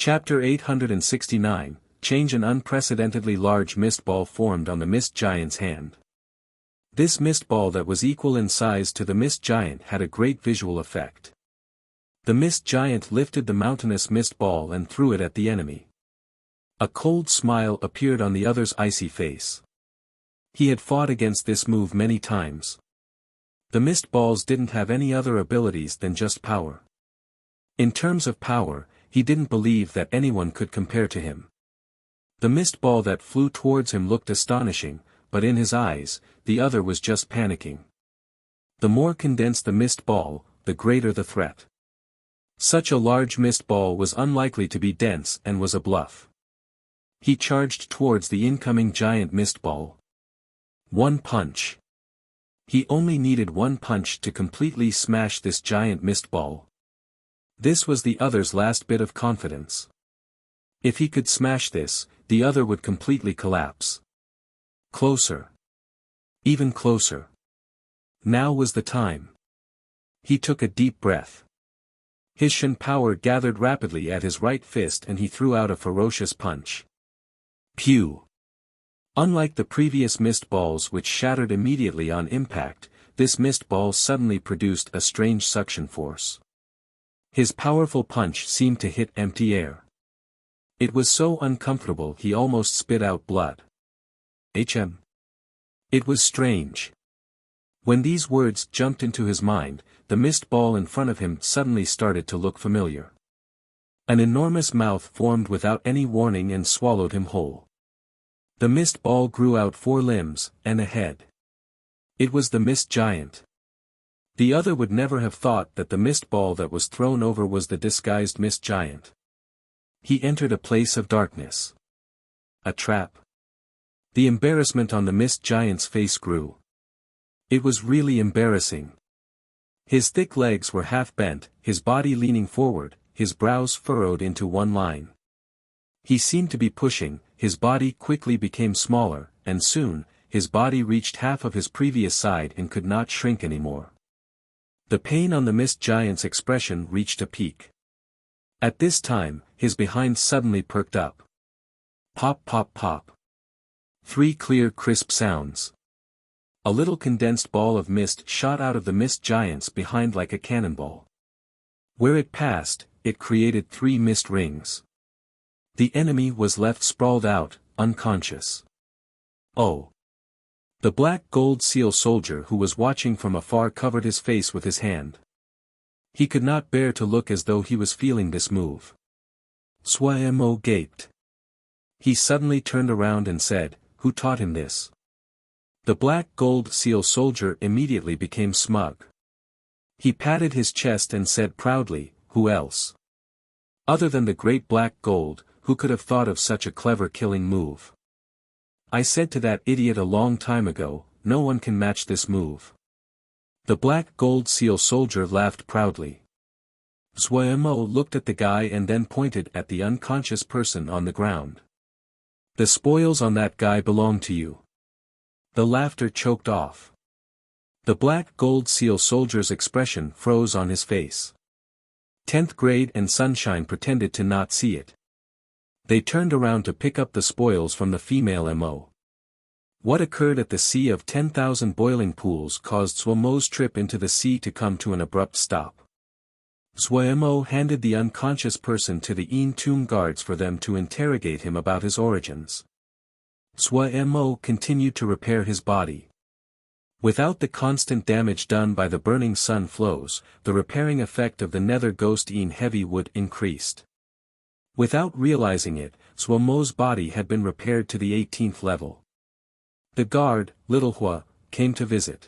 Chapter 869, Change. An unprecedentedly large mist ball formed on the mist giant's hand. This mist ball that was equal in size to the mist giant had a great visual effect. The mist giant lifted the mountainous mist ball and threw it at the enemy. A cold smile appeared on the other's icy face. He had fought against this move many times. The mist balls didn't have any other abilities than just power. In terms of power, he didn't believe that anyone could compare to him. The mist ball that flew towards him looked astonishing, but in his eyes, the other was just panicking. The more condensed the mist ball, the greater the threat. Such a large mist ball was unlikely to be dense and was a bluff. He charged towards the incoming giant mist ball. One punch. He only needed one punch to completely smash this giant mist ball. This was the other's last bit of confidence. If he could smash this, the other would completely collapse. Closer. Even closer. Now was the time. He took a deep breath. His Shen power gathered rapidly at his right fist and he threw out a ferocious punch. Pew! Unlike the previous mist balls which shattered immediately on impact, this mist ball suddenly produced a strange suction force. His powerful punch seemed to hit empty air. It was so uncomfortable he almost spit out blood. It was strange. When these words jumped into his mind, the mist ball in front of him suddenly started to look familiar. An enormous mouth formed without any warning and swallowed him whole. The mist ball grew out 4 limbs, and a head. It was the mist giant. The other would never have thought that the mist ball that was thrown over was the disguised mist giant. He entered a place of darkness. A trap. The embarrassment on the mist giant's face grew. It was really embarrassing. His thick legs were half bent, his body leaning forward, his brows furrowed into one line. He seemed to be pushing, his body quickly became smaller, and soon, his body reached half of his previous side and could not shrink anymore. The pain on the mist giant's expression reached a peak. At this time, his behind suddenly perked up. Pop pop pop. 3 clear crisp sounds. A little condensed ball of mist shot out of the mist giant's behind like a cannonball. Where it passed, it created 3 mist rings. The enemy was left sprawled out, unconscious. Oh! The black gold seal soldier who was watching from afar covered his face with his hand. He could not bear to look as though he was feeling this move. Mo gaped. He suddenly turned around and said, "Who taught him this?" The black gold seal soldier immediately became smug. He patted his chest and said proudly, "Who else? Other than the great black gold, who could have thought of such a clever killing move? I said to that idiot a long time ago, no one can match this move." The black gold seal soldier laughed proudly. Mo looked at the guy and then pointed at the unconscious person on the ground. "The spoils on that guy belong to you." The laughter choked off. The black gold seal soldier's expression froze on his face. 10th grade and Sunshine pretended to not see it. They turned around to pick up the spoils from the female Mo. What occurred at the Sea of 10,000 boiling pools caused Swomo's trip into the sea to come to an abrupt stop. Mo handed the unconscious person to the Tomb guards for them to interrogate him about his origins. Mo continued to repair his body. Without the constant damage done by the burning sun flows, the repairing effect of the nether ghost heavy wood increased. Without realizing it, Swomo's body had been repaired to the 18th level. The guard, Little Hua, came to visit.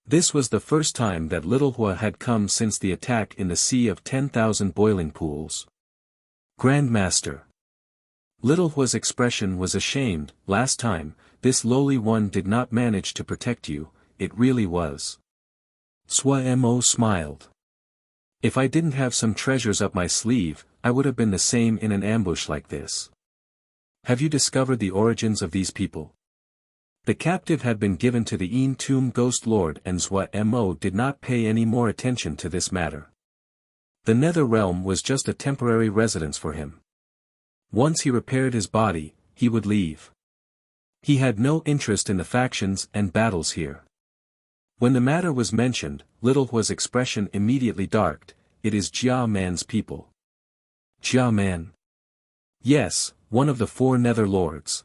This was the first time that Little Hua had come since the attack in the Sea of 10,000 boiling pools. "Grandmaster." Little Hua's expression was ashamed. "Last time, this lowly one did not manage to protect you, it really was." Mo smiled. "If I didn't have some treasures up my sleeve, I would have been the same in an ambush like this. Have you discovered the origins of these people?" The captive had been given to the Tomb Ghost Lord and Mo did not pay any more attention to this matter. The nether realm was just a temporary residence for him. Once he repaired his body, he would leave. He had no interest in the factions and battles here. When the matter was mentioned, Little Hua's expression immediately darkened. It is Jia Man's people. Jia Man? Yes, one of the 4 nether lords.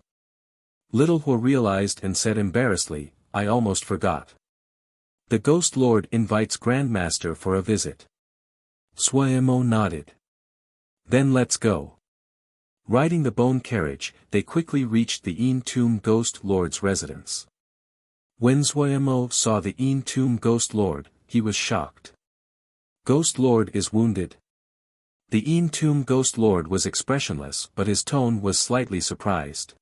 Little Hua realized and said embarrassedly, I almost forgot. The Ghost Lord invites Grandmaster for a visit. Suemo nodded. Then let's go. Riding the bone carriage, they quickly reached the Tomb Ghost Lord's residence. When Suemo saw the Tomb Ghost Lord, he was shocked. Ghost Lord is wounded. The Tomb Ghost Lord was expressionless, but his tone was slightly surprised.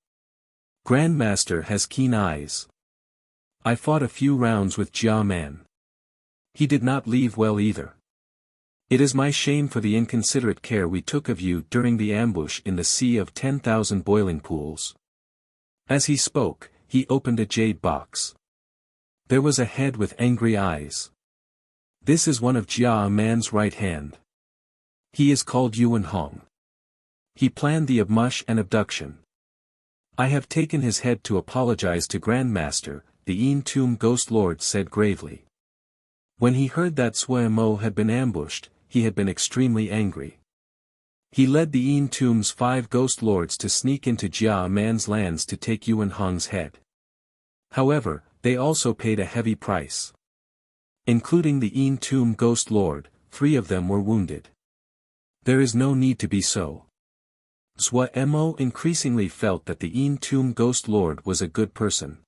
Grandmaster has keen eyes. I fought a few rounds with Jia Man. He did not leave well either. It is my shame for the inconsiderate care we took of you during the ambush in the Sea of 10,000 Boiling Pools. As he spoke, he opened a jade box. There was a head with angry eyes. This is one of Jia Man's right hand. He is called Yuan Hong. He planned the ambush and abduction. I have taken his head to apologize to Grandmaster, the Tomb Ghost Lord said gravely. When he heard that Suemo had been ambushed, he had been extremely angry. He led the Tomb's 5 Ghost Lords to sneak into Jia Man's lands to take Yuan Hong's head. However, they also paid a heavy price. Including the Tomb Ghost Lord, 3 of them were wounded. There is no need to be so. Suemo increasingly felt that the Tomb Ghost Lord was a good person.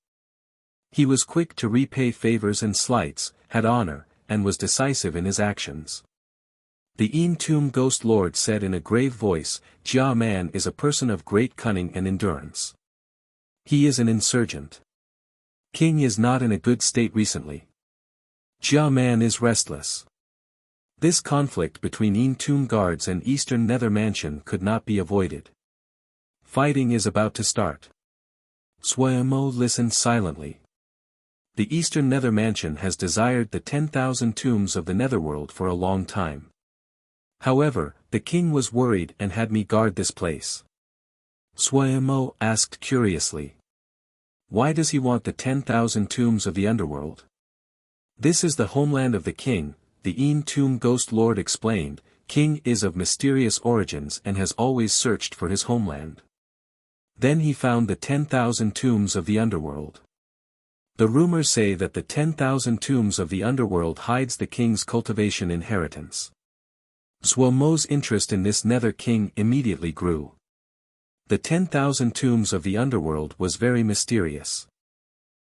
He was quick to repay favors and slights, had honor, and was decisive in his actions. The Tomb Ghost Lord said in a grave voice, Jia Man is a person of great cunning and endurance. He is an insurgent. King is not in a good state recently. Jia Man is restless. This conflict between Tomb Guards and Eastern Nether Mansion could not be avoided. Fighting is about to start. Suemo listened silently. The Eastern Nether Mansion has desired the 10,000 tombs of the Netherworld for a long time. However, the king was worried and had me guard this place. Suemo asked curiously. Why does he want the 10,000 tombs of the underworld? This is the homeland of the king, the Tomb Ghost Lord explained. King is of mysterious origins and has always searched for his homeland. Then he found the 10,000 tombs of the underworld. The rumors say that the 10,000 tombs of the underworld hides the king's cultivation inheritance. Suemo's interest in this nether king immediately grew. The 10,000 tombs of the underworld was very mysterious.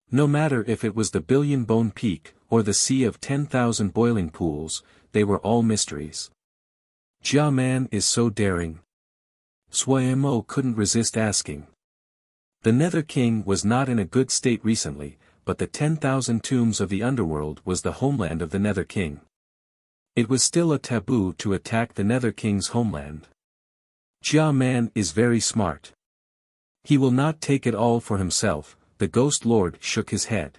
No matter if it was the Billion Bone Peak, or the Sea of 10,000 Boiling Pools, they were all mysteries. Jia Man is so daring. Suemo couldn't resist asking. The Nether King was not in a good state recently, but the 10,000 tombs of the underworld was the homeland of the Nether King. It was still a taboo to attack the Nether King's homeland. Jia Man is very smart. He will not take it all for himself. The Ghost Lord shook his head.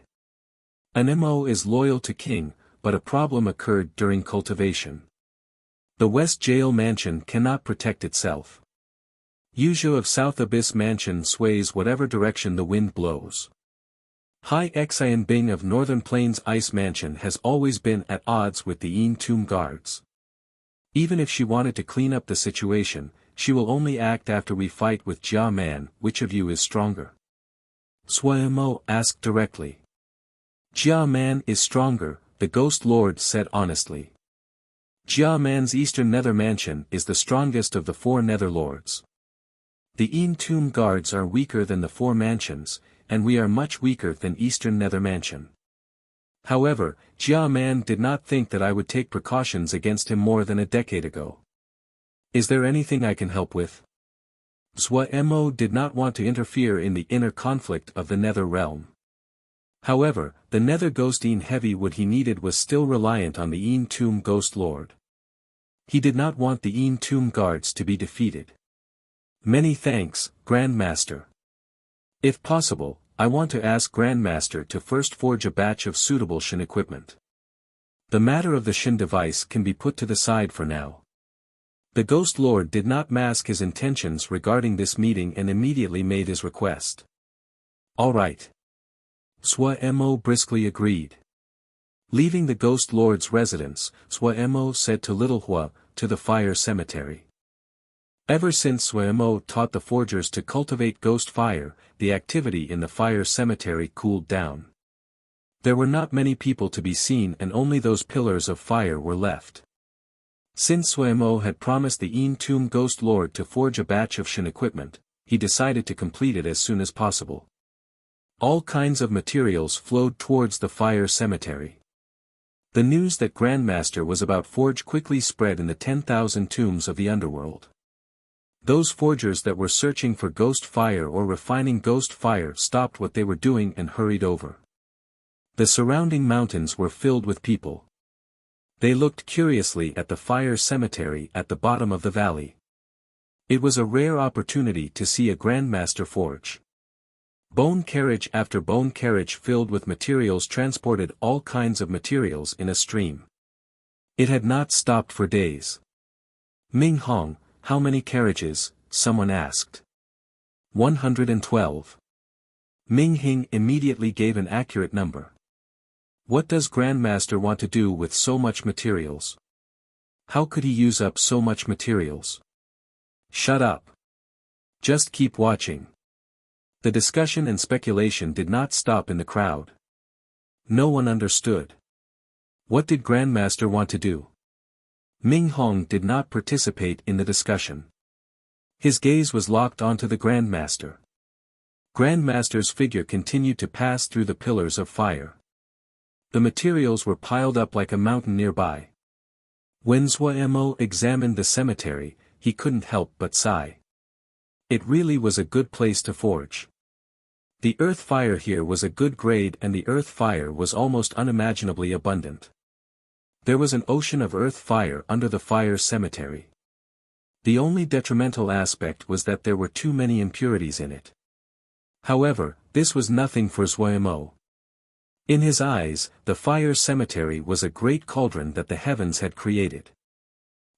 An MO is loyal to King, but a problem occurred during cultivation. The West Jail Mansion cannot protect itself. Yuzhou of South Abyss Mansion sways whatever direction the wind blows. Hai Xian Bing of Northern Plains Ice Mansion has always been at odds with the Tomb Guards. Even if she wanted to clean up the situation, she will only act after we fight with Jia Man. Which of you is stronger? Suemo asked directly. Jia Man is stronger, the Ghost Lord said honestly. Jia Man's Eastern Nether Mansion is the strongest of the 4 Nether Lords. The Tomb Guards are weaker than the 4 mansions, and we are much weaker than Eastern Nether Mansion. However, Jia Man did not think that I would take precautions against him more than a decade ago. Is there anything I can help with? Suemo did not want to interfere in the inner conflict of the Nether Realm. However, the Nether Ghost Heavy he needed was still reliant on the Tomb Ghost Lord. He did not want the Tomb Guards to be defeated. Many thanks, Grandmaster. If possible, I want to ask Grandmaster to first forge a batch of suitable Shin equipment. The matter of the Shin device can be put to the side for now. The Ghost Lord did not mask his intentions regarding this meeting and immediately made his request. All right. Swa-mo briskly agreed. Leaving the Ghost Lord's residence, Swa-mo said to Little Hua, to the fire cemetery. Ever since Swa-mo taught the forgers to cultivate ghost fire, the activity in the fire cemetery cooled down. There were not many people to be seen and only those pillars of fire were left. Since Swa-mo had promised the In Tomb Ghost Lord to forge a batch of Shin equipment, he decided to complete it as soon as possible. All kinds of materials flowed towards the fire cemetery. The news that Grandmaster was about forge quickly spread in the 10,000 tombs of the underworld. Those forgers that were searching for ghost fire or refining ghost fire stopped what they were doing and hurried over. The surrounding mountains were filled with people. They looked curiously at the fire cemetery at the bottom of the valley. It was a rare opportunity to see a Grandmaster forge. Bone carriage after bone carriage filled with materials transported all kinds of materials in a stream. It had not stopped for days. Ming Hong, how many carriages? Someone asked. 112. Ming Hing immediately gave an accurate number. What does Grandmaster want to do with so much materials? How could he use up so much materials? Shut up. Just keep watching. The discussion and speculation did not stop in the crowd. No one understood. What did Grandmaster want to do? Ming Hong did not participate in the discussion. His gaze was locked onto the Grandmaster. Grandmaster's figure continued to pass through the pillars of fire. The materials were piled up like a mountain nearby. When Swa-mo examined the cemetery, he couldn't help but sigh. It really was a good place to forge. The earth fire here was a good grade and the earth fire was almost unimaginably abundant. There was an ocean of earth fire under the fire cemetery. The only detrimental aspect was that there were too many impurities in it. However, this was nothing for Swa-mo. In his eyes, the fire cemetery was a great cauldron that the heavens had created.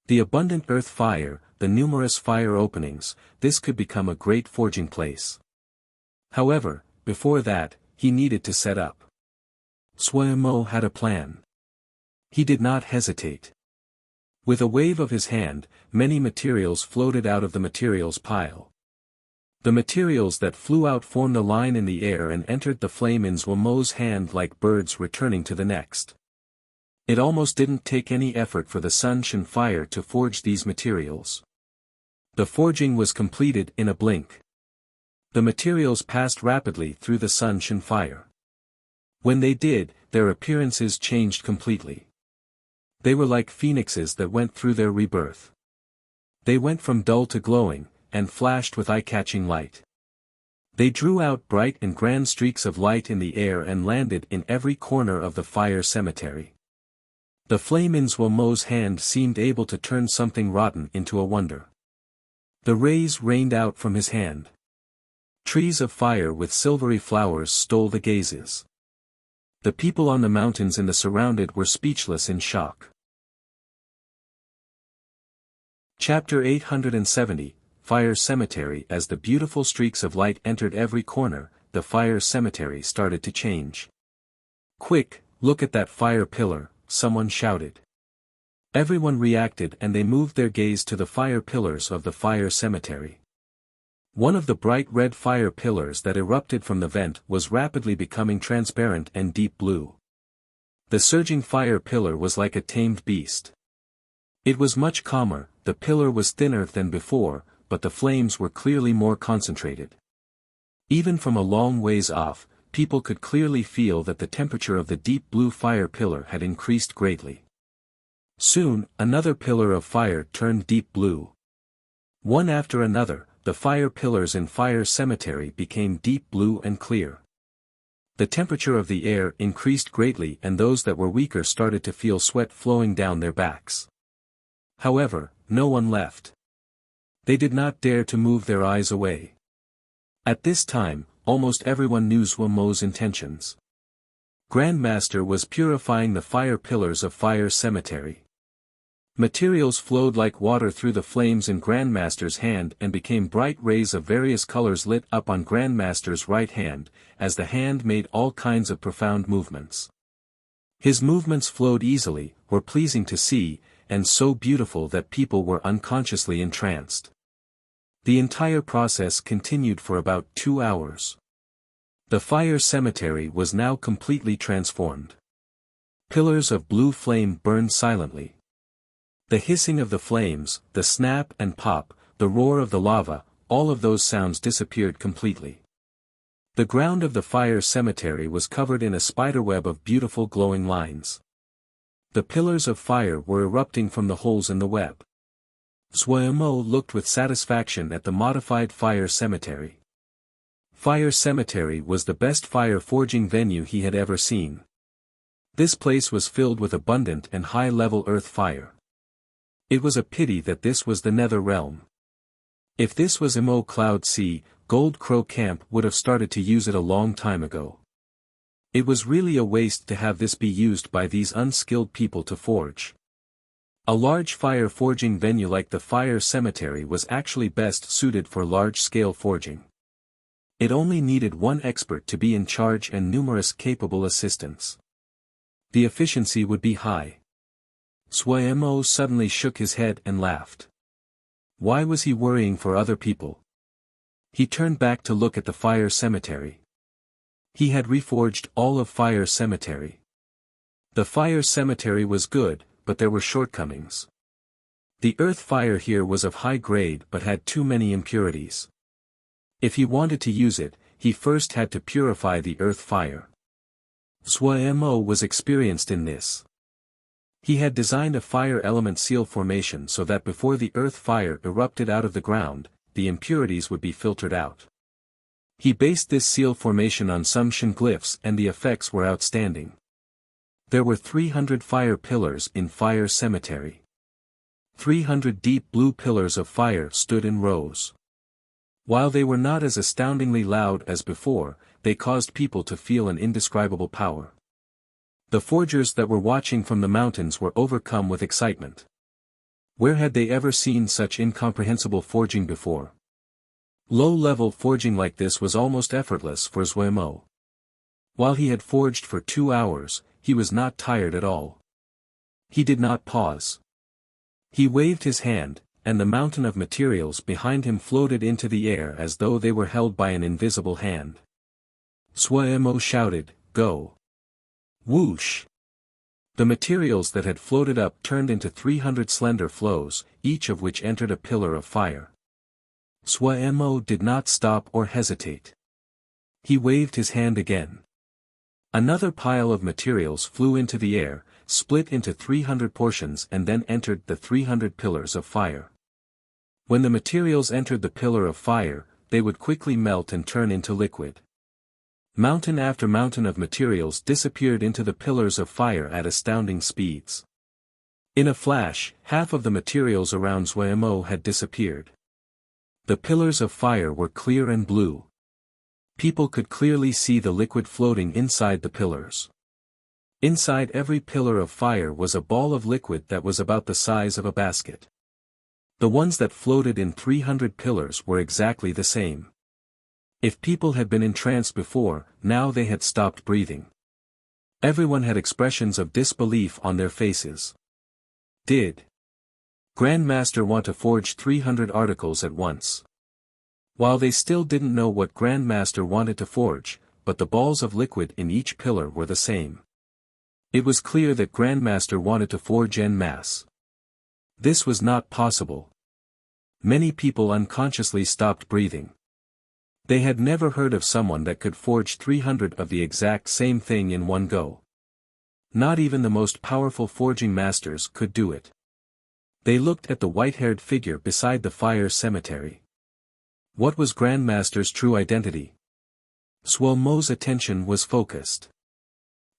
The abundant earth fire, the numerous fire openings, this could become a great forging place. However, before that, he needed to set up. Swa-mo had a plan. He did not hesitate. With a wave of his hand, many materials floated out of the materials pile. The materials that flew out formed a line in the air and entered the flame in Swa-mo's hand like birds returning to the next. It almost didn't take any effort for the Sun Shin fire to forge these materials. The forging was completed in a blink. The materials passed rapidly through the Sun Shin fire. When they did, their appearances changed completely. They were like phoenixes that went through their rebirth. They went from dull to glowing, and flashed with eye-catching light. They drew out bright and grand streaks of light in the air and landed in every corner of the fire cemetery. The flame in Swa-mo's hand seemed able to turn something rotten into a wonder. The rays rained out from his hand. Trees of fire with silvery flowers stole the gazes. The people on the mountains and the surrounded were speechless in shock. Chapter 870, Fire Cemetery. As the beautiful streaks of light entered every corner, the fire cemetery started to change. Quick, look at that fire pillar, someone shouted. Everyone reacted and they moved their gaze to the fire pillars of the fire cemetery. One of the bright red fire pillars that erupted from the vent was rapidly becoming transparent and deep blue. The surging fire pillar was like a tamed beast. It was much calmer, the pillar was thinner than before, but the flames were clearly more concentrated. Even from a long ways off, people could clearly feel that the temperature of the deep blue fire pillar had increased greatly. Soon, another pillar of fire turned deep blue. One after another, the fire pillars in fire cemetery became deep blue and clear. The temperature of the air increased greatly and those that were weaker started to feel sweat flowing down their backs. However, no one left. They did not dare to move their eyes away. At this time, almost everyone knew Swa-mo's intentions. Grandmaster was purifying the fire pillars of Fire Cemetery. Materials flowed like water through the flames in Grandmaster's hand and became bright rays of various colors lit up on Grandmaster's right hand, as the hand made all kinds of profound movements. His movements flowed easily, were pleasing to see, and so beautiful that people were unconsciously entranced. The entire process continued for about 2 hours. The Fire Cemetery was now completely transformed. Pillars of blue flame burned silently. The hissing of the flames, the snap and pop, the roar of the lava, all of those sounds disappeared completely. The ground of the Fire Cemetery was covered in a spiderweb of beautiful glowing lines. The pillars of fire were erupting from the holes in the web. Xuemo looked with satisfaction at the modified Fire Cemetery. Fire Cemetery was the best fire forging venue he had ever seen. This place was filled with abundant and high-level earth fire. It was a pity that this was the Nether Realm. If this was Emo Cloud Sea, Gold Crow Camp would have started to use it a long time ago. It was really a waste to have this be used by these unskilled people to forge. A large fire forging venue like the Fire Cemetery was actually best suited for large-scale forging. It only needed one expert to be in charge and numerous capable assistants. The efficiency would be high. Xuemo suddenly shook his head and laughed. Why was he worrying for other people? He turned back to look at the Fire Cemetery. He had reforged all of Fire Cemetery. The Fire Cemetery was good, but there were shortcomings. The earth fire here was of high grade but had too many impurities. If he wanted to use it, he first had to purify the earth fire. Xuemo was experienced in this. He had designed a fire element seal formation so that before the earth fire erupted out of the ground, the impurities would be filtered out. He based this seal formation on some Shin glyphs and the effects were outstanding. There were 300 fire pillars in Fire Cemetery. 300 deep blue pillars of fire stood in rows. While they were not as astoundingly loud as before, they caused people to feel an indescribable power. The forgers that were watching from the mountains were overcome with excitement. Where had they ever seen such incomprehensible forging before? Low-level forging like this was almost effortless for Xuemo. While he had forged for 2 hours, he was not tired at all. He did not pause. He waved his hand, and the mountain of materials behind him floated into the air as though they were held by an invisible hand. Xuemo shouted, "Go!" Whoosh! The materials that had floated up turned into 300 slender flows, each of which entered a pillar of fire. Xuemo did not stop or hesitate. He waved his hand again. Another pile of materials flew into the air, split into 300 portions and then entered the 300 pillars of fire. When the materials entered the pillar of fire, they would quickly melt and turn into liquid. Mountain after mountain of materials disappeared into the pillars of fire at astounding speeds. In a flash, half of the materials around Xuemo had disappeared. The pillars of fire were clear and blue. People could clearly see the liquid floating inside the pillars. Inside every pillar of fire was a ball of liquid that was about the size of a basket. The ones that floated in 300 pillars were exactly the same. If people had been entranced before, now they had stopped breathing. Everyone had expressions of disbelief on their faces. Did Grandmaster want to forge 300 articles at once? While they still didn't know what Grandmaster wanted to forge, but the balls of liquid in each pillar were the same. It was clear that Grandmaster wanted to forge en masse. This was not possible. Many people unconsciously stopped breathing. They had never heard of someone that could forge 300 of the exact same thing in one go. Not even the most powerful forging masters could do it. They looked at the white-haired figure beside the Fire Cemetery. What was Grandmaster's true identity? Xuemo's attention was focused.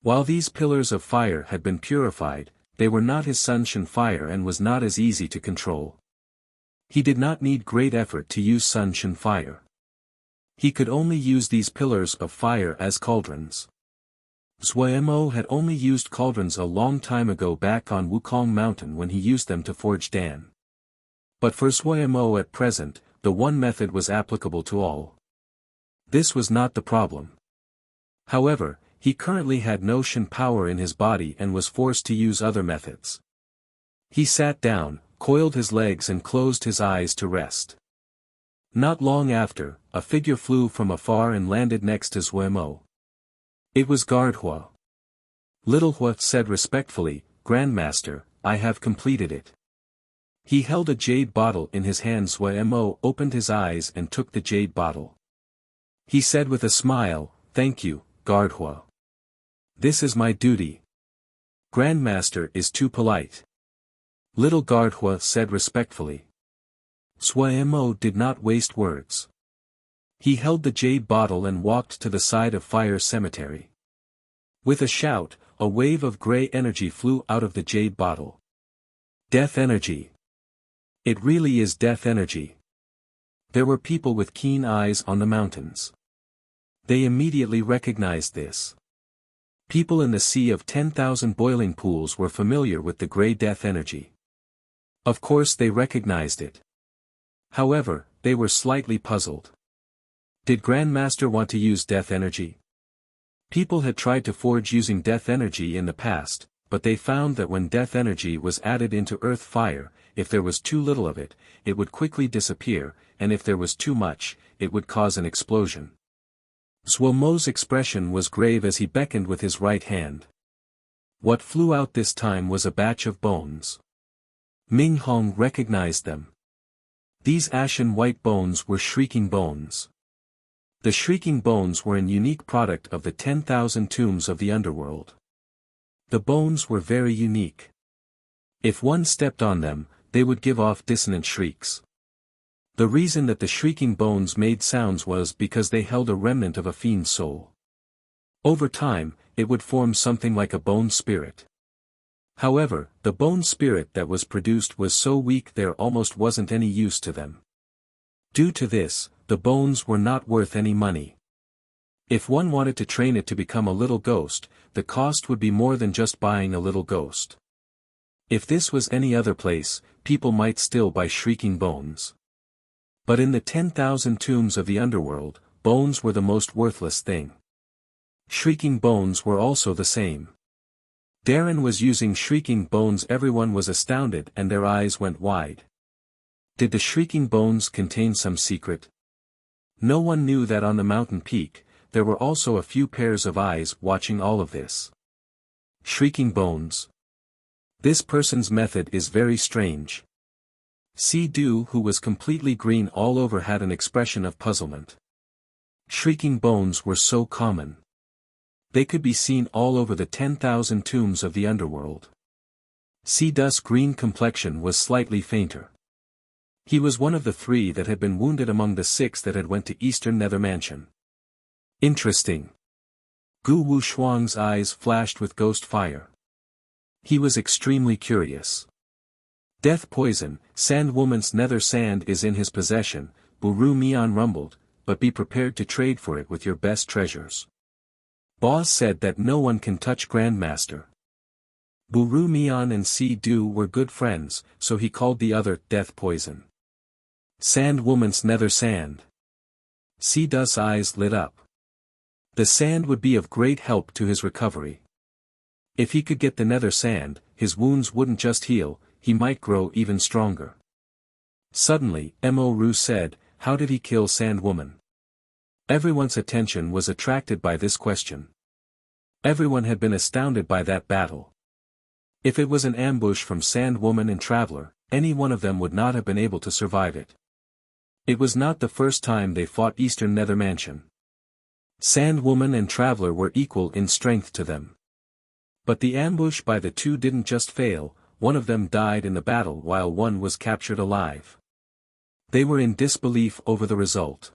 While these pillars of fire had been purified, they were not his Sunshin fire and was not as easy to control. He did not need great effort to use Sunshin fire. He could only use these pillars of fire as cauldrons. Zuemo had only used cauldrons a long time ago back on Wukong Mountain when he used them to forge Dan. But for Zuemo at present, the one method was applicable to all. This was not the problem. However, he currently had no Shen power in his body and was forced to use other methods. He sat down, coiled his legs and closed his eyes to rest. Not long after, a figure flew from afar and landed next to Zuemo. It was Guard Hua. Little Hua said respectfully, "Grandmaster, I have completed it." He held a jade bottle in his hand. Zuemo opened his eyes and took the jade bottle. He said with a smile, "Thank you, Guard Hua. This is my duty. Grandmaster is too polite." Little Guard Hua said respectfully. Zuemo did not waste words. He held the jade bottle and walked to the side of Fire Cemetery. With a shout, a wave of grey energy flew out of the jade bottle. Death energy. It really is death energy. There were people with keen eyes on the mountains. They immediately recognized this. People in the sea of 10,000 boiling pools were familiar with the grey death energy. Of course they recognized it. However, they were slightly puzzled. Did Grandmaster want to use death energy? People had tried to forge using death energy in the past, but they found that when death energy was added into earth fire, if there was too little of it, it would quickly disappear, and if there was too much, it would cause an explosion. Zuomo's expression was grave as he beckoned with his right hand. What flew out this time was a batch of bones. Ming Hong recognized them. These ashen white bones were shrieking bones. The shrieking bones were an unique product of the 10,000 tombs of the underworld. The bones were very unique. If one stepped on them, they would give off dissonant shrieks. The reason that the shrieking bones made sounds was because they held a remnant of a fiend's soul. Over time, it would form something like a bone spirit. However, the bone spirit that was produced was so weak there almost wasn't any use to them. Due to this, the bones were not worth any money. If one wanted to train it to become a little ghost, the cost would be more than just buying a little ghost. If this was any other place, people might still buy shrieking bones. But in the 10,000 tombs of the underworld, bones were the most worthless thing. Shrieking bones were also the same. Darren was using shrieking bones. Everyone was astounded and their eyes went wide. Did the shrieking bones contain some secret? No one knew that on the mountain peak, there were also a few pairs of eyes watching all of this. Shrieking bones. This person's method is very strange. Si-Du, who was completely green all over, had an expression of puzzlement. Shrieking bones were so common. They could be seen all over the 10,000 tombs of the underworld. Si-Du's green complexion was slightly fainter. He was one of the 3 that had been wounded among the 6 that had went to Eastern Nether Mansion. Interesting. Gu Wushuang's eyes flashed with ghost fire. He was extremely curious. Death poison, Sandwoman's nether sand is in his possession, Buru Mian rumbled, but be prepared to trade for it with your best treasures. Boss said that no one can touch Grandmaster. Buru Mian and Si-Du were good friends, so he called the other death poison. Sandwoman's nether sand. Si-Du's eyes lit up. The sand would be of great help to his recovery. If he could get the nether sand, his wounds wouldn't just heal, he might grow even stronger. Suddenly, Mo Ru said, "How did he kill Sandwoman?" Everyone's attention was attracted by this question. Everyone had been astounded by that battle. If it was an ambush from Sandwoman and Traveler, any one of them would not have been able to survive it. It was not the first time they fought Eastern Nether Mansion. Sandwoman and Traveler were equal in strength to them. But the ambush by the 2 didn't just fail, one of them died in the battle while one was captured alive. They were in disbelief over the result.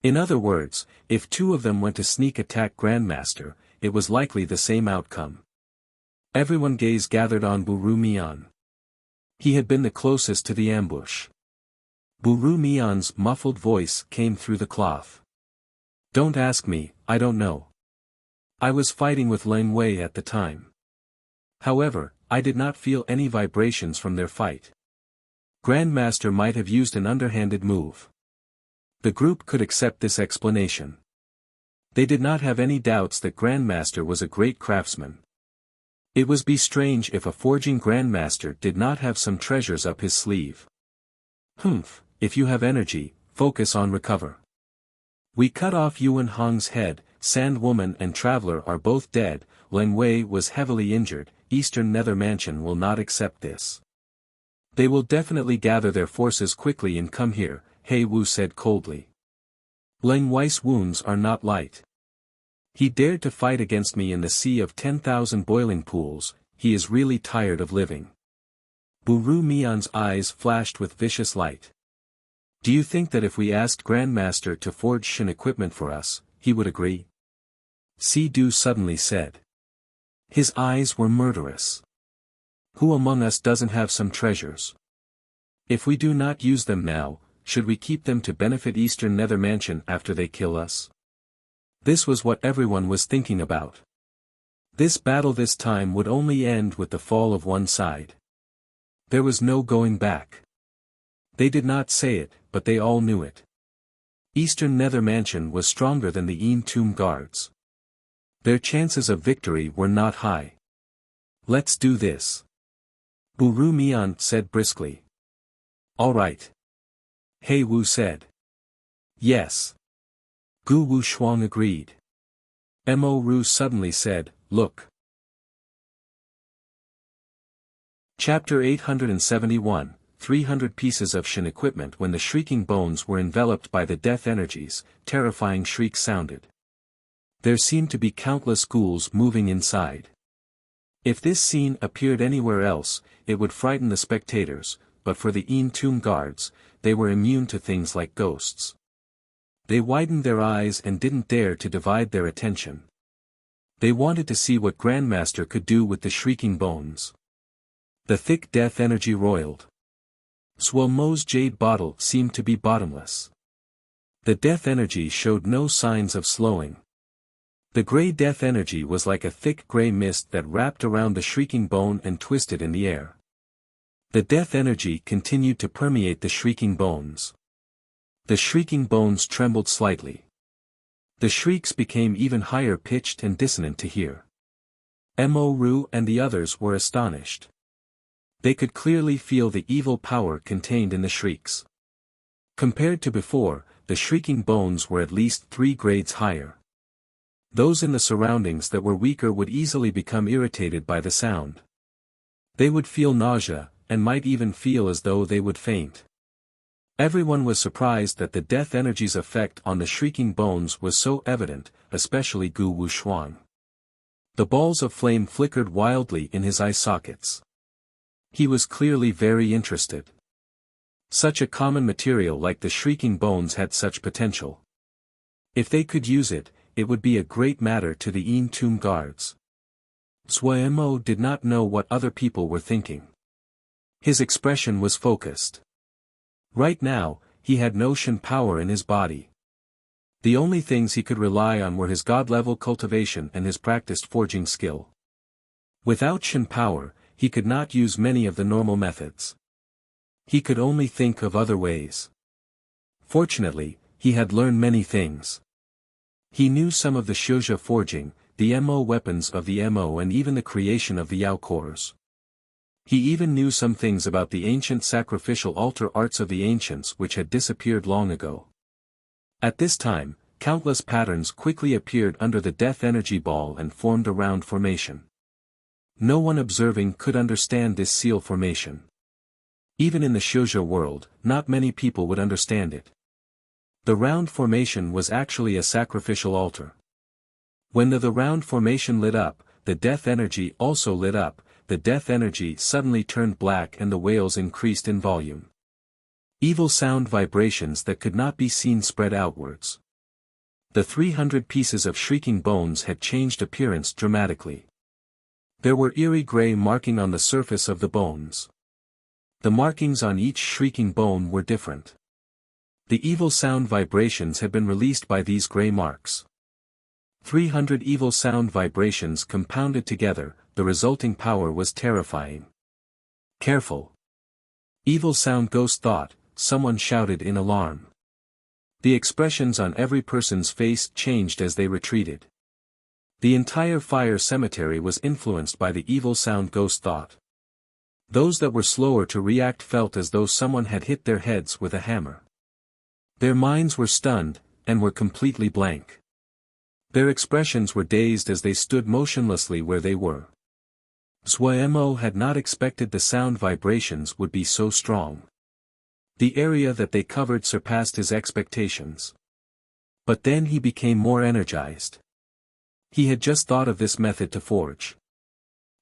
In other words, if 2 of them went to sneak attack Grandmaster, it was likely the same outcome. Everyone's gaze gathered on Buru Mian. He had been the closest to the ambush. Buru Mian's muffled voice came through the cloth. "Don't ask me, I don't know. I was fighting with Lin Wei at the time. However, I did not feel any vibrations from their fight. Grandmaster might have used an underhanded move. The group could accept this explanation. They did not have any doubts that Grandmaster was a great craftsman. It would be strange if a forging Grandmaster did not have some treasures up his sleeve. Humph, if you have energy, focus on recover. We cut off Yuan Hong's head, Sand Woman and Traveler are both dead, Lin Wei was heavily injured, Eastern Nether Mansion will not accept this. They will definitely gather their forces quickly and come here, He Wu said coldly. Lin Wei's wounds are not light. He dared to fight against me in the sea of 10,000 boiling pools, he is really tired of living. Buru Mian's eyes flashed with vicious light. Do you think that if we asked Grandmaster to forge Shin equipment for us, he would agree? Si Du suddenly said. His eyes were murderous. Who among us doesn't have some treasures? If we do not use them now, should we keep them to benefit Eastern Nether Mansion after they kill us? This was what everyone was thinking about. This battle this time would only end with the fall of one side. There was no going back. They did not say it, but they all knew it. Eastern Nether Mansion was stronger than the Yin Tomb guards. Their chances of victory were not high. Let's do this. Buru Mian said briskly. All right. He Wu said. Yes. Gu Wu Shuang agreed. Mo Ru suddenly said, look. Chapter 871, 300 pieces of Shin equipment. When the shrieking bones were enveloped by the death energies, terrifying shrieks sounded. There seemed to be countless ghouls moving inside. If this scene appeared anywhere else, it would frighten the spectators, but for the Yin Tomb guards, they were immune to things like ghosts. They widened their eyes and didn't dare to divide their attention. They wanted to see what Grandmaster could do with the shrieking bones. The thick death energy roiled. Suo Mo's jade bottle seemed to be bottomless. The death energy showed no signs of slowing. The grey death energy was like a thick grey mist that wrapped around the shrieking bone and twisted in the air. The death energy continued to permeate the shrieking bones. The shrieking bones trembled slightly. The shrieks became even higher pitched and dissonant to hear. Mo Ru and the others were astonished. They could clearly feel the evil power contained in the shrieks. Compared to before, the shrieking bones were at least 3 grades higher. Those in the surroundings that were weaker would easily become irritated by the sound. They would feel nausea, and might even feel as though they would faint. Everyone was surprised that the death energy's effect on the shrieking bones was so evident, especially Gu Wu Shuang. The balls of flame flickered wildly in his eye sockets. He was clearly very interested. Such a common material like the shrieking bones had such potential. If they could use it, it would be a great matter to the Yin Tomb guards. Suo Mo did not know what other people were thinking. His expression was focused. Right now, he had no Shin power in his body. The only things he could rely on were his god-level cultivation and his practiced forging skill. Without Shin power, he could not use many of the normal methods. He could only think of other ways. Fortunately, he had learned many things. He knew some of the Shouja forging, the Mo weapons of the Mo and even the creation of the Yao cores. He even knew some things about the ancient sacrificial altar arts of the ancients which had disappeared long ago. At this time, countless patterns quickly appeared under the death energy ball and formed a round formation. No one observing could understand this seal formation. Even in the Shouja world, not many people would understand it. The round formation was actually a sacrificial altar. When the round formation lit up, the death energy also lit up, the death energy suddenly turned black and the wails increased in volume. Evil sound vibrations that could not be seen spread outwards. The 300 pieces of shrieking bones had changed appearance dramatically. There were eerie gray marking on the surface of the bones. The markings on each shrieking bone were different. The evil sound vibrations had been released by these gray marks. 300 evil sound vibrations compounded together, the resulting power was terrifying. Careful! Evil sound ghost thought, someone shouted in alarm. The expressions on every person's face changed as they retreated. The entire fire cemetery was influenced by the evil sound ghost thought. Those that were slower to react felt as though someone had hit their heads with a hammer. Their minds were stunned, and were completely blank. Their expressions were dazed as they stood motionlessly where they were. Zhuemo had not expected the sound vibrations would be so strong. The area that they covered surpassed his expectations. But then he became more energized. He had just thought of this method to forge.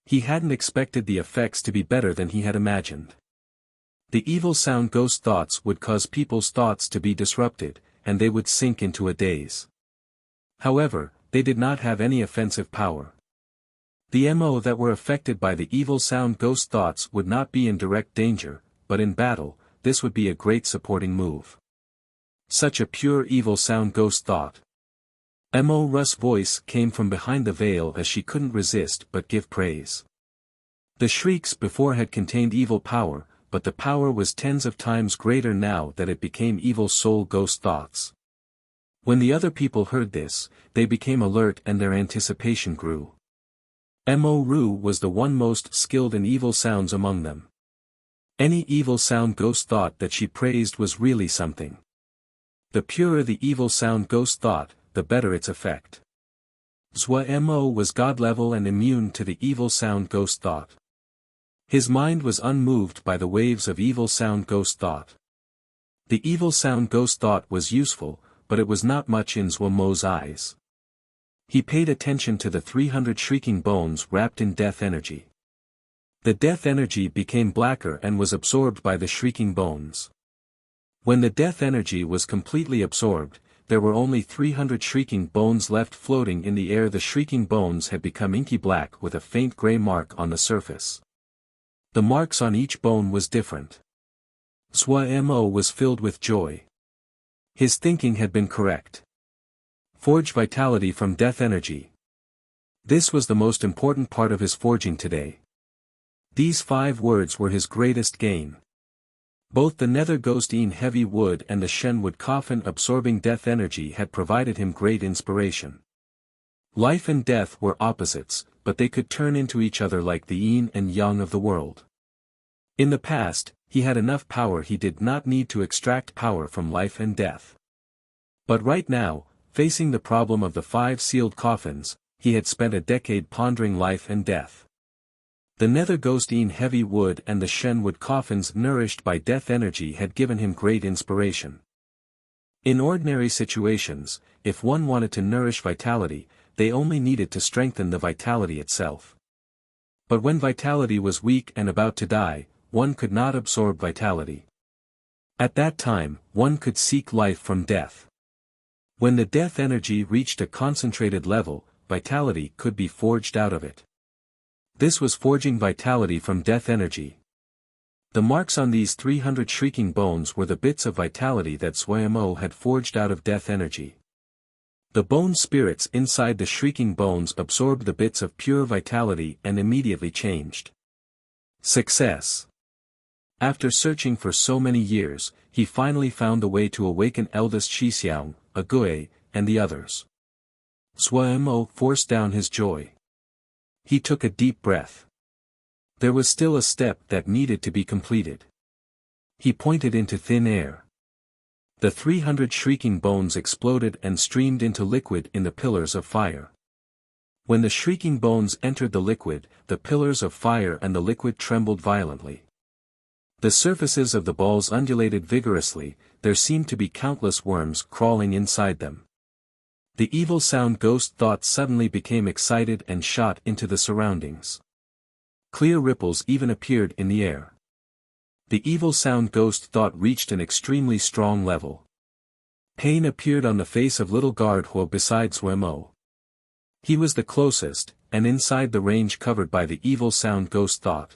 He hadn't expected the effects to be better than he had imagined. The evil sound ghost thoughts would cause people's thoughts to be disrupted, and they would sink into a daze. However, they did not have any offensive power. The MO that were affected by the evil sound ghost thoughts would not be in direct danger, but in battle, this would be a great supporting move. Such a pure evil sound ghost thought. Mo Russ' voice came from behind the veil as she couldn't resist but give praise. The shrieks before had contained evil power, but the power was tens of times greater now that it became evil soul ghost thoughts. When the other people heard this, they became alert and their anticipation grew. Mo Ru was the one most skilled in evil sounds among them. Any evil sound ghost thought that she praised was really something. The purer the evil sound ghost thought, the better its effect. Zhuemo was god-level and immune to the evil sound ghost thought. His mind was unmoved by the waves of evil sound ghost thought. The evil sound ghost thought was useful, but it was not much in Zhuemo's eyes. He paid attention to the 300 shrieking bones wrapped in death energy. The death energy became blacker and was absorbed by the shrieking bones. When the death energy was completely absorbed, there were only 300 shrieking bones left floating in the air. The shrieking bones had become inky black with a faint gray mark on the surface. The marks on each bone was different. Zhuemo was filled with joy. His thinking had been correct. Forge vitality from death energy. This was the most important part of his forging today. These 5 words were his greatest gain. Both the nether ghostine heavy wood and the shenwood coffin absorbing death energy had provided him great inspiration. Life and death were opposites, but they could turn into each other like the yin and yang of the world. In the past, he had enough power, he did not need to extract power from life and death. But right now, facing the problem of the 5 sealed coffins, he had spent a decade pondering life and death. The nether ghostine heavy wood and the shenwood coffins nourished by death energy had given him great inspiration. In ordinary situations, if one wanted to nourish vitality, they only needed to strengthen the vitality itself. But when vitality was weak and about to die, one could not absorb vitality. At that time, one could seek life from death. When the death energy reached a concentrated level, vitality could be forged out of it. This was forging vitality from death energy. The marks on these 300 shrieking bones were the bits of vitality that Zhuemo had forged out of death energy. The bone spirits inside the shrieking bones absorbed the bits of pure vitality and immediately changed. Success. After searching for so many years, he finally found the way to awaken eldest Shixiang, Ague, and the others. Zhuemo forced down his joy. He took a deep breath. There was still a step that needed to be completed. He pointed into thin air. The 300 shrieking bones exploded and streamed into liquid in the pillars of fire. When the shrieking bones entered the liquid, the pillars of fire and the liquid trembled violently. The surfaces of the balls undulated vigorously, there seemed to be countless worms crawling inside them. The evil sound ghost thought suddenly became excited and shot into the surroundings. Clear ripples even appeared in the air. The evil sound ghost thought reached an extremely strong level. Pain appeared on the face of little guard Huo beside Zhuemo. He was the closest, and inside the range covered by the evil sound ghost thought.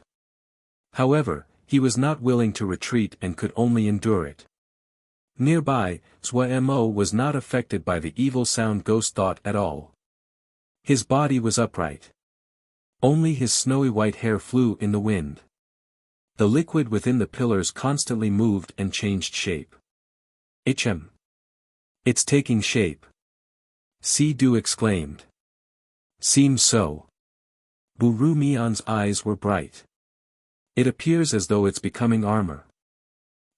However, he was not willing to retreat and could only endure it. Nearby, Zhuemo was not affected by the evil sound ghost thought at all. His body was upright. Only his snowy white hair flew in the wind. The liquid within the pillars constantly moved and changed shape. It's taking shape. Si-Du exclaimed. Seems so. Buru Mian's eyes were bright. It appears as though it's becoming armor.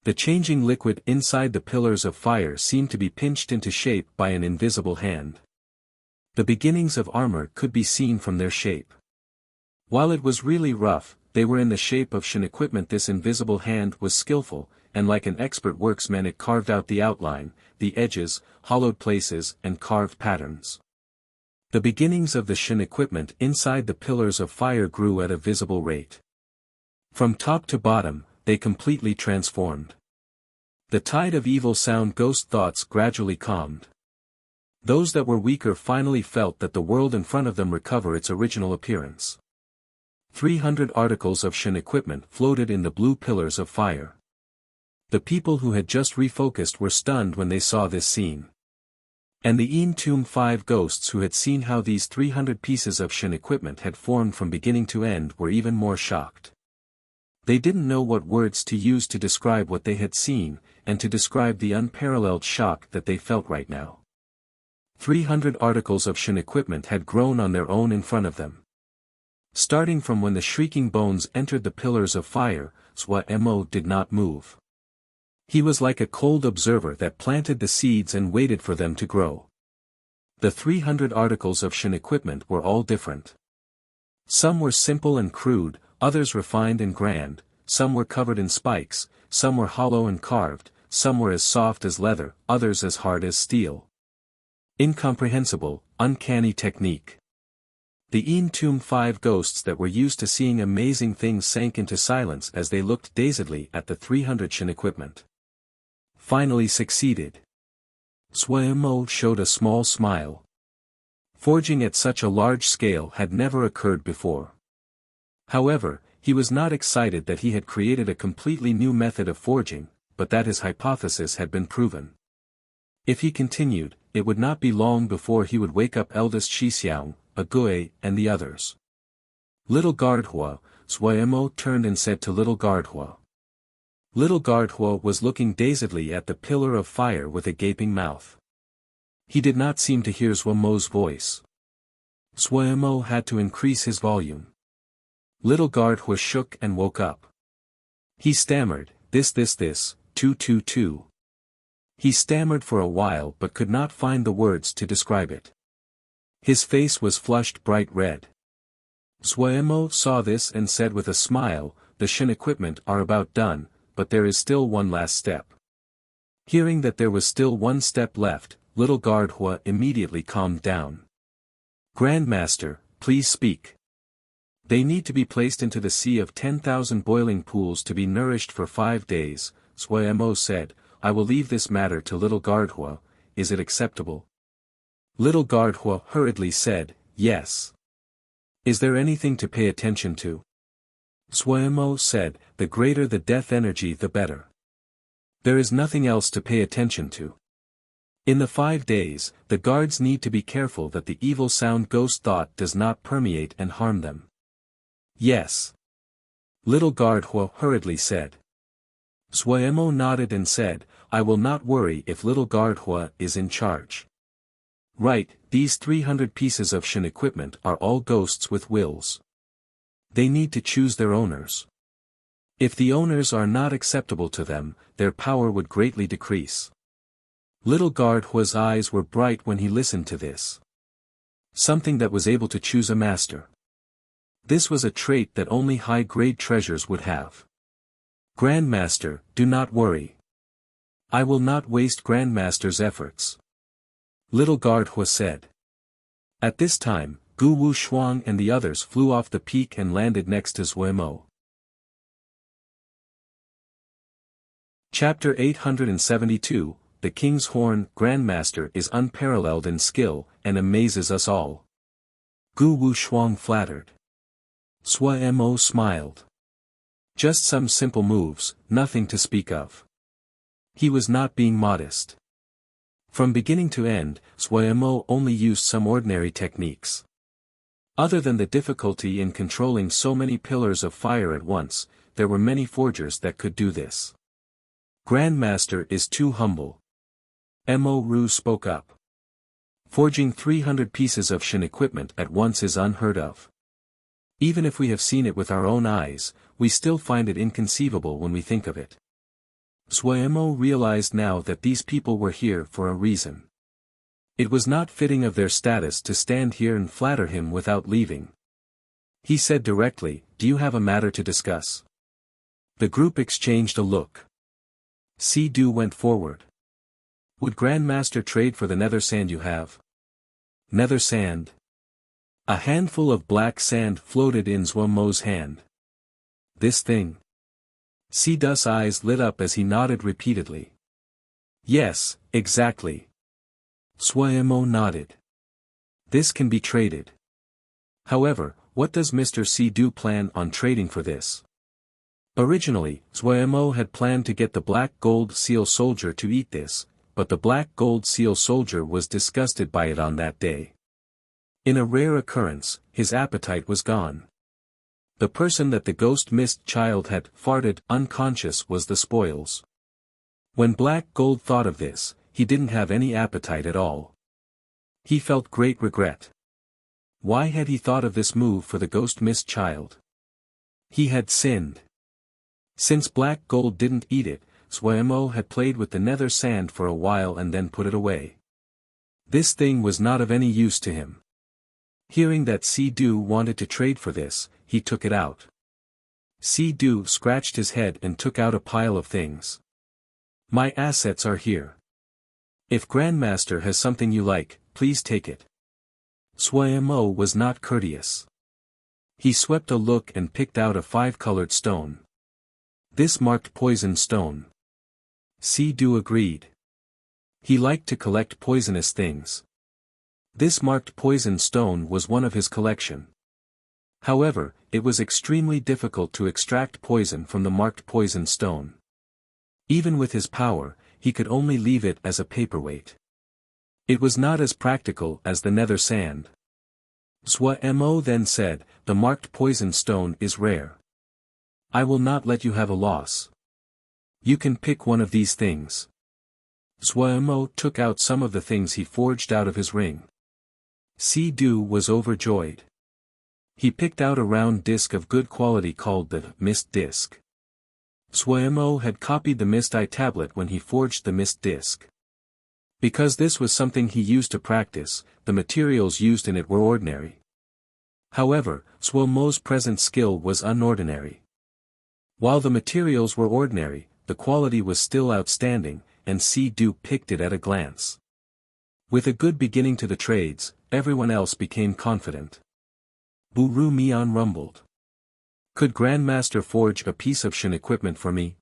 The changing liquid inside the pillars of fire seemed to be pinched into shape by an invisible hand. The beginnings of armor could be seen from their shape. While it was really rough, they were in the shape of Shin equipment. This invisible hand was skillful, and like an expert worksman it carved out the outline, the edges, hollowed places and carved patterns. The beginnings of the Shin equipment inside the pillars of fire grew at a visible rate. From top to bottom, they completely transformed. The tide of evil sound ghost thoughts gradually calmed. Those that were weaker finally felt that the world in front of them recover its original appearance. 300 articles of Shin equipment floated in the blue pillars of fire. The people who had just refocused were stunned when they saw this scene. And the Tomb 5 ghosts who had seen how these 300 pieces of Shin equipment had formed from beginning to end were even more shocked. They didn't know what words to use to describe what they had seen, and to describe the unparalleled shock that they felt right now. 300 articles of Shin equipment had grown on their own in front of them. Starting from when the shrieking bones entered the pillars of fire, Mo did not move. He was like a cold observer that planted the seeds and waited for them to grow. The 300 articles of Shin equipment were all different. Some were simple and crude, others refined and grand, some were covered in spikes, some were hollow and carved, some were as soft as leather, others as hard as steel. Incomprehensible, uncanny technique. The Tomb 5 ghosts that were used to seeing amazing things sank into silence as they looked dazedly at the 300 Shin equipment. Finally succeeded. Mo showed a small smile. Forging at such a large scale had never occurred before. However, he was not excited that he had created a completely new method of forging, but that his hypothesis had been proven. If he continued, it would not be long before he would wake up eldest Shixiang, Agui, and the others. Little Gardhua, Mo turned and said to Little Gardhua. Little Gardhua was looking dazedly at the pillar of fire with a gaping mouth. He did not seem to hear Mo's voice. Mo had to increase his volume. Little Gardhua shook and woke up. He stammered, this, 222. He stammered for a while but could not find the words to describe it. His face was flushed bright red. Mo saw this and said with a smile, the Shin equipment are about done, but there is still one last step. Hearing that there was still one step left, Little Gardhua immediately calmed down. Grandmaster, please speak. They need to be placed into the sea of 10,000 boiling pools to be nourished for 5 days, Mo said. I will leave this matter to Little Gardhua, is it acceptable? Little Gardhua hurriedly said, yes. Is there anything to pay attention to? Mo said, the greater the death energy the better. There is nothing else to pay attention to. In the 5 days, the guards need to be careful that the evil sound ghost thought does not permeate and harm them. Yes. Little Gardhua hurriedly said. Mo nodded and said, I will not worry if Little Gardhua is in charge. Right, these 300 pieces of Shin equipment are all ghosts with wills. They need to choose their owners. If the owners are not acceptable to them, their power would greatly decrease. Little Gardhua's eyes were bright when he listened to this. Something that was able to choose a master. This was a trait that only high-grade treasures would have. Grandmaster, do not worry. I will not waste Grandmaster's efforts. Little Gardhua said. At this time, Gu Wu Shuang and the others flew off the peak and landed next to Mo. Chapter 872, The King's Horn. Grandmaster is unparalleled in skill, and amazes us all. Gu Wu Shuang flattered. Mo smiled. Just some simple moves, nothing to speak of. He was not being modest. From beginning to end, Mo only used some ordinary techniques. Other than the difficulty in controlling so many pillars of fire at once, there were many forgers that could do this. Grandmaster is too humble. Mo Ru spoke up. Forging 300 pieces of Shin equipment at once is unheard of. Even if we have seen it with our own eyes, we still find it inconceivable when we think of it. Mo realized now that these people were here for a reason. It was not fitting of their status to stand here and flatter him without leaving. He said directly, "Do you have a matter to discuss?" The group exchanged a look. Si-Du went forward. "Would Grandmaster trade for the nether sand you have?" "Nether sand?" A handful of black sand floated in Mo's hand. "This thing?" Si-Du's eyes lit up as he nodded repeatedly. "Yes, exactly." Mo nodded. "This can be traded. However, what does Mr. Si-Du plan on trading for this?" Originally, Mo had planned to get the black gold seal soldier to eat this, but the black gold seal soldier was disgusted by it on that day. In a rare occurrence, his appetite was gone. The person that the ghost mist child had farted unconscious was the spoils. When Black Gold thought of this, he didn't have any appetite at all. He felt great regret. Why had he thought of this move for the ghost mist child? He had sinned. Since Black Gold didn't eat it, Mo had played with the nether sand for a while and then put it away. This thing was not of any use to him. Hearing that Si-Du wanted to trade for this, he took it out. Si-Du scratched his head and took out a pile of things. "My assets are here. If Grandmaster has something you like, please take it." Mo was not courteous. He swept a look and picked out a 5-colored stone. This marked poison stone. Si-Du agreed. He liked to collect poisonous things. This marked poison stone was one of his collection. However, it was extremely difficult to extract poison from the marked poison stone. Even with his power, he could only leave it as a paperweight. It was not as practical as the nether sand. Mo then said, "The marked poison stone is rare. I will not let you have a loss. You can pick one of these things." Mo took out some of the things he forged out of his ring. Si-Du was overjoyed. He picked out a round disc of good quality called the Mist Disc. Mo had copied the Mist Eye tablet when he forged the Mist Disc. Because this was something he used to practice, the materials used in it were ordinary. However, Mo's present skill was unordinary. While the materials were ordinary, the quality was still outstanding, and Si-Du picked it at a glance. With a good beginning to the trades, everyone else became confident. Buru Mian rumbled. "Could Grandmaster forge a piece of Shin equipment for me?"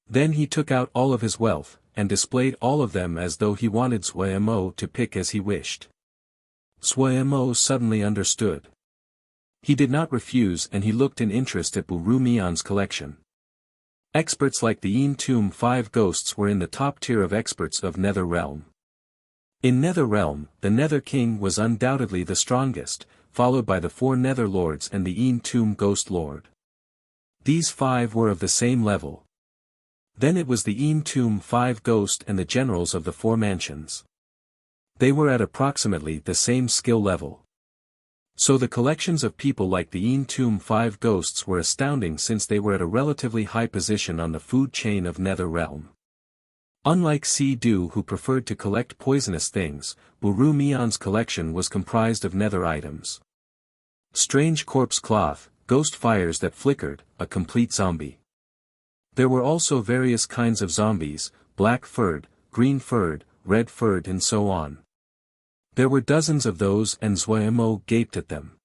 Then he took out all of his wealth, and displayed all of them as though he wanted Mo to pick as he wished. Mo suddenly understood. He did not refuse and he looked in interest at Buru Mian's collection. Experts like the Yin Tomb 5 ghosts were in the top tier of experts of Nether Realm. In Nether Realm, the Nether King was undoubtedly the strongest, followed by the 4 Nether Lords and the Yin Tomb Ghost Lord. These 5 were of the same level. Then it was the Yin Tomb 5 Ghost and the generals of the 4 mansions. They were at approximately the same skill level. So the collections of people like the Yin Tomb 5 Ghosts were astounding since they were at a relatively high position on the food chain of Nether Realm. Unlike Si-Du who preferred to collect poisonous things, Buru Mian's collection was comprised of nether items. Strange corpse cloth, ghost fires that flickered, a complete zombie. There were also various kinds of zombies, black-furred, green-furred, red-furred and so on. There were dozens of those and Mo gaped at them.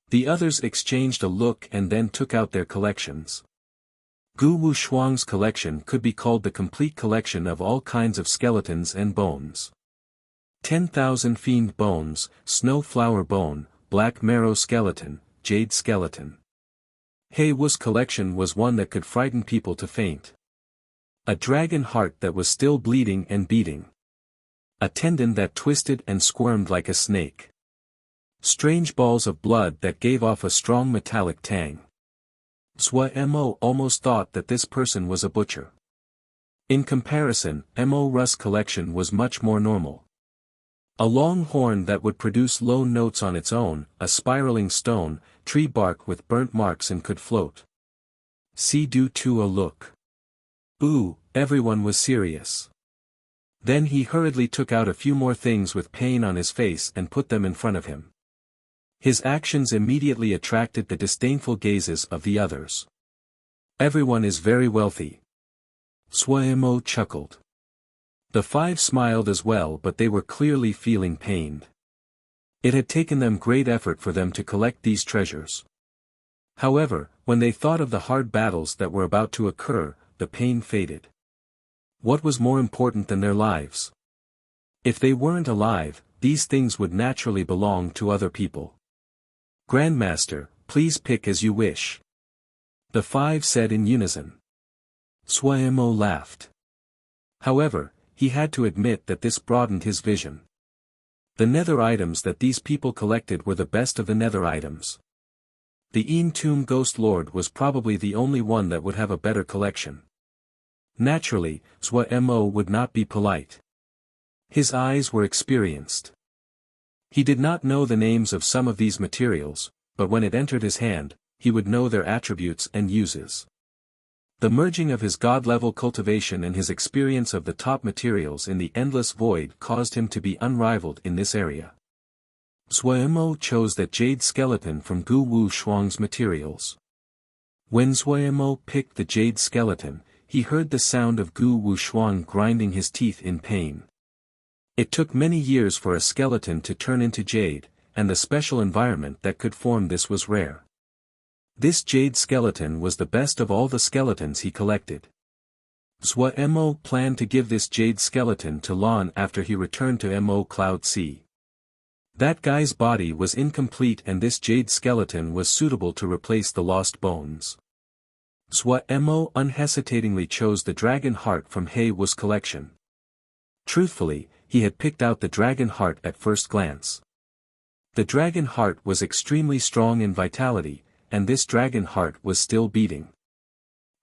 The others exchanged a look and then took out their collections. Gu Wushuang's collection could be called the complete collection of all kinds of skeletons and bones. 10,000 fiend bones, snow flower bone, black marrow skeleton, jade skeleton. He Wu's collection was one that could frighten people to faint. A dragon heart that was still bleeding and beating. A tendon that twisted and squirmed like a snake. Strange balls of blood that gave off a strong metallic tang. Mo almost thought that this person was a butcher. In comparison, Mo Russ' collection was much more normal. A long horn that would produce low notes on its own, a spiraling stone, tree bark with burnt marks and could float. See due to a look. Ooh, everyone was serious. Then he hurriedly took out a few more things with pain on his face and put them in front of him. His actions immediately attracted the disdainful gazes of the others. Everyone is very wealthy. Mo chuckled. The five smiled as well, but they were clearly feeling pained. It had taken them great effort for them to collect these treasures. However, when they thought of the hard battles that were about to occur, the pain faded. What was more important than their lives? If they weren't alive, these things would naturally belong to other people. Grandmaster, please pick as you wish. The five said in unison. Mo laughed. However, he had to admit that this broadened his vision. The nether items that these people collected were the best of the nether items. The Tomb Ghost Lord was probably the only one that would have a better collection. Naturally, Mo would not be polite. His eyes were experienced. He did not know the names of some of these materials, but when it entered his hand, he would know their attributes and uses. The merging of his god-level cultivation and his experience of the top materials in the endless void caused him to be unrivaled in this area. Mo chose that jade skeleton from Gu Wu Shuang's materials. When Mo picked the jade skeleton, he heard the sound of Gu Wu Shuang grinding his teeth in pain. It took many years for a skeleton to turn into jade, and the special environment that could form this was rare. This jade skeleton was the best of all the skeletons he collected. Mo planned to give this jade skeleton to Lon after he returned to Mo Cloud Sea. That guy's body was incomplete and this jade skeleton was suitable to replace the lost bones. Mo unhesitatingly chose the dragon heart from Hei Wu's collection. Truthfully, he had picked out the dragon heart at first glance. The dragon heart was extremely strong in vitality, and this dragon heart was still beating.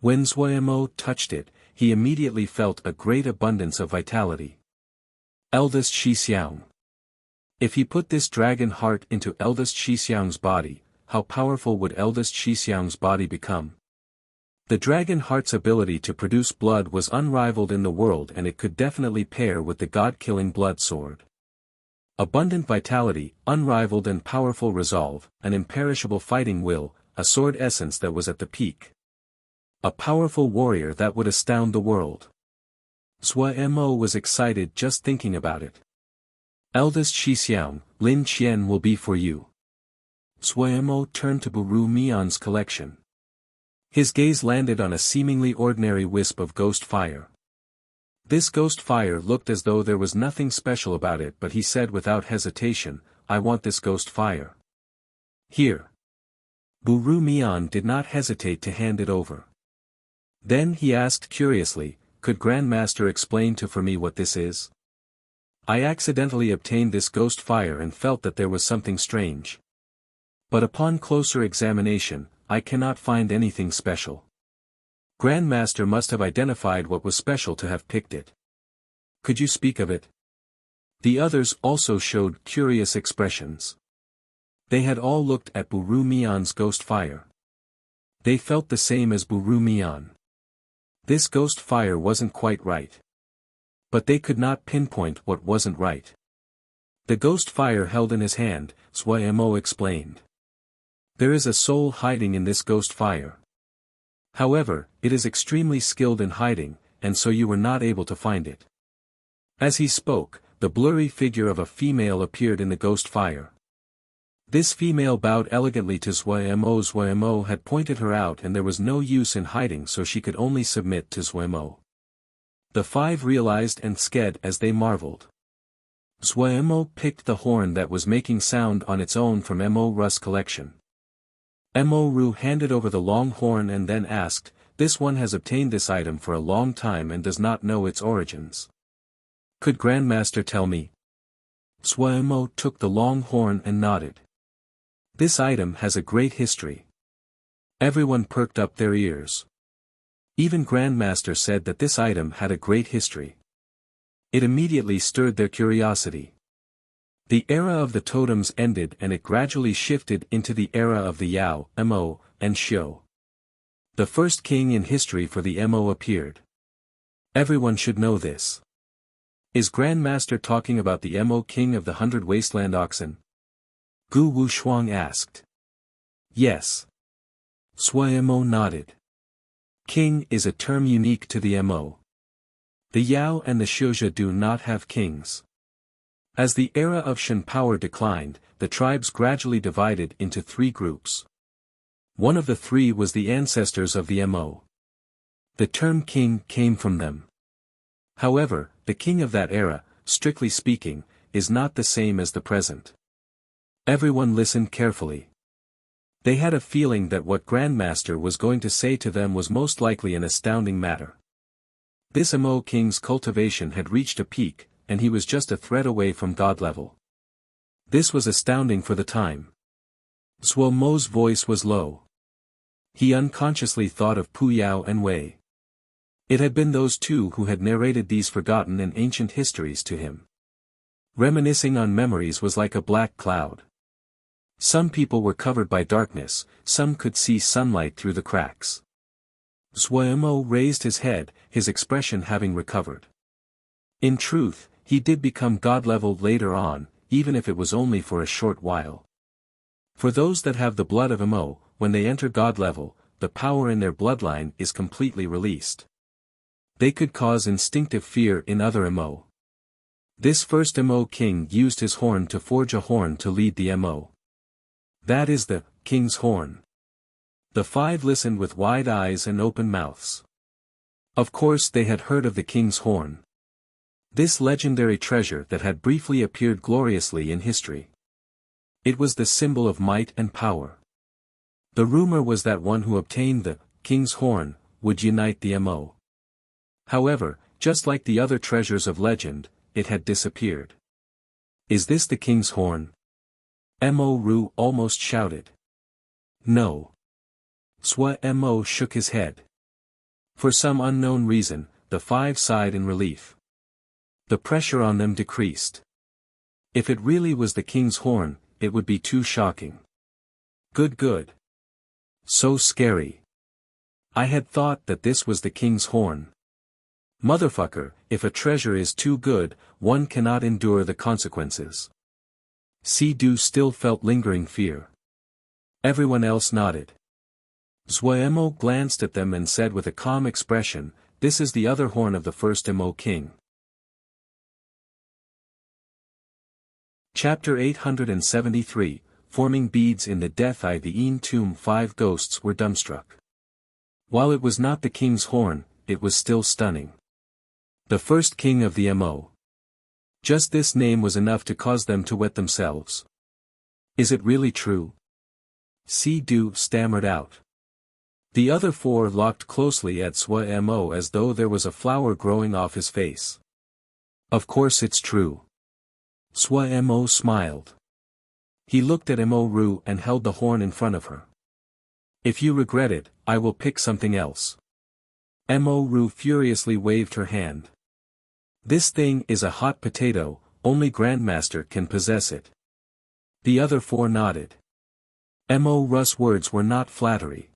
When Mo touched it, he immediately felt a great abundance of vitality. Eldest Shixiang. If he put this dragon heart into Eldest Shixiang's body, how powerful would Eldest Shixiang's body become? The dragon heart's ability to produce blood was unrivaled in the world and it could definitely pair with the god-killing blood sword. Abundant vitality, unrivaled and powerful resolve, an imperishable fighting will, a sword essence that was at the peak. A powerful warrior that would astound the world. Mo was excited just thinking about it. Eldest Shixiang, Lin Qian will be for you. Mo turned to Buru Mian's collection. His gaze landed on a seemingly ordinary wisp of ghost fire. This ghost fire looked as though there was nothing special about it, but he said without hesitation, I want this ghost fire. Here. Buru Mian did not hesitate to hand it over. Then he asked curiously, could Grandmaster explain for me what this is? I accidentally obtained this ghost fire and felt that there was something strange. But upon closer examination, I cannot find anything special. Grandmaster must have identified what was special to have picked it. Could you speak of it? The others also showed curious expressions. They had all looked at Buru Mian's ghost fire. They felt the same as Buru Mian. This ghost fire wasn't quite right. But they could not pinpoint what wasn't right. The ghost fire held in his hand, Mo explained. There is a soul hiding in this ghost fire. However, it is extremely skilled in hiding, and so you were not able to find it. As he spoke, the blurry figure of a female appeared in the ghost fire. This female bowed elegantly to Mo. Mo had pointed her out and there was no use in hiding, so she could only submit to Mo. The five realized and sked as they marveled. Mo picked the horn that was making sound on its own from Mo Russ' collection. Mo Ru handed over the long horn and then asked, this one has obtained this item for a long time and does not know its origins. Could Grandmaster tell me? Suemo took the long horn and nodded. This item has a great history. Everyone perked up their ears. Even Grandmaster said that this item had a great history. It immediately stirred their curiosity. The era of the totems ended and it gradually shifted into the era of the Yao, Mo, and Xiu. The first king in history for the Mo appeared. Everyone should know this. Is Grandmaster talking about the Mo king of the 100 wasteland oxen? Gu Wushuang asked. Yes. Suemo nodded. King is a term unique to the Mo. The Yao and the Xiuzhi do not have kings. As the era of Shan power declined, the tribes gradually divided into 3 groups. One of the 3 was the ancestors of the Mo. The term king came from them. However, the king of that era, strictly speaking, is not the same as the present. Everyone listened carefully. They had a feeling that what Grandmaster was going to say to them was most likely an astounding matter. This Mo king's cultivation had reached a peak, and he was just a thread away from god level. This was astounding for the time. Suemo's voice was low. He unconsciously thought of Pu Yao and Wei. It had been those 2 who had narrated these forgotten and ancient histories to him. Reminiscing on memories was like a black cloud. Some people were covered by darkness, some could see sunlight through the cracks. Suemo raised his head, his expression having recovered. In truth, he did become god-level later on, even if it was only for a short while. For those that have the blood of Mo, when they enter god level, the power in their bloodline is completely released. They could cause instinctive fear in other Mo. This first Mo king used his horn to forge a horn to lead the Mo. That is the king's horn. The 5 listened with wide eyes and open mouths. Of course they had heard of the king's horn. This legendary treasure that had briefly appeared gloriously in history. It was the symbol of might and power. The rumor was that one who obtained the king's horn would unite the Mo. However, just like the other treasures of legend, it had disappeared. Is this the king's horn? Mo Ru almost shouted. No. Suemo shook his head. For some unknown reason, the 5 sighed in relief. The pressure on them decreased. If it really was the king's horn, it would be too shocking. Good. So scary. I had thought that this was the king's horn. Motherfucker, if a treasure is too good, one cannot endure the consequences. Si-Du still felt lingering fear. Everyone else nodded. Suemo glanced at them and said with a calm expression, "This is the other horn of the first Mo king." Chapter 873, Forming Beads in the Death Eye. The Een Tomb. 5 ghosts were dumbstruck. While it was not the king's horn, it was still stunning. The first king of the Mo. Just this name was enough to cause them to wet themselves. Is it really true? Si-Du stammered out. The other 4 locked closely at Suemo as though there was a flower growing off his face. Of course it's true. Suemo smiled. He looked at Mo Ru and held the horn in front of her. If you regret it, I will pick something else. Mo Ru furiously waved her hand. This thing is a hot potato, only Grandmaster can possess it. The other 4 nodded. Mo Ru's words were not flattery.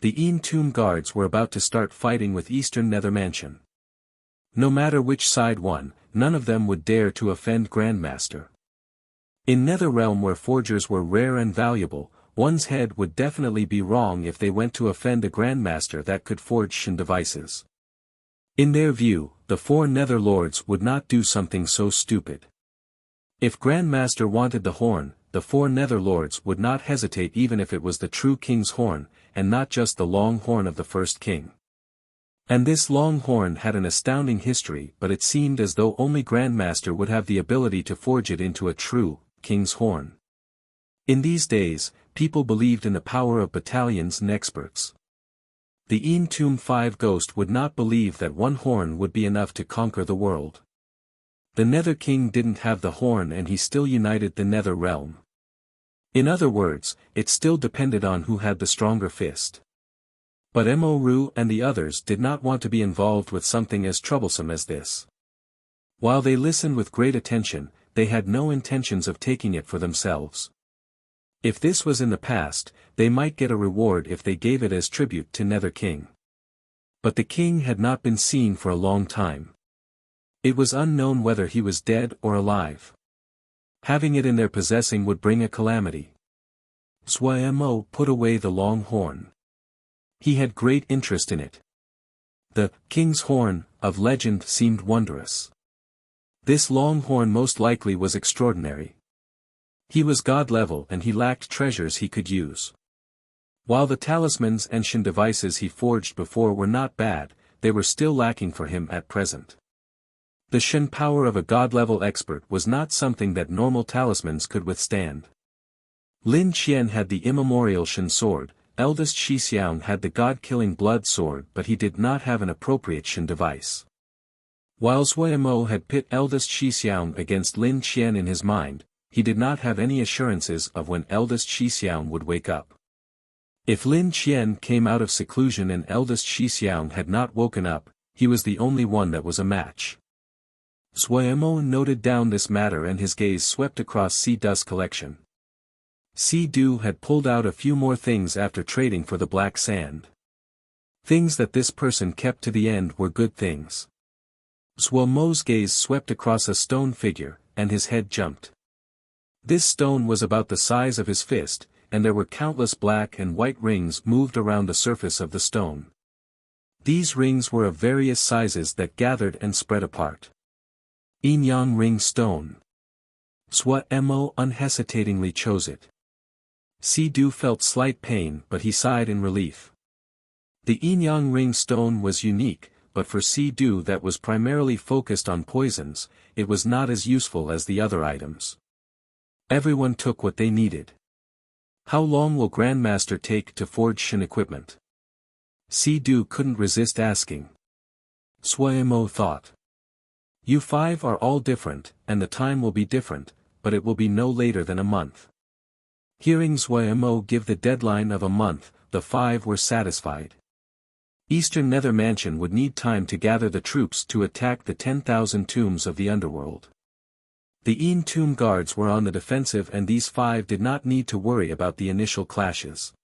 The Een Tomb guards were about to start fighting with Eastern Nether Mansion. No matter which side won, none of them would dare to offend Grandmaster. In Nether Realm where forgers were rare and valuable, one's head would definitely be wrong if they went to offend a Grandmaster that could forge Shan devices. In their view, the 4 Nether Lords would not do something so stupid. If Grandmaster wanted the horn, the 4 Nether Lords would not hesitate even if it was the true king's horn, and not just the long horn of the first king. And this long horn had an astounding history, but it seemed as though only Grandmaster would have the ability to forge it into a true king's horn. In these days, people believed in the power of battalions and experts. The Een Tomb 5 ghost would not believe that one horn would be enough to conquer the world. The Nether King didn't have the horn and he still united the Nether realm. In other words, it still depended on who had the stronger fist. But Mo and the others did not want to be involved with something as troublesome as this. While they listened with great attention, they had no intentions of taking it for themselves. If this was in the past, they might get a reward if they gave it as tribute to Nether King. But the king had not been seen for a long time. It was unknown whether he was dead or alive. Having it in their possessing would bring a calamity. Mo put away the long horn. He had great interest in it. The king's horn of legend seemed wondrous. This long horn most likely was extraordinary. He was god level and he lacked treasures he could use. While the talismans and Shin devices he forged before were not bad, they were still lacking for him at present. The Shin power of a god-level expert was not something that normal talismans could withstand. Lin Qian had the immemorial Shin sword, eldest Shixiang had the god-killing blood sword but he did not have an appropriate Shin device. While Mo had pit eldest Shixiang against Lin Qian in his mind, he did not have any assurances of when eldest Shixiang would wake up. If Lin Qian came out of seclusion and eldest Shixiang had not woken up, he was the only one that was a match. Mo noted down this matter and his gaze swept across Si Du's collection. Si Du had pulled out a few more things after trading for the black sand. Things that this person kept to the end were good things. Mo's gaze swept across a stone figure, and his head jumped. This stone was about the size of his fist, and there were countless black and white rings moved around the surface of the stone. These rings were of various sizes that gathered and spread apart. Yin Yang Ring Stone. Mo unhesitatingly chose it. Si Du felt slight pain but he sighed in relief. The Yin Yang Ring Stone was unique, but for Si Du that was primarily focused on poisons, it was not as useful as the other items. Everyone took what they needed. How long will Grandmaster take to forge Shin equipment? Si Du couldn't resist asking. Mo thought. You five are all different, and the time will be different, but it will be no later than a month. Hearing Mo give the deadline of a month, the five were satisfied. Eastern Nether Mansion would need time to gather the troops to attack the 10,000 tombs of the underworld. The Yin tomb guards were on the defensive and these five did not need to worry about the initial clashes.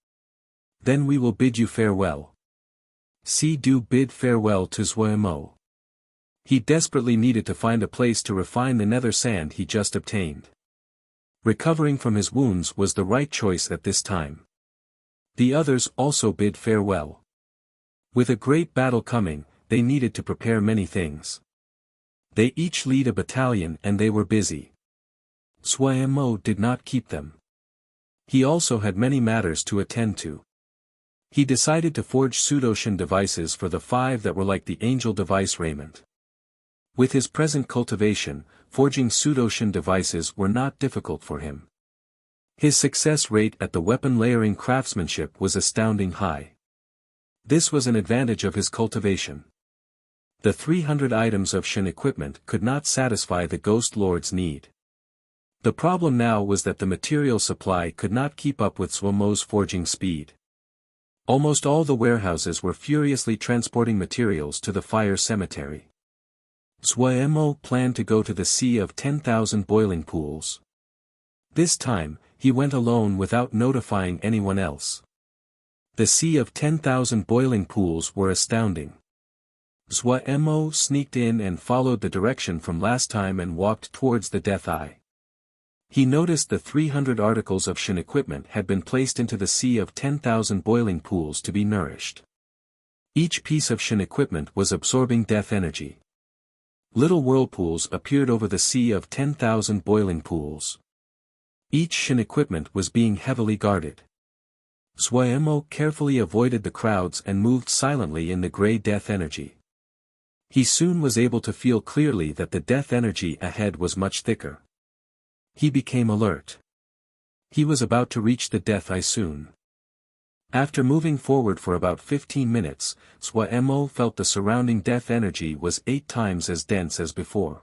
Then we will bid you farewell. Si Du bid farewell to Mo. He desperately needed to find a place to refine the nether sand he just obtained. Recovering from his wounds was the right choice at this time. The others also bid farewell. With a great battle coming, they needed to prepare many things. They each lead a battalion and they were busy. Mo did not keep them. He also had many matters to attend to. He decided to forge pseudo-Shin devices for the five that were like the angel device raiment. With his present cultivation, forging pseudo-Shin devices were not difficult for him. His success rate at the weapon layering craftsmanship was astounding high. This was an advantage of his cultivation. The 300 items of Shin equipment could not satisfy the Ghost Lord's need. The problem now was that the material supply could not keep up with Mo's forging speed. Almost all the warehouses were furiously transporting materials to the fire cemetery. Mo planned to go to the Sea of 10,000 boiling pools. This time, he went alone without notifying anyone else. The Sea of 10,000 boiling pools were astounding. Mo sneaked in and followed the direction from last time and walked towards the Death Eye. He noticed the 300 articles of Shin equipment had been placed into the Sea of 10,000 boiling pools to be nourished. Each piece of Shin equipment was absorbing death energy. Little whirlpools appeared over the Sea of 10,000 boiling pools. Each Shin equipment was being heavily guarded. Mo carefully avoided the crowds and moved silently in the gray death energy. He soon was able to feel clearly that the death energy ahead was much thicker. He became alert. He was about to reach the Death Eye soon. After moving forward for about 15 minutes, Mo felt the surrounding death energy was 8 times as dense as before.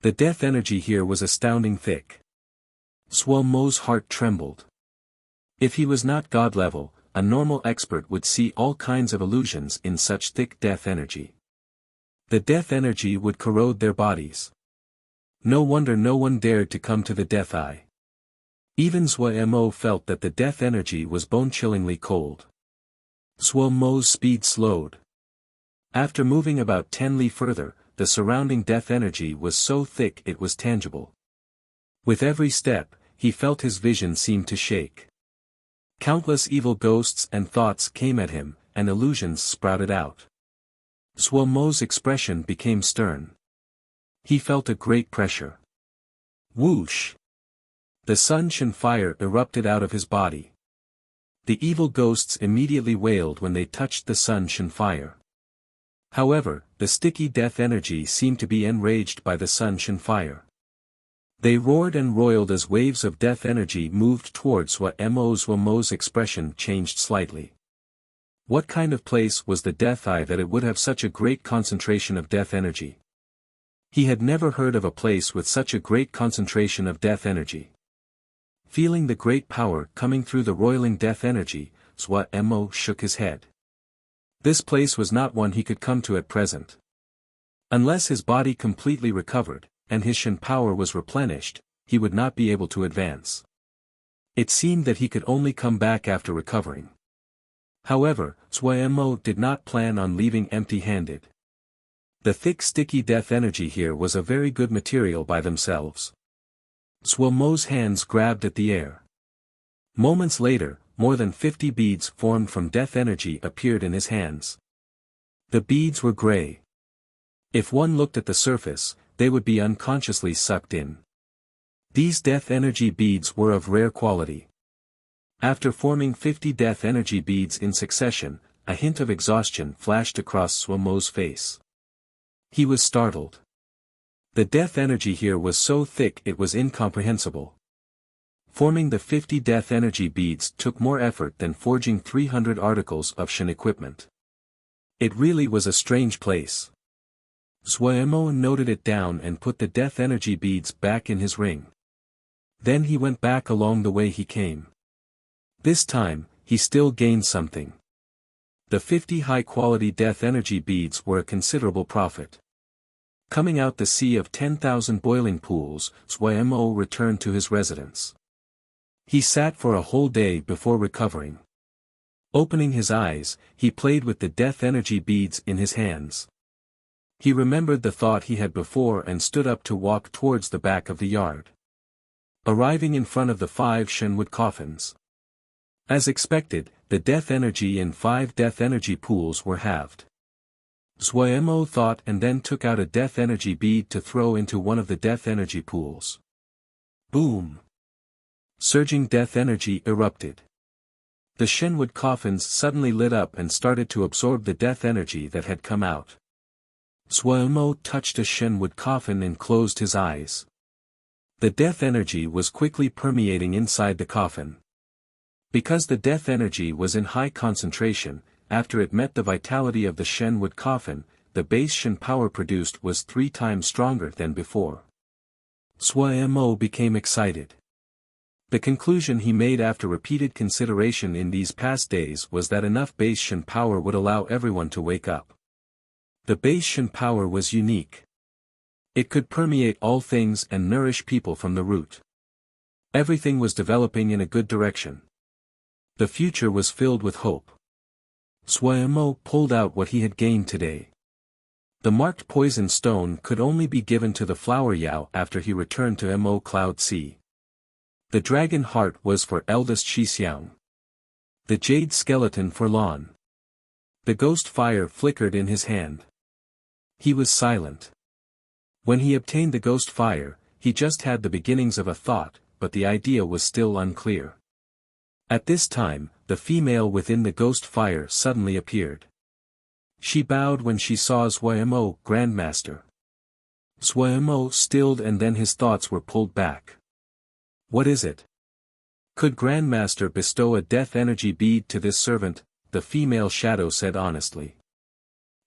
The death energy here was astounding thick. Suo Mo's heart trembled. If he was not god level, a normal expert would see all kinds of illusions in such thick death energy. The death energy would corrode their bodies. No wonder no one dared to come to the death eye. Even Suo Mo felt that the death energy was bone-chillingly cold. Suo Mo's speed slowed. After moving about 10 li further, the surrounding death energy was so thick it was tangible. With every step, he felt his vision seem to shake. Countless evil ghosts and thoughts came at him, and illusions sprouted out. Suo Mo's expression became stern. He felt a great pressure. Whoosh! The sun-shin fire erupted out of his body. The evil ghosts immediately wailed when they touched the sun-shin fire. However, the sticky death energy seemed to be enraged by the sun-shin fire. They roared and roiled as waves of death energy moved towards Suo Mo's expression changed slightly. What kind of place was the death eye that it would have such a great concentration of death energy? He had never heard of a place with such a great concentration of death energy. Feeling the great power coming through the roiling death energy, Suo Mo shook his head. This place was not one he could come to at present. Unless his body completely recovered, and his shin power was replenished, he would not be able to advance. It seemed that he could only come back after recovering. However, Suo Mo did not plan on leaving empty-handed. The thick sticky death energy here was a very good material by themselves. Suo Mo's hands grabbed at the air. Moments later, more than 50 beads formed from death energy appeared in his hands. The beads were gray. If one looked at the surface, they would be unconsciously sucked in. These death energy beads were of rare quality. After forming 50 death energy beads in succession, a hint of exhaustion flashed across Suo Mo's face. He was startled. The death energy here was so thick it was incomprehensible. Forming the 50 death energy beads took more effort than forging 300 articles of shin equipment. It really was a strange place. Suo Mo noted it down and put the death energy beads back in his ring. Then he went back along the way he came. This time, he still gained something. The 50 high-quality death energy beads were a considerable profit. Coming out the sea of 10,000 boiling pools, Suo Mo returned to his residence. He sat for a whole day before recovering. Opening his eyes, he played with the death energy beads in his hands. He remembered the thought he had before and stood up to walk towards the back of the yard. Arriving in front of the 5 shenwood coffins. As expected, the death energy in 5 death energy pools were halved. Suo Mo thought and then took out a death energy bead to throw into one of the death energy pools. Boom! Surging death energy erupted. The shenwood coffins suddenly lit up and started to absorb the death energy that had come out. Suo Mo touched a shenwood coffin and closed his eyes. The death energy was quickly permeating inside the coffin. Because the death energy was in high concentration, after it met the vitality of the shenwood coffin, the base shin power produced was 3 times stronger than before. Suo Mo became excited. The conclusion he made after repeated consideration in these past days was that enough base shin power would allow everyone to wake up. The base shin power was unique. It could permeate all things and nourish people from the root. Everything was developing in a good direction. The future was filled with hope. Suo Mo pulled out what he had gained today. The marked poison stone could only be given to the flower Yao after he returned to Mo Cloud Sea. The dragon heart was for eldest Shixiang. The jade skeleton for Lan. The ghost fire flickered in his hand. He was silent. When he obtained the ghost fire, he just had the beginnings of a thought, but the idea was still unclear. At this time, the female within the ghost fire suddenly appeared. She bowed when she saw Suo Mo, Grandmaster. Suo Mo stilled and then his thoughts were pulled back. What is it? Could Grandmaster bestow a death energy bead to this servant? The female shadow said honestly.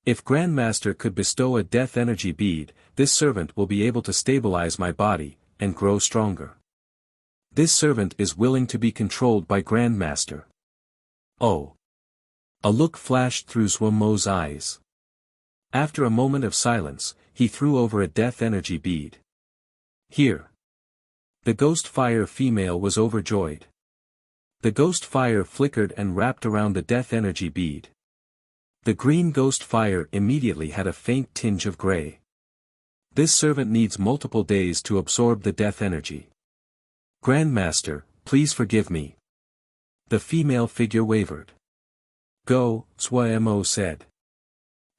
If Grandmaster could bestow a death energy bead, this servant will be able to stabilize my body, and grow stronger. This servant is willing to be controlled by Grandmaster. Oh! A look flashed through Zhuomo's eyes. After a moment of silence, he threw over a death energy bead. Here. The ghost fire female was overjoyed. The ghost fire flickered and wrapped around the death energy bead. The green ghost fire immediately had a faint tinge of gray. This servant needs multiple days to absorb the death energy. Grandmaster, please forgive me. The female figure wavered. Go, Zhuo said.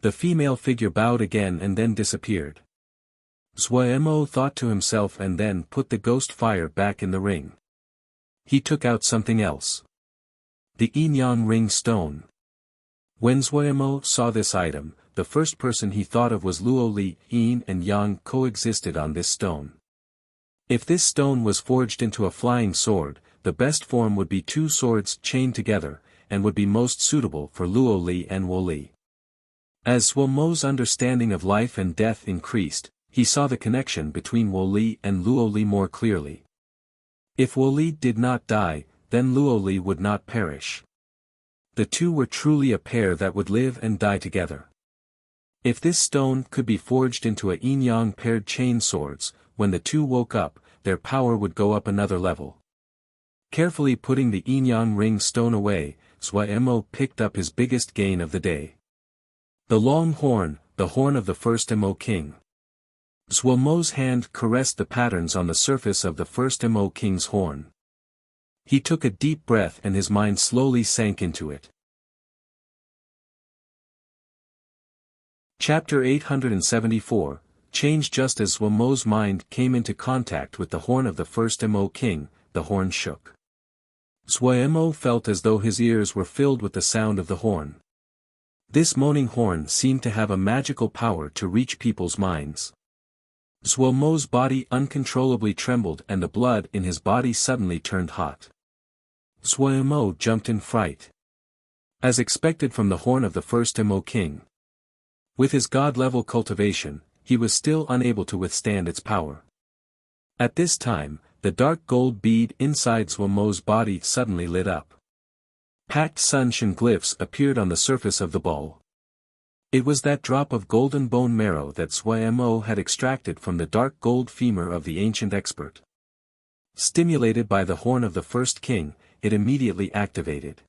The female figure bowed again and then disappeared. Zhuo thought to himself and then put the ghost fire back in the ring. He took out something else. The yin-yang ring stone. When Zhuo saw this item, the first person he thought of was Luo Li. Yin and yang coexisted on this stone. If this stone was forged into a flying sword, the best form would be two swords chained together, and would be most suitable for Luo Li and Wo Li. As Zhuo's understanding of life and death increased, he saw the connection between Wo Li and Luo Li more clearly. If Wo Li did not die, then Luo Li would not perish. The two were truly a pair that would live and die together. If this stone could be forged into a yin-yang paired chain swords, when the two woke up, their power would go up another level. Carefully putting the yin-yang ring stone away, Zhuo picked up his biggest gain of the day. The long horn, the horn of the first Mo king. Zhuo's hand caressed the patterns on the surface of the first Mo king's horn. He took a deep breath and his mind slowly sank into it. Chapter 874, Change. Just as Zhuo's mind came into contact with the horn of the first Mo king, the horn shook. Zhuo felt as though his ears were filled with the sound of the horn. This moaning horn seemed to have a magical power to reach people's minds. Zhuo's body uncontrollably trembled and the blood in his body suddenly turned hot. Zhuo jumped in fright. As expected from the horn of the first Mo king. With his god-level cultivation, he was still unable to withstand its power. At this time, the dark gold bead inside Zhuo's body suddenly lit up. Packed sunshine glyphs appeared on the surface of the ball. It was that drop of golden bone marrow that Zhuo had extracted from the dark gold femur of the ancient expert. Stimulated by the horn of the first king, it immediately activated.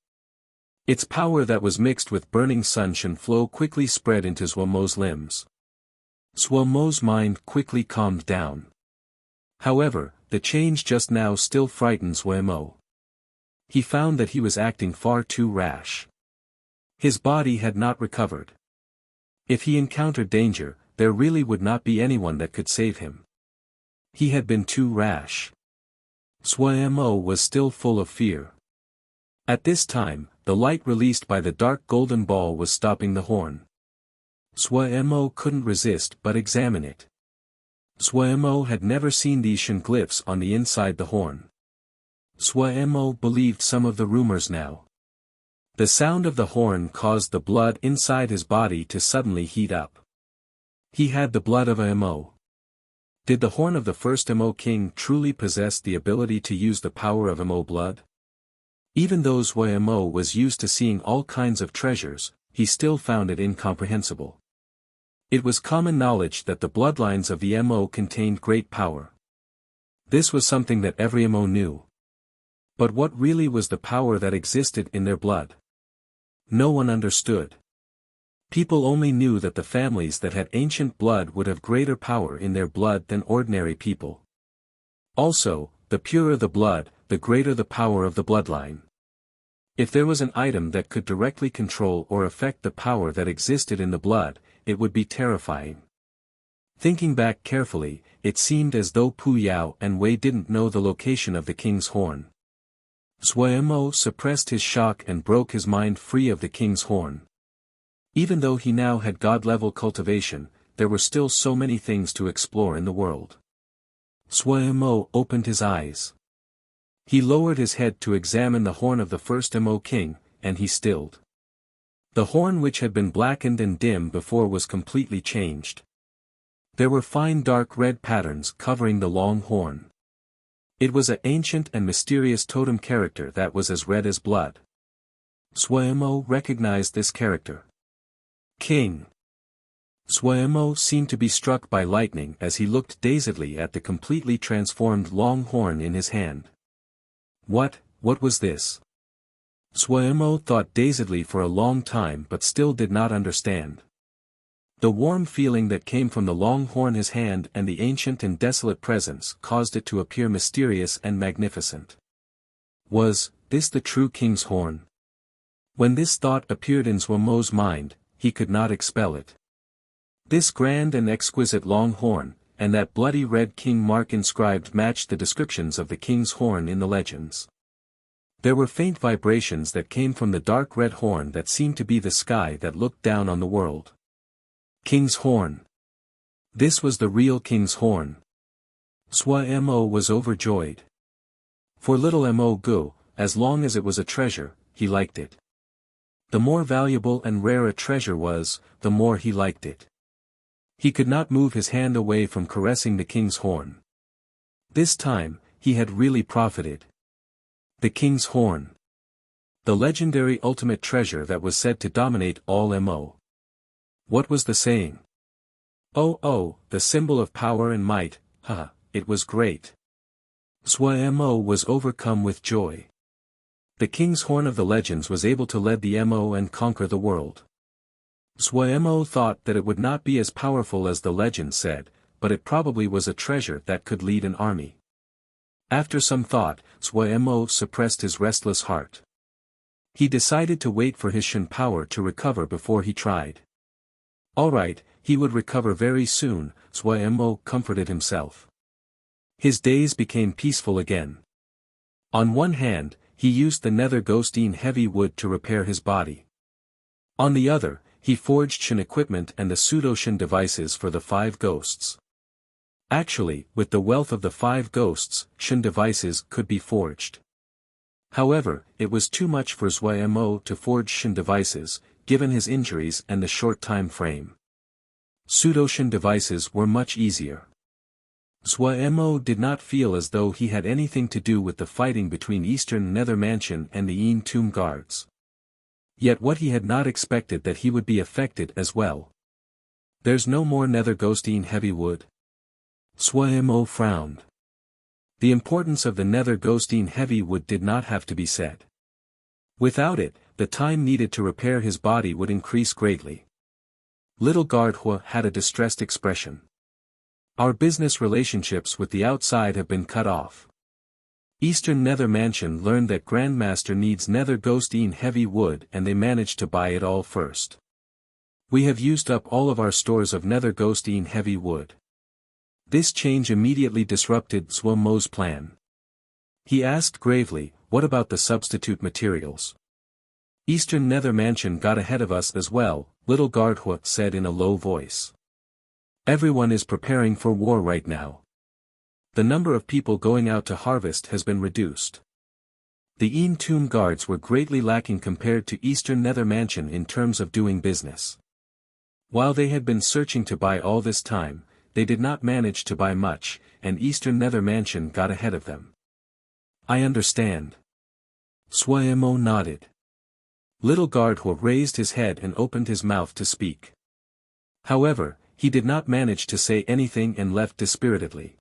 Its power that was mixed with burning sunshine flow quickly spread into Zhuo's limbs. Zhuo's mind quickly calmed down. However, the change just now still frightened Zhuo. He found that he was acting far too rash. His body had not recovered. If he encountered danger, there really would not be anyone that could save him. He had been too rash. Zhuo was still full of fear. At this time, the light released by the dark golden ball was stopping the horn. Zhuo couldn't resist but examine it. Zhuo had never seen these shin glyphs on the inside the horn. Zhuo believed some of the rumors now. The sound of the horn caused the blood inside his body to suddenly heat up. He had the blood of a Mo. Did the horn of the first Mo king truly possess the ability to use the power of Mo blood? Even though Zhuo was used to seeing all kinds of treasures, he still found it incomprehensible. It was common knowledge that the bloodlines of the Mo contained great power. This was something that every Mo knew. But what really was the power that existed in their blood? No one understood. People only knew that the families that had ancient blood would have greater power in their blood than ordinary people. Also, the purer the blood, the greater the power of the bloodline. If there was an item that could directly control or affect the power that existed in the blood, it would be terrifying. Thinking back carefully, it seemed as though Pu Yao and Wei didn't know the location of the king's horn. Zhuo suppressed his shock and broke his mind free of the king's horn. Even though he now had god-level cultivation, there were still so many things to explore in the world. Zhuo opened his eyes. He lowered his head to examine the horn of the first Mo king, and he stilled. The horn which had been blackened and dim before was completely changed. There were fine dark red patterns covering the long horn. It was an ancient and mysterious totem character that was as red as blood. Suemo recognized this character. King. Suemo seemed to be struck by lightning as he looked dazedly at the completely transformed long horn in his hand. What was this? Suemo thought dazedly for a long time but still did not understand. The warm feeling that came from the long horn in his hand and the ancient and desolate presence caused it to appear mysterious and magnificent. Was this the true king's horn? When this thought appeared in Suemo's mind, he could not expel it. This grand and exquisite long horn, and that bloody red king mark inscribed matched the descriptions of the king's horn in the legends. There were faint vibrations that came from the dark red horn that seemed to be the sky that looked down on the world. King's horn. This was the real king's horn. Suemo was overjoyed. For little Mo Gu, as long as it was a treasure, he liked it. The more valuable and rare a treasure was, the more he liked it. He could not move his hand away from caressing the king's horn. This time, he had really profited. The king's horn. The legendary ultimate treasure that was said to dominate all Mo. What was the saying? Oh, the symbol of power and might, it was great. Suemo was overcome with joy. The king's horn of the legends was able to lead the Mo and conquer the world. Suemo thought that it would not be as powerful as the legend said, but it probably was a treasure that could lead an army. After some thought, Suemo suppressed his restless heart. He decided to wait for his Shin power to recover before he tried. Alright, he would recover very soon, Suemo comforted himself. His days became peaceful again. On one hand, he used the nether ghostine heavy wood to repair his body. On the other, he forged Shin equipment and the pseudo-Shin devices for the 5 ghosts. Actually, with the wealth of the 5 ghosts, Shin devices could be forged. However, it was too much for Suemo to forge Shin devices, given his injuries and the short time frame. Pseudo-Shin devices were much easier. Suemo did not feel as though he had anything to do with the fighting between Eastern Nether Mansion and the Yin Tomb Guards. Yet what he had not expected that he would be affected as well. There's no more nether ghostine heavy wood? Suemo frowned. The importance of the nether ghostine heavy wood did not have to be said. Without it, the time needed to repair his body would increase greatly. Little Gardhua had a distressed expression. Our business relationships with the outside have been cut off. Eastern Nether Mansion learned that Grandmaster needs nether ghostine heavy wood and they managed to buy it all first. We have used up all of our stores of nether ghostine heavy wood. This change immediately disrupted Suemo's plan. He asked gravely, what about the substitute materials? Eastern Nether Mansion got ahead of us as well, Little Gardhua said in a low voice. Everyone is preparing for war right now. The number of people going out to harvest has been reduced. The Yin Tomb Guards were greatly lacking compared to Eastern Nether Mansion in terms of doing business. While they had been searching to buy all this time, they did not manage to buy much, and Eastern Nether Mansion got ahead of them. I understand. Suemo nodded. Little Gardhua raised his head and opened his mouth to speak. However, he did not manage to say anything and left dispiritedly.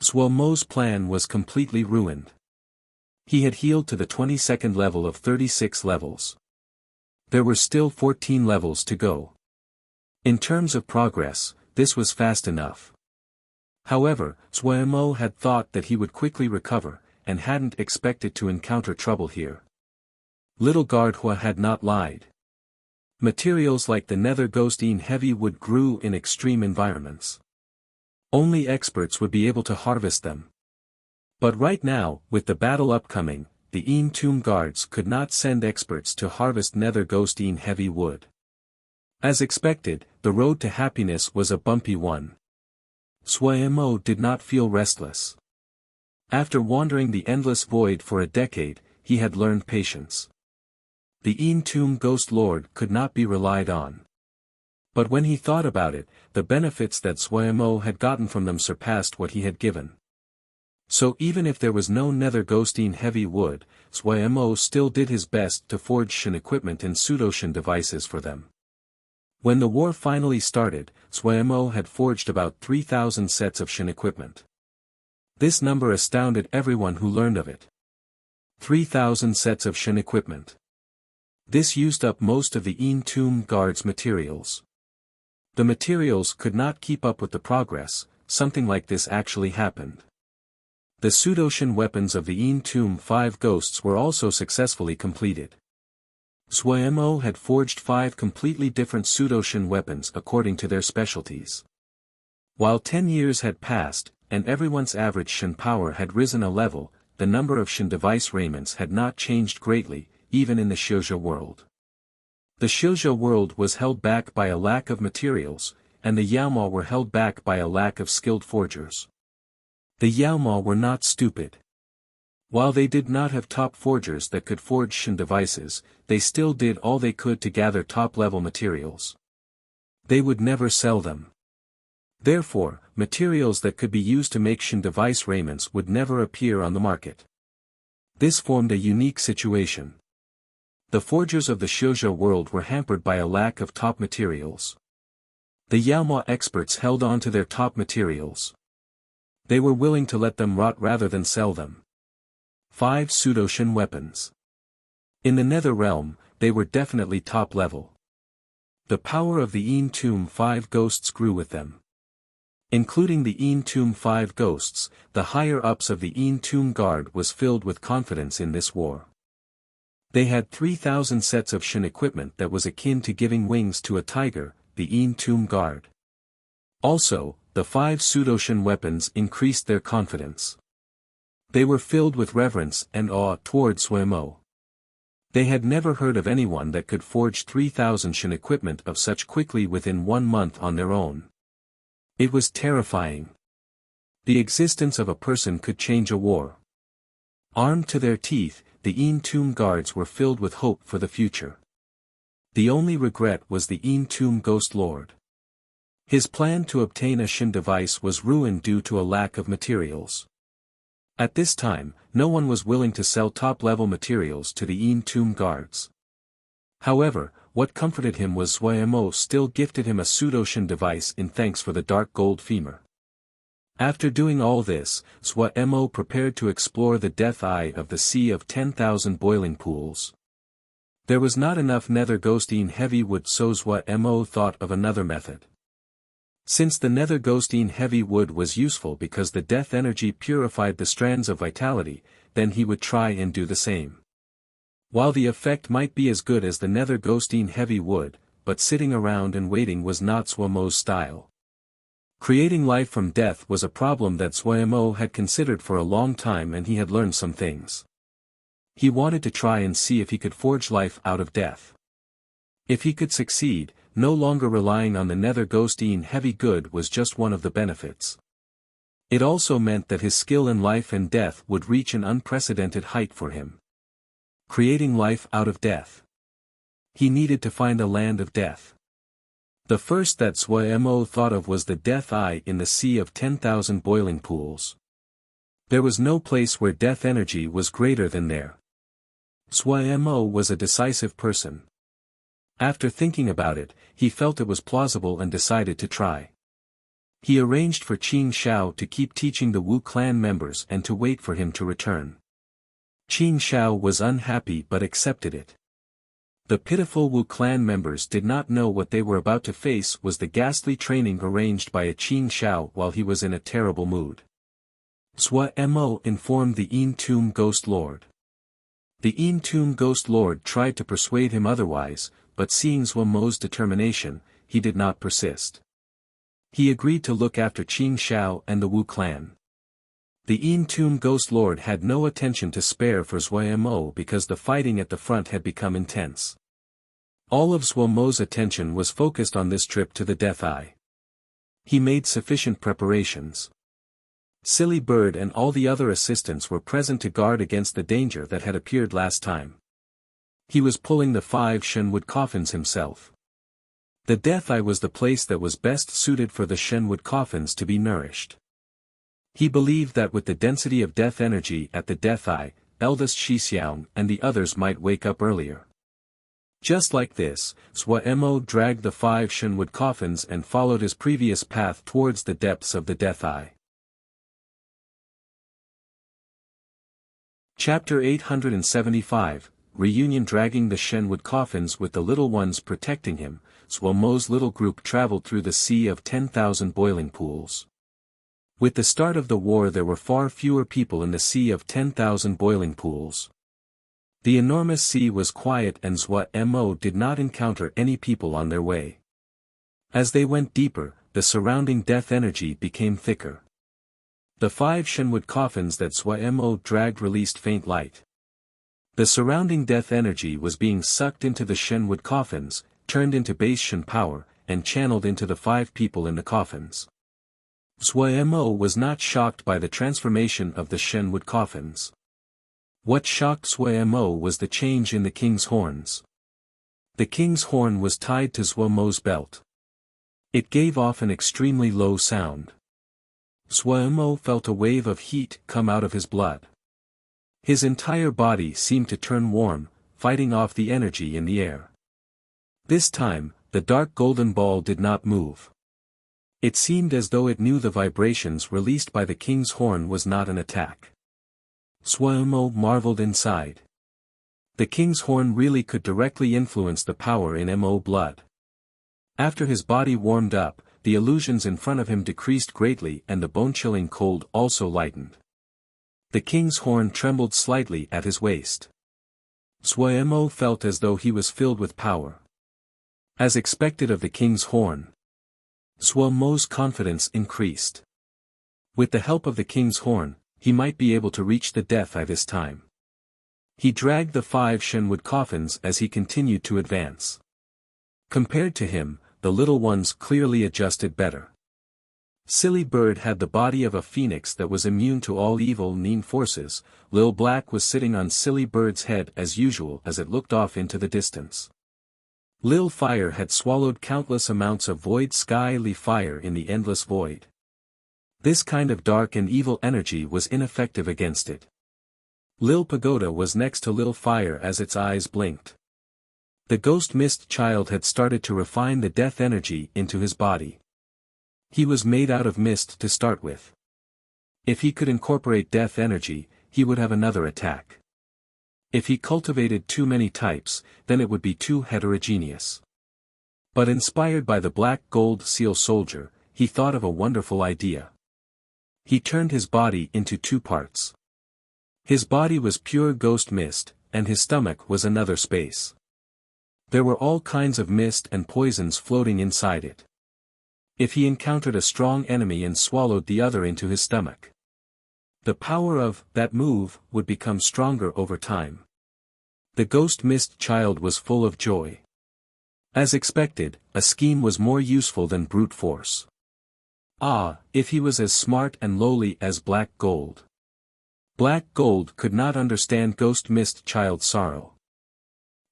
Suemo's plan was completely ruined. He had healed to the 22nd level of 36 levels. There were still 14 levels to go. In terms of progress, this was fast enough. However, Suemo had thought that he would quickly recover, and hadn't expected to encounter trouble here. Little Gardhua had not lied. Materials like the nether ghostine heavy wood grew in extreme environments. Only experts would be able to harvest them. But right now, with the battle upcoming, the Yin Tomb Guards could not send experts to harvest nether ghostine heavy wood. As expected, the road to happiness was a bumpy one. Suemo did not feel restless. After wandering the endless void for a decade, he had learned patience. The Tomb Ghost Lord could not be relied on. But when he thought about it, the benefits that Swayamo had gotten from them surpassed what he had given. So even if there was no nether ghostine heavy wood, Swayamo still did his best to forge Shin equipment and pseudo-Shin devices for them. When the war finally started, Swayamo had forged about 3,000 sets of Shin equipment. This number astounded everyone who learned of it. 3,000 sets of Shin equipment. This used up most of the Tomb Guard's materials. The materials could not keep up with the progress. Something like this actually happened. The pseudo-Shin weapons of the Tomb 5 Ghosts were also successfully completed. Swayamo had forged 5 completely different pseudo-Shin weapons according to their specialties. While 10 years had passed, and everyone's average Shin power had risen a level, the number of Shin device raiments had not changed greatly, even in the Shouja world. The Shouja world was held back by a lack of materials, and the Yaoma were held back by a lack of skilled forgers. The Yaoma were not stupid. While they did not have top forgers that could forge Shin devices, they still did all they could to gather top-level materials. They would never sell them. Therefore, materials that could be used to make Shin device raiments would never appear on the market. This formed a unique situation. The forgers of the Shouja world were hampered by a lack of top materials. The Yaoma experts held on to their top materials. They were willing to let them rot rather than sell them. 5 pseudo-Shin weapons. In the Nether Realm, they were definitely top level. The power of the Tomb 5 Ghosts grew with them. Including the Tomb 5 Ghosts, the higher-ups of the Tomb Guard was filled with confidence in this war. They had 3,000 sets of Shin equipment that was akin to giving wings to a tiger, the Tomb Guard. Also, the 5 pseudo-Shin weapons increased their confidence. They were filled with reverence and awe toward Swayamo. They had never heard of anyone that could forge 3,000 Shin equipment of such quickly within 1 month on their own. It was terrifying. The existence of a person could change a war. Armed to their teeth, the Tomb Guards were filled with hope for the future. The only regret was the Tomb Ghost Lord. His plan to obtain a Shin device was ruined due to a lack of materials. At this time, no one was willing to sell top-level materials to the Tomb Guards. However, what comforted him was Swayamo still gifted him a pseudo-Shin device in thanks for the dark gold femur. After doing all this, Swayamo prepared to explore the death eye of the Sea of 10,000 boiling pools. There was not enough nether ghostine heavy wood, so Swayamo thought of another method. Since the nether ghostine heavy wood was useful because the death energy purified the strands of vitality, then he would try and do the same. While the effect might be as good as the nether ghostine heavy wood, but sitting around and waiting was not Swayamo's style. Creating life from death was a problem that Swayamo had considered for a long time, and he had learned some things. He wanted to try and see if he could forge life out of death. If he could succeed, no longer relying on the nether ghostine heavy good was just one of the benefits. It also meant that his skill in life and death would reach an unprecedented height for him. Creating life out of death. He needed to find a land of death. The first that Swayamo thought of was the death eye in the Sea of 10,000 boiling pools. There was no place where death energy was greater than there. Swayamo was a decisive person. After thinking about it, he felt it was plausible and decided to try. He arranged for Qing Shao to keep teaching the Wu clan members and to wait for him to return. Qing Shao was unhappy but accepted it. The pitiful Wu clan members did not know what they were about to face was the ghastly training arranged by a Qing Shao while he was in a terrible mood. Swayamo informed the Tomb Ghost Lord. The Tomb Ghost Lord tried to persuade him otherwise, but seeing Swayamo's determination, he did not persist. He agreed to look after Qing Shao and the Wu clan. The Tomb Ghost Lord had no attention to spare for Swayamo because the fighting at the front had become intense. All of Swayamo's attention was focused on this trip to the Death Eye. He made sufficient preparations. Silly Bird and all the other assistants were present to guard against the danger that had appeared last time. He was pulling the 5 Shenwood coffins himself. The Death Eye was the place that was best suited for the Shenwood coffins to be nourished. He believed that with the density of death energy at the Death Eye, eldest Shixiang and the others might wake up earlier. Just like this, Sua Mo dragged the 5 Shenwood coffins and followed his previous path towards the depths of the Death Eye. Chapter 875, Reunion. Dragging the Shenwood coffins with the little ones protecting him, Sua Mo's little group traveled through the sea of 10,000 boiling pools. With the start of the war there were far fewer people in the sea of 10,000 boiling pools. The enormous sea was quiet and Sua Mo did not encounter any people on their way. As they went deeper, the surrounding death energy became thicker. The 5 Shenwood coffins that Sua Mo dragged released faint light. The surrounding death energy was being sucked into the Shenwood coffins, turned into base Shen power, and channeled into the 5 people in the coffins. Sua Mo was not shocked by the transformation of the Shenwood coffins. What shocked Sua Mo was the change in the king's horns. The king's horn was tied to Sua Mo's belt. It gave off an extremely low sound. Sua Mo felt a wave of heat come out of his blood. His entire body seemed to turn warm, fighting off the energy in the air. This time, the dark golden ball did not move. It seemed as though it knew the vibrations released by the king's horn was not an attack. Sua Mo marveled inside. The king's horn really could directly influence the power in Mo blood. After his body warmed up, the illusions in front of him decreased greatly and the bone-chilling cold also lightened. The king's horn trembled slightly at his waist. Sua Mo felt as though he was filled with power. As expected of the king's horn, Sua Mo's confidence increased. With the help of the king's horn, he might be able to reach the Death Eye this time. He dragged the 5 Shenwood coffins as he continued to advance. Compared to him, the little ones clearly adjusted better. Silly Bird had the body of a phoenix that was immune to all evil Nin forces. Lil Black was sitting on Silly Bird's head as usual as it looked off into the distance. Lil Fire had swallowed countless amounts of void sky Li fire in the endless void. This kind of dark and evil energy was ineffective against it. Lil Pagoda was next to Lil Fire as its eyes blinked. The Ghost Mist Child had started to refine the death energy into his body. He was made out of mist to start with. If he could incorporate death energy, he would have another attack. If he cultivated too many types, then it would be too heterogeneous. But inspired by the Black Gold Seal Soldier, he thought of a wonderful idea. He turned his body into 2 parts. His body was pure ghost mist, and his stomach was another space. There were all kinds of mist and poisons floating inside it. If he encountered a strong enemy and swallowed the other into his stomach, the power of that move would become stronger over time. The Ghost Mist Child was full of joy. As expected, a scheme was more useful than brute force. Ah, if he was as smart and lowly as Black Gold. Black Gold could not understand Ghost Mist Child's sorrow.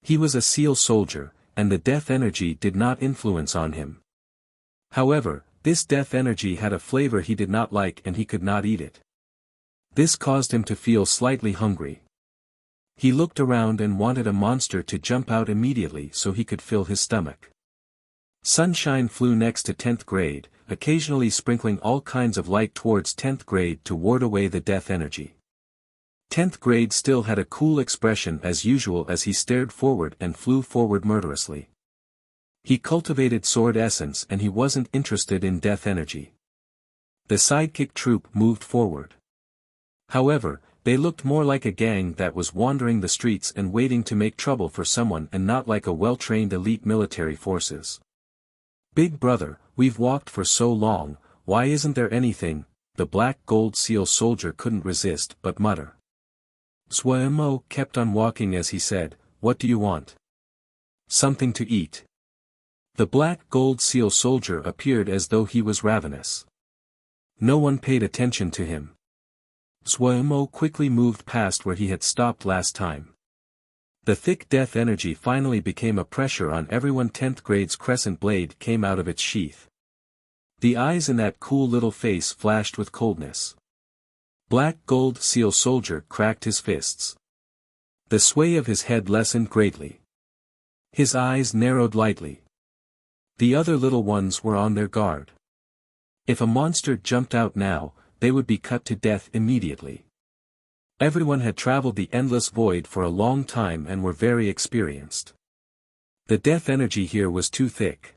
He was a seal soldier, and the death energy did not influence on him. However, this death energy had a flavor he did not like and he could not eat it. This caused him to feel slightly hungry. He looked around and wanted a monster to jump out immediately so he could fill his stomach. Sunshine flew next to 10th grade, occasionally sprinkling all kinds of light towards 10th grade to ward away the death energy. 10th grade still had a cool expression as usual as he stared forward and flew forward murderously. He cultivated sword essence and he wasn't interested in death energy. The sidekick troop moved forward. However, they looked more like a gang that was wandering the streets and waiting to make trouble for someone and not like a well-trained elite military forces. Big brother, we've walked for so long, why isn't there anything? The Black Gold Seal Soldier couldn't resist but mutter. Sua Mo kept on walking as he said, "What do you want?" "Something to eat." The Black Gold Seal Soldier appeared as though he was ravenous. No one paid attention to him. Sua Mo quickly moved past where he had stopped last time. The thick death energy finally became a pressure on everyone. 10th grade's crescent blade came out of its sheath. The eyes in that cool little face flashed with coldness. Black Gold Seal Soldier cracked his fists. The sway of his head lessened greatly. His eyes narrowed lightly. The other little ones were on their guard. If a monster jumped out now, they would be cut to death immediately. Everyone had traveled the endless void for a long time and were very experienced. The death energy here was too thick.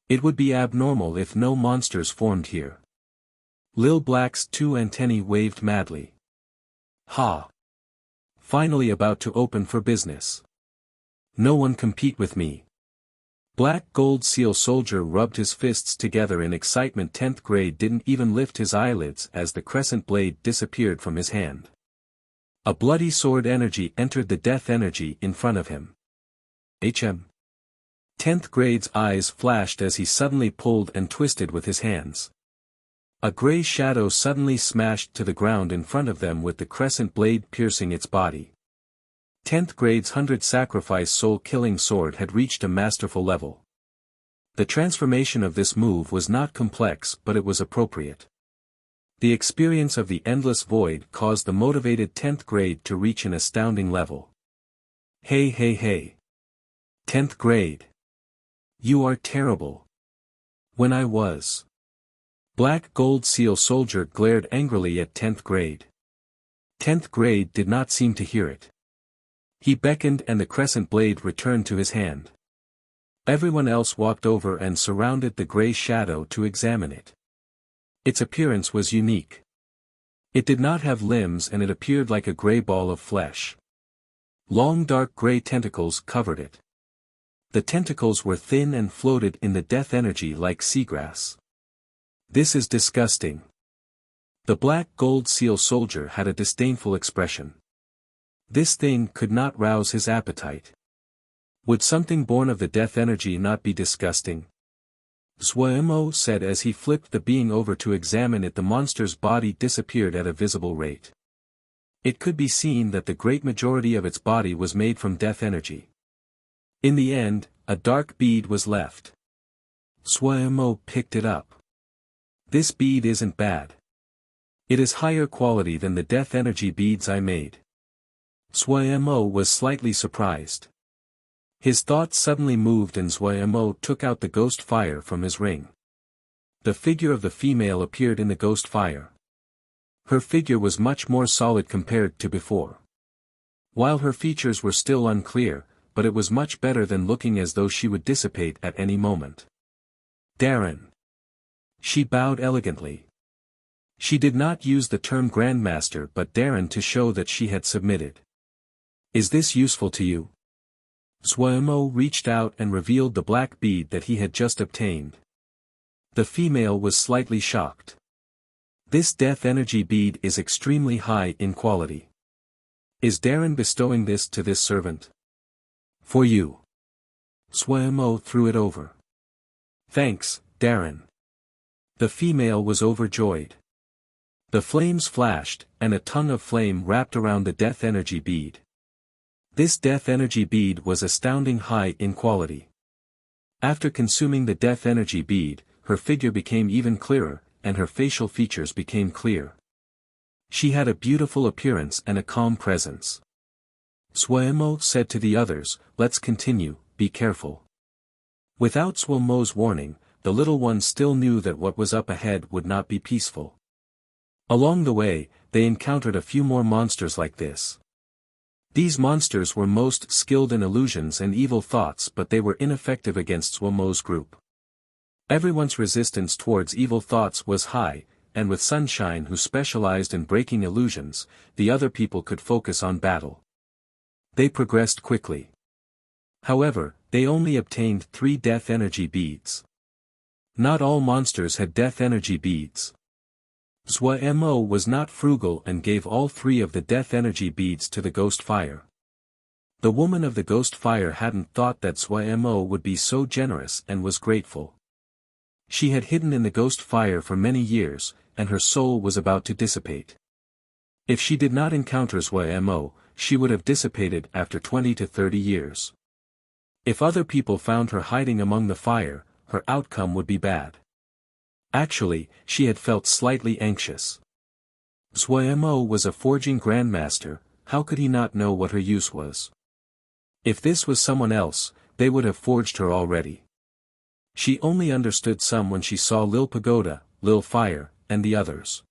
It would be abnormal if no monsters formed here. Lil Black's two antennae waved madly. Ha! Finally about to open for business. No one compete with me. Black Gold Seal Soldier rubbed his fists together in excitement. 10th grade didn't even lift his eyelids as the crescent blade disappeared from his hand. A bloody sword energy entered the death energy in front of him. 10th grade's eyes flashed as he suddenly pulled and twisted with his hands. A gray shadow suddenly smashed to the ground in front of them with the crescent blade piercing its body. 10th grade's 100 sacrifice soul-killing sword had reached a masterful level. The transformation of this move was not complex, but it was appropriate. The experience of the endless void caused the motivated 10th grade to reach an astounding level. Hey hey hey! 10th grade! You are terrible. When I was. Black Gold Seal Soldier glared angrily at 10th grade. 10th grade did not seem to hear it. He beckoned and the crescent blade returned to his hand. Everyone else walked over and surrounded the gray shadow to examine it. Its appearance was unique. It did not have limbs and it appeared like a gray ball of flesh. Long dark gray tentacles covered it. The tentacles were thin and floated in the death energy like seagrass. This is disgusting. The Black Gold Seal Soldier had a disdainful expression. This thing could not rouse his appetite. Would something born of the death energy not be disgusting? Zwaimo said as he flipped the being over to examine it. The monster's body disappeared at a visible rate. It could be seen that the great majority of its body was made from death energy. In the end, a dark bead was left. Zwaimo picked it up. This bead isn't bad. It is higher quality than the death energy beads I made. Zwaimo was slightly surprised. His thoughts suddenly moved and Zwaimo took out the ghost fire from his ring. The figure of the female appeared in the ghost fire. Her figure was much more solid compared to before. While her features were still unclear, but it was much better than looking as though she would dissipate at any moment. Darren. She bowed elegantly. She did not use the term Grandmaster but Darren to show that she had submitted. Is this useful to you? Zwaimo reached out and revealed the black bead that he had just obtained. The female was slightly shocked. This death energy bead is extremely high in quality. Is Darren bestowing this to this servant? For you. Zwaimo threw it over. Thanks, Darren. The female was overjoyed. The flames flashed, and a tongue of flame wrapped around the death energy bead. This death energy bead was astounding high in quality. After consuming the death energy bead, her figure became even clearer, and her facial features became clear. She had a beautiful appearance and a calm presence. Zwaimo said to the others, let's continue, be careful. Without Zwaimo's warning, the little ones still knew that what was up ahead would not be peaceful. Along the way, they encountered a few more monsters like this. These monsters were most skilled in illusions and evil thoughts but they were ineffective against Zwaimo's group. Everyone's resistance towards evil thoughts was high, and with Sunshine who specialized in breaking illusions, the other people could focus on battle. They progressed quickly. However, they only obtained 3 death energy beads. Not all monsters had death energy beads. Zwaimo was not frugal and gave all 3 of the death energy beads to the ghost fire. The woman of the ghost fire hadn't thought that Zwaimo would be so generous and was grateful. She had hidden in the ghost fire for many years, and her soul was about to dissipate. If she did not encounter Zwaimo, she would have dissipated after 20 to 30 years. If other people found her hiding among the fire, her outcome would be bad. Actually, she had felt slightly anxious. Xuemo was a forging grandmaster, how could he not know what her use was? If this was someone else, they would have forged her already. She only understood some when she saw Lil Pagoda, Lil Fire, and the others.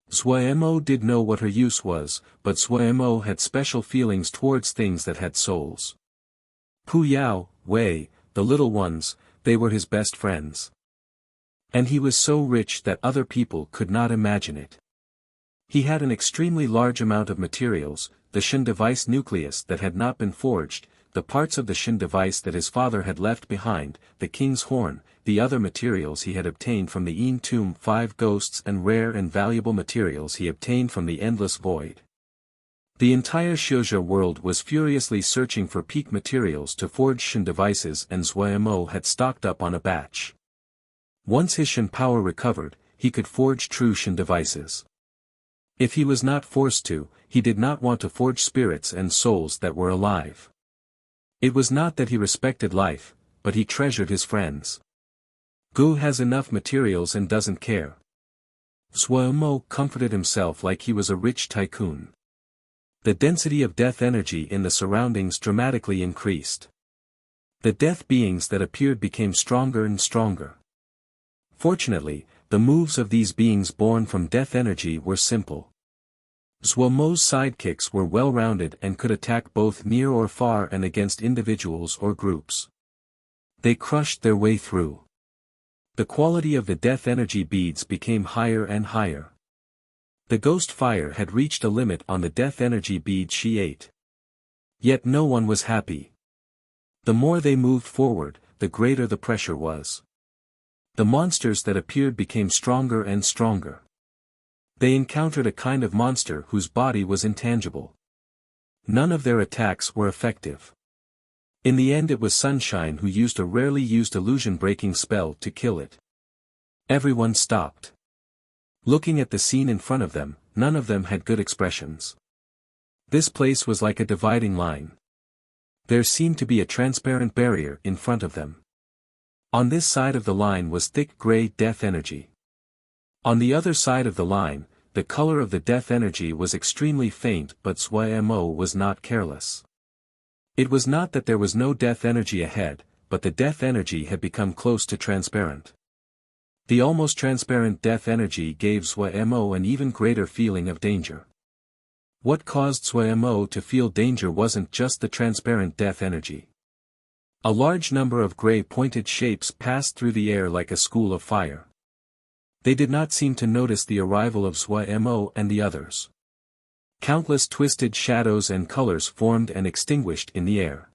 Xuemo did know what her use was, but Xuemo had special feelings towards things that had souls. Pu Yao, Wei, the little ones, they were his best friends. And he was so rich that other people could not imagine it. He had an extremely large amount of materials, the Shin device nucleus that had not been forged, the parts of the Shin device that his father had left behind, the king's horn, the other materials he had obtained from the Yin tomb, 5 ghosts and rare and valuable materials he obtained from the endless void. The entire Xiuzhe world was furiously searching for peak materials to forge Shin devices, and Xuemo had stocked up on a batch. Once his Shin power recovered, he could forge true Shin devices. If he was not forced to, he did not want to forge spirits and souls that were alive. It was not that he respected life, but he treasured his friends. Gu has enough materials and doesn't care. Xuemo comforted himself like he was a rich tycoon. The density of death energy in the surroundings dramatically increased. The death beings that appeared became stronger and stronger. Fortunately, the moves of these beings born from death energy were simple. Xuemo's sidekicks were well-rounded and could attack both near or far and against individuals or groups. They crushed their way through. The quality of the death energy beads became higher and higher. The ghost fire had reached a limit on the death energy bead she ate. Yet no one was happy. The more they moved forward, the greater the pressure was. The monsters that appeared became stronger and stronger. They encountered a kind of monster whose body was intangible. None of their attacks were effective. In the end it was Sunshine who used a rarely used illusion-breaking spell to kill it. Everyone stopped. Looking at the scene in front of them, none of them had good expressions. This place was like a dividing line. There seemed to be a transparent barrier in front of them. On this side of the line was thick gray death energy. On the other side of the line, the color of the death energy was extremely faint, but Xuemo was not careless. It was not that there was no death energy ahead, but the death energy had become close to transparent. The almost transparent death energy gave Xuemo an even greater feeling of danger. What caused Xuemo to feel danger wasn't just the transparent death energy. A large number of gray pointed shapes passed through the air like a school of fire. They did not seem to notice the arrival of Xuemo and the others. Countless twisted shadows and colors formed and extinguished in the air.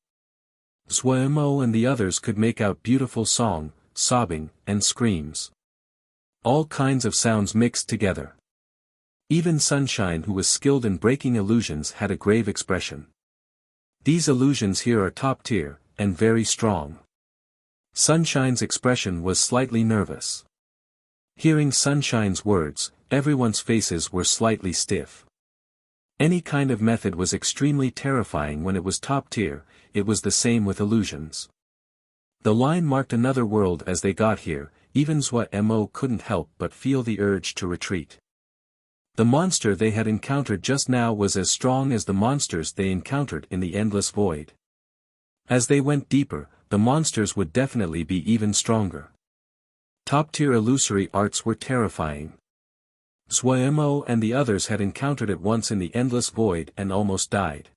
Xuemo and the others could make out beautiful song, sobbing, and screams. All kinds of sounds mixed together. Even Sunshine, who was skilled in breaking illusions, had a grave expression. These illusions here are top tier, and very strong. Sunshine's expression was slightly nervous. Hearing Sunshine's words, everyone's faces were slightly stiff. Any kind of method was extremely terrifying when it was top tier, it was the same with illusions. The line marked another world as they got here, even Xuemo couldn't help but feel the urge to retreat. The monster they had encountered just now was as strong as the monsters they encountered in the endless void. As they went deeper, the monsters would definitely be even stronger. Top-tier illusory arts were terrifying. Xuemo and the others had encountered it once in the endless void and almost died.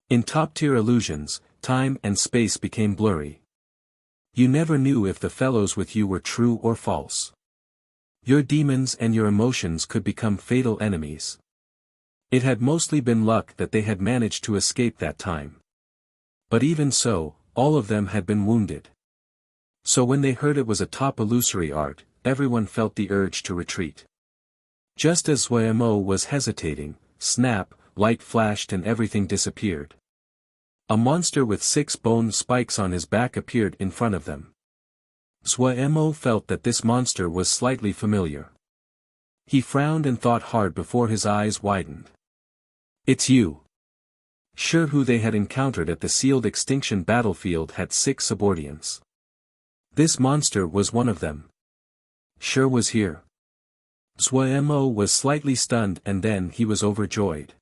In top-tier illusions, time and space became blurry. You never knew if the fellows with you were true or false. Your demons and your emotions could become fatal enemies. It had mostly been luck that they had managed to escape that time. But even so, all of them had been wounded. So when they heard it was a top illusory art, everyone felt the urge to retreat. Just as Xuemo was hesitating, snap, light flashed and everything disappeared. A monster with 6 bone spikes on his back appeared in front of them. Xuemo felt that this monster was slightly familiar. He frowned and thought hard before his eyes widened. "It's you." Sure, who they had encountered at the sealed extinction battlefield, had 6 subordinates. This monster was one of them. Sure was here. Zhuo was slightly stunned, and then he was overjoyed.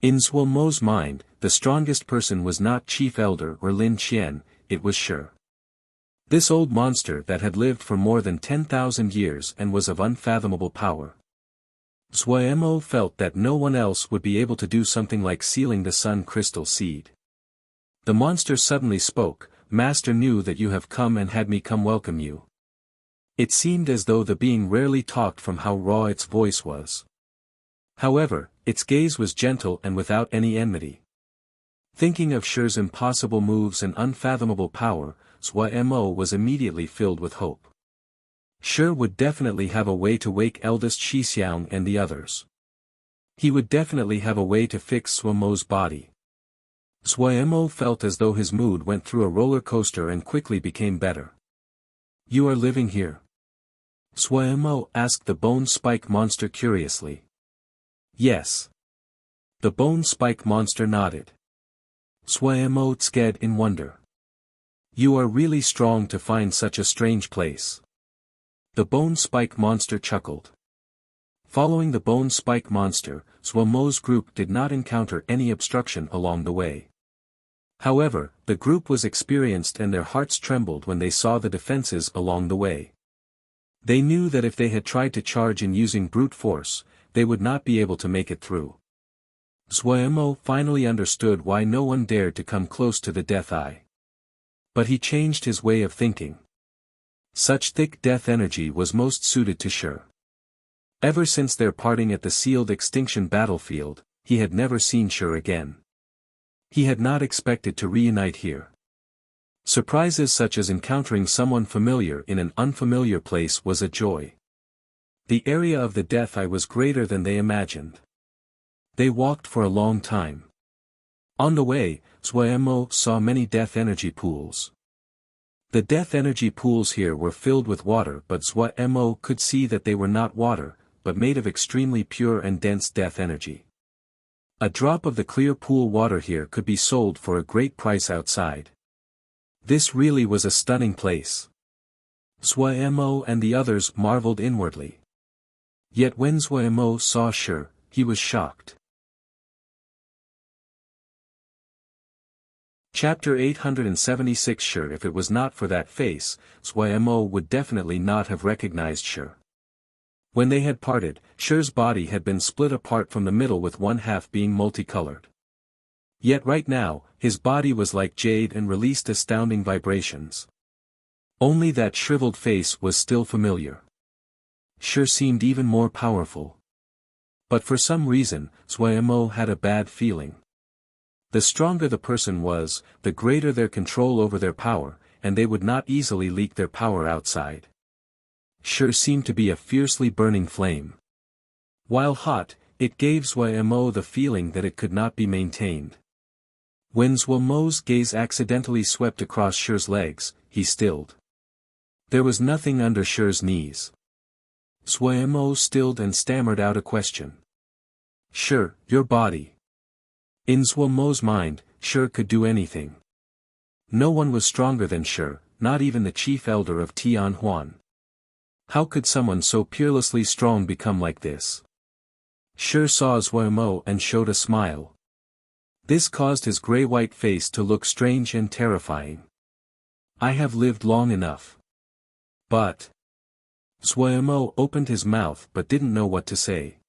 In Zhuo's mind, the strongest person was not Chief Elder or Lin Qian, it was Sure. This old monster that had lived for more than 10,000 years and was of unfathomable power. Zhuo felt that no one else would be able to do something like sealing the sun crystal seed. The monster suddenly spoke, "Master knew that you have come and had me come welcome you." It seemed as though the being rarely talked from how raw its voice was. However, its gaze was gentle and without any enmity. Thinking of Shi's impossible moves and unfathomable power, Zhuo was immediately filled with hope. Shi would definitely have a way to wake eldest Shixiang and the others. He would definitely have a way to fix Zhuo's body. Zhuo felt as though his mood went through a roller coaster and quickly became better. "You are living here?" Zhuo asked the bone spike monster curiously. "Yes." The bone spike monster nodded. Zhuo sked in wonder. "You are really strong to find such a strange place." The bone spike monster chuckled. Following the bone spike monster, Zhuo's group did not encounter any obstruction along the way. However, the group was experienced and their hearts trembled when they saw the defenses along the way. They knew that if they had tried to charge in using brute force, they would not be able to make it through. Zhuo finally understood why no one dared to come close to the Death Eye. But he changed his way of thinking. Such thick death energy was most suited to Shi. Ever since their parting at the sealed extinction battlefield, he had never seen Shi again. He had not expected to reunite here. Surprises such as encountering someone familiar in an unfamiliar place was a joy. The area of the Death Eye was greater than they imagined. They walked for a long time. On the way, Zhuo saw many death energy pools. The death energy pools here were filled with water, but Zhuo could see that they were not water, but made of extremely pure and dense death energy. A drop of the clear pool water here could be sold for a great price outside. This really was a stunning place. Zhuo and the others marveled inwardly. Yet when Zhuo saw Shi, he was shocked. Chapter 876. Shi. If it was not for that face, Zhuo would definitely not have recognized Shi. When they had parted, Shi's body had been split apart from the middle with one half being multicolored. Yet right now, his body was like jade and released astounding vibrations. Only that shriveled face was still familiar. Shi seemed even more powerful. But for some reason, Zhuo had a bad feeling. The stronger the person was, the greater their control over their power, and they would not easily leak their power outside. Shi seemed to be a fiercely burning flame. While hot, it gave Zhuo the feeling that it could not be maintained. When Zhuo's gaze accidentally swept across Shi's legs, he stilled. There was nothing under Shi's knees. Zhuo stilled and stammered out a question. "Shi, your body." In Zhuo's mind, Shi could do anything. No one was stronger than Shi, not even the chief elder of Tianhuan. How could someone so peerlessly strong become like this? Shi saw Zhuo and showed a smile. This caused his gray-white face to look strange and terrifying. "I have lived long enough." But Zhuo opened his mouth but didn't know what to say.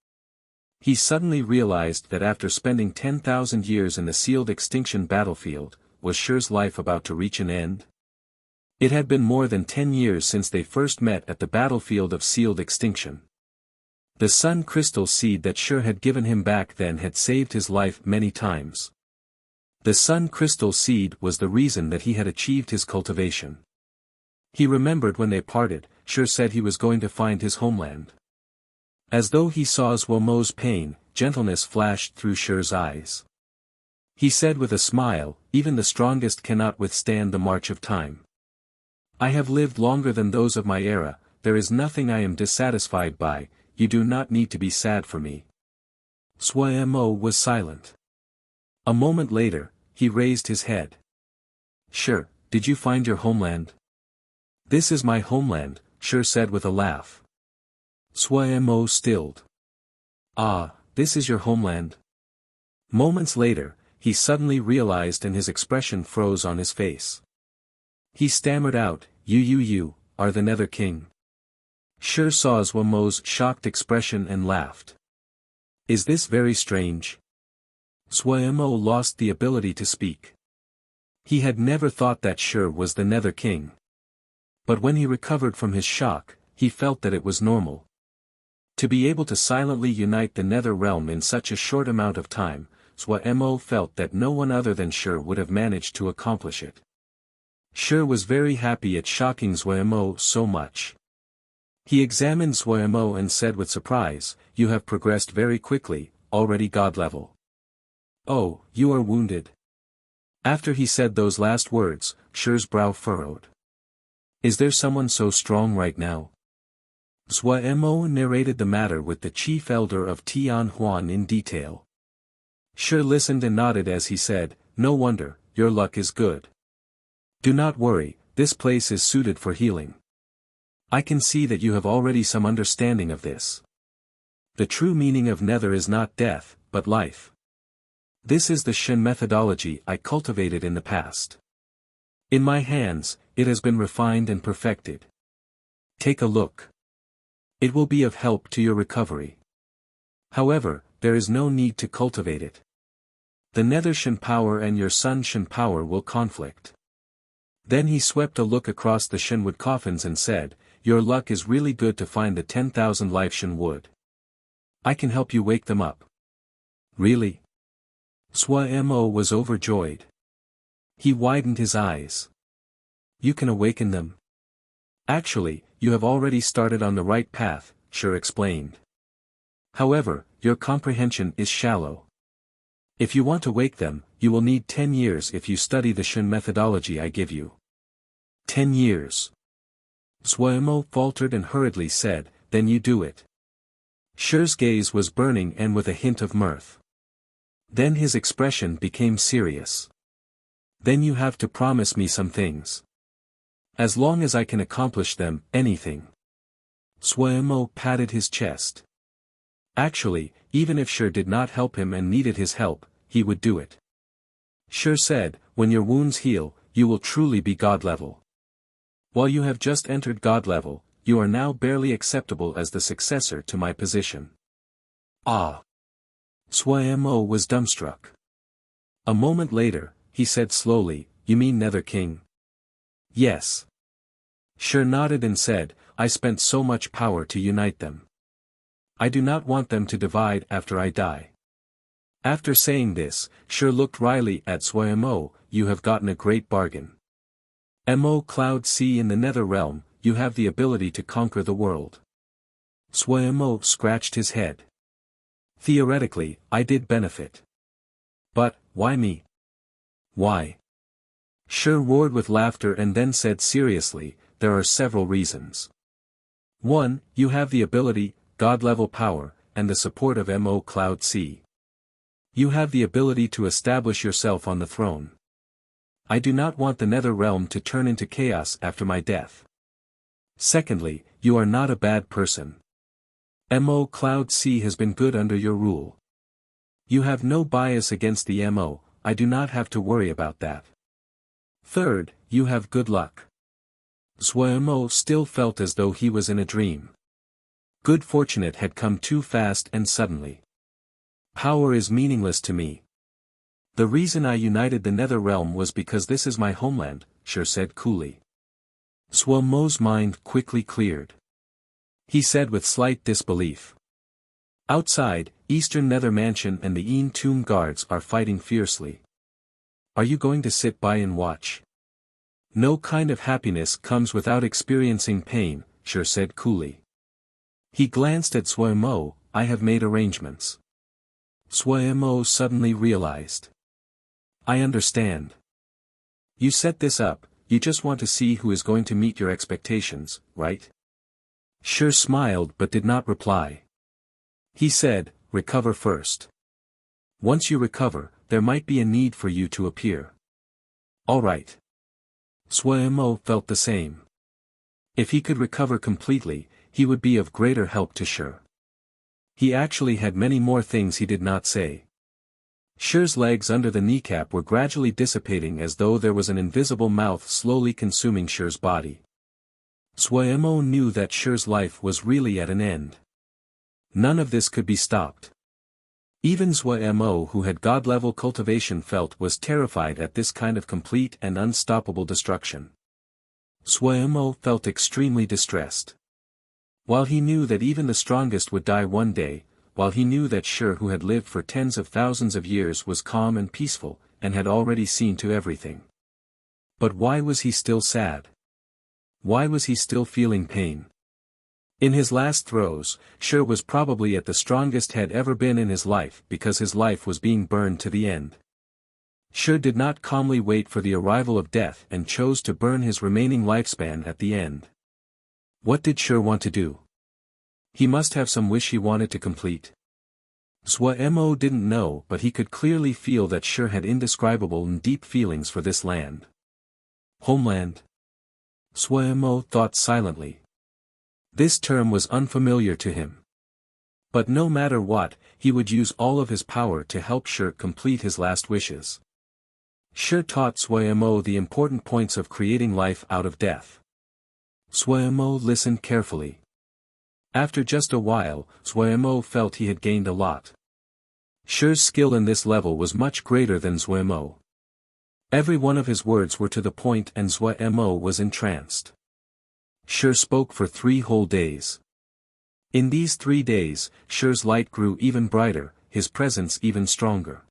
He suddenly realized that after spending 10,000 years in the sealed extinction battlefield, was Shi's life about to reach an end? It had been more than 10 years since they first met at the battlefield of sealed extinction. The sun crystal seed that Shi had given him back then had saved his life many times. The sun crystal seed was the reason that he had achieved his cultivation. He remembered when they parted, Shi said he was going to find his homeland. As though he saw Zhuo's pain, gentleness flashed through Shi's eyes. He said with a smile, "Even the strongest cannot withstand the march of time. I have lived longer than those of my era, there is nothing I am dissatisfied by, you do not need to be sad for me." Zhuo was silent. A moment later, he raised his head. Sure, did you find your homeland? This is my homeland, Sure said with a laugh. Suemo stilled. Ah, this is your homeland? Moments later, he suddenly realized and his expression froze on his face. He stammered out, You are the Nether King. Sure saw Suemo's shocked expression and laughed. Is this very strange? Suemo lost the ability to speak. He had never thought that Sure was the Nether King. But when he recovered from his shock, he felt that it was normal. To be able to silently unite the Nether Realm in such a short amount of time, Suemo felt that no one other than Sure would have managed to accomplish it. Sure was very happy at shocking Suemo so much. He examined Suemo and said with surprise, You have progressed very quickly, already god level. Oh, you are wounded. After he said those last words, Sure's brow furrowed. Is there someone so strong right now? Suemo narrated the matter with the chief elder of Tianhuan in detail. Sure listened and nodded as he said, No wonder, your luck is good. Do not worry, this place is suited for healing. I can see that you have already some understanding of this. The true meaning of Nether is not death, but life. This is the Shen methodology I cultivated in the past. In my hands, it has been refined and perfected. Take a look. It will be of help to your recovery. However, there is no need to cultivate it. The Nether Shen power and your Sun Shen power will conflict. Then he swept a look across the Shenwood coffins and said, Your luck is really good to find the 10,000 life Shen wood. I can help you wake them up. Really? Suemo was overjoyed. He widened his eyes. You can awaken them? Actually, you have already started on the right path, Sure explained. However, your comprehension is shallow. If you want to wake them, you will need 10 years if you study the Shen methodology I give you. 10 years. Suemo faltered and hurriedly said, Then you do it. Sure's gaze was burning and with a hint of mirth. Then his expression became serious. Then you have to promise me some things. As long as I can accomplish them, anything. Suemo patted his chest. Actually, even if Sure did not help him and needed his help, he would do it. Sure said, When your wounds heal, you will truly be god level. While you have just entered god level, you are now barely acceptable as the successor to my position. Ah! Suemo was dumbstruck. A moment later, he said slowly, You mean Nether King? Yes. Sure nodded and said, I spent so much power to unite them. I do not want them to divide after I die. After saying this, Sure looked wryly at Suemo, You have gotten a great bargain. Mo Cloud Sea in the Nether Realm, you have the ability to conquer the world. Suemo scratched his head. Theoretically, I did benefit. But, why me? Why? Sure roared with laughter and then said seriously, There are several reasons. 1. You have the ability, god-level power, and the support of Mo Cloud Sea. You have the ability to establish yourself on the throne. I do not want the Nether Realm to turn into chaos after my death. Secondly, you are not a bad person. Mo Cloud Sea has been good under your rule. You have no bias against the Mo, I do not have to worry about that. Third, you have good luck. Suemo still felt as though he was in a dream. Good fortune had come too fast and suddenly. Power is meaningless to me. The reason I united the Nether Realm was because this is my homeland, Sure said coolly. Suemo's mind quickly cleared. He said with slight disbelief. Outside, Eastern Nether Mansion and the Een Tomb guards are fighting fiercely. Are you going to sit by and watch? No kind of happiness comes without experiencing pain, Sure said coolly. He glanced at Suemo, I have made arrangements. Suemo suddenly realized. I understand. You set this up, you just want to see who is going to meet your expectations, right? Sure smiled but did not reply. He said, recover first. Once you recover, there might be a need for you to appear. All right. Suemo felt the same. If he could recover completely, he would be of greater help to Shi. He actually had many more things he did not say. Shi's legs under the kneecap were gradually dissipating as though there was an invisible mouth slowly consuming Shi's body. Suemo knew that Shi's life was really at an end. None of this could be stopped. Even Suemo, who had god-level cultivation, felt was terrified at this kind of complete and unstoppable destruction. Suemo felt extremely distressed. While he knew that even the strongest would die one day, while he knew that Shi, who had lived for tens of thousands of years, was calm and peaceful, and had already seen to everything. But why was he still sad? Why was he still feeling pain? In his last throes, Shi was probably at the strongest had ever been in his life because his life was being burned to the end. Shi did not calmly wait for the arrival of death and chose to burn his remaining lifespan at the end. What did Shi want to do? He must have some wish he wanted to complete. Suemo didn't know, but he could clearly feel that Shi had indescribable and deep feelings for this land. Homeland? Suemo thought silently. This term was unfamiliar to him. But no matter what, he would use all of his power to help Shi complete his last wishes. Shi taught Suemo the important points of creating life out of death. Suemo listened carefully. After just a while, Suemo felt he had gained a lot. Shi's skill in this level was much greater than Suemo. Every one of his words were to the point and Suemo was entranced. Shi spoke for 3 whole days. In these 3 days, Shi's light grew even brighter, his presence even stronger.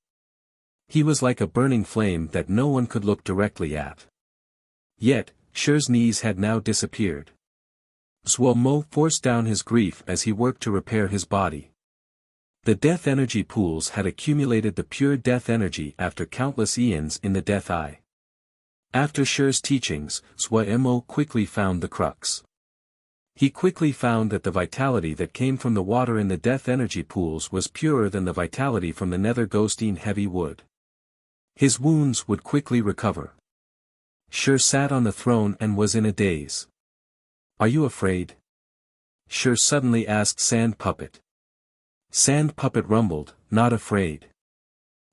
He was like a burning flame that no one could look directly at. Yet, Shi's knees had now disappeared. Suemo forced down his grief as he worked to repair his body. The death energy pools had accumulated the pure death energy after countless eons in the Death Eye. After Shi's teachings, Suemo quickly found the crux. He quickly found that the vitality that came from the water in the death energy pools was purer than the vitality from the nether ghostine heavy wood. His wounds would quickly recover. Shi sat on the throne and was in a daze. Are you afraid? Shi suddenly asked Sand Puppet. Sand Puppet rumbled, not afraid.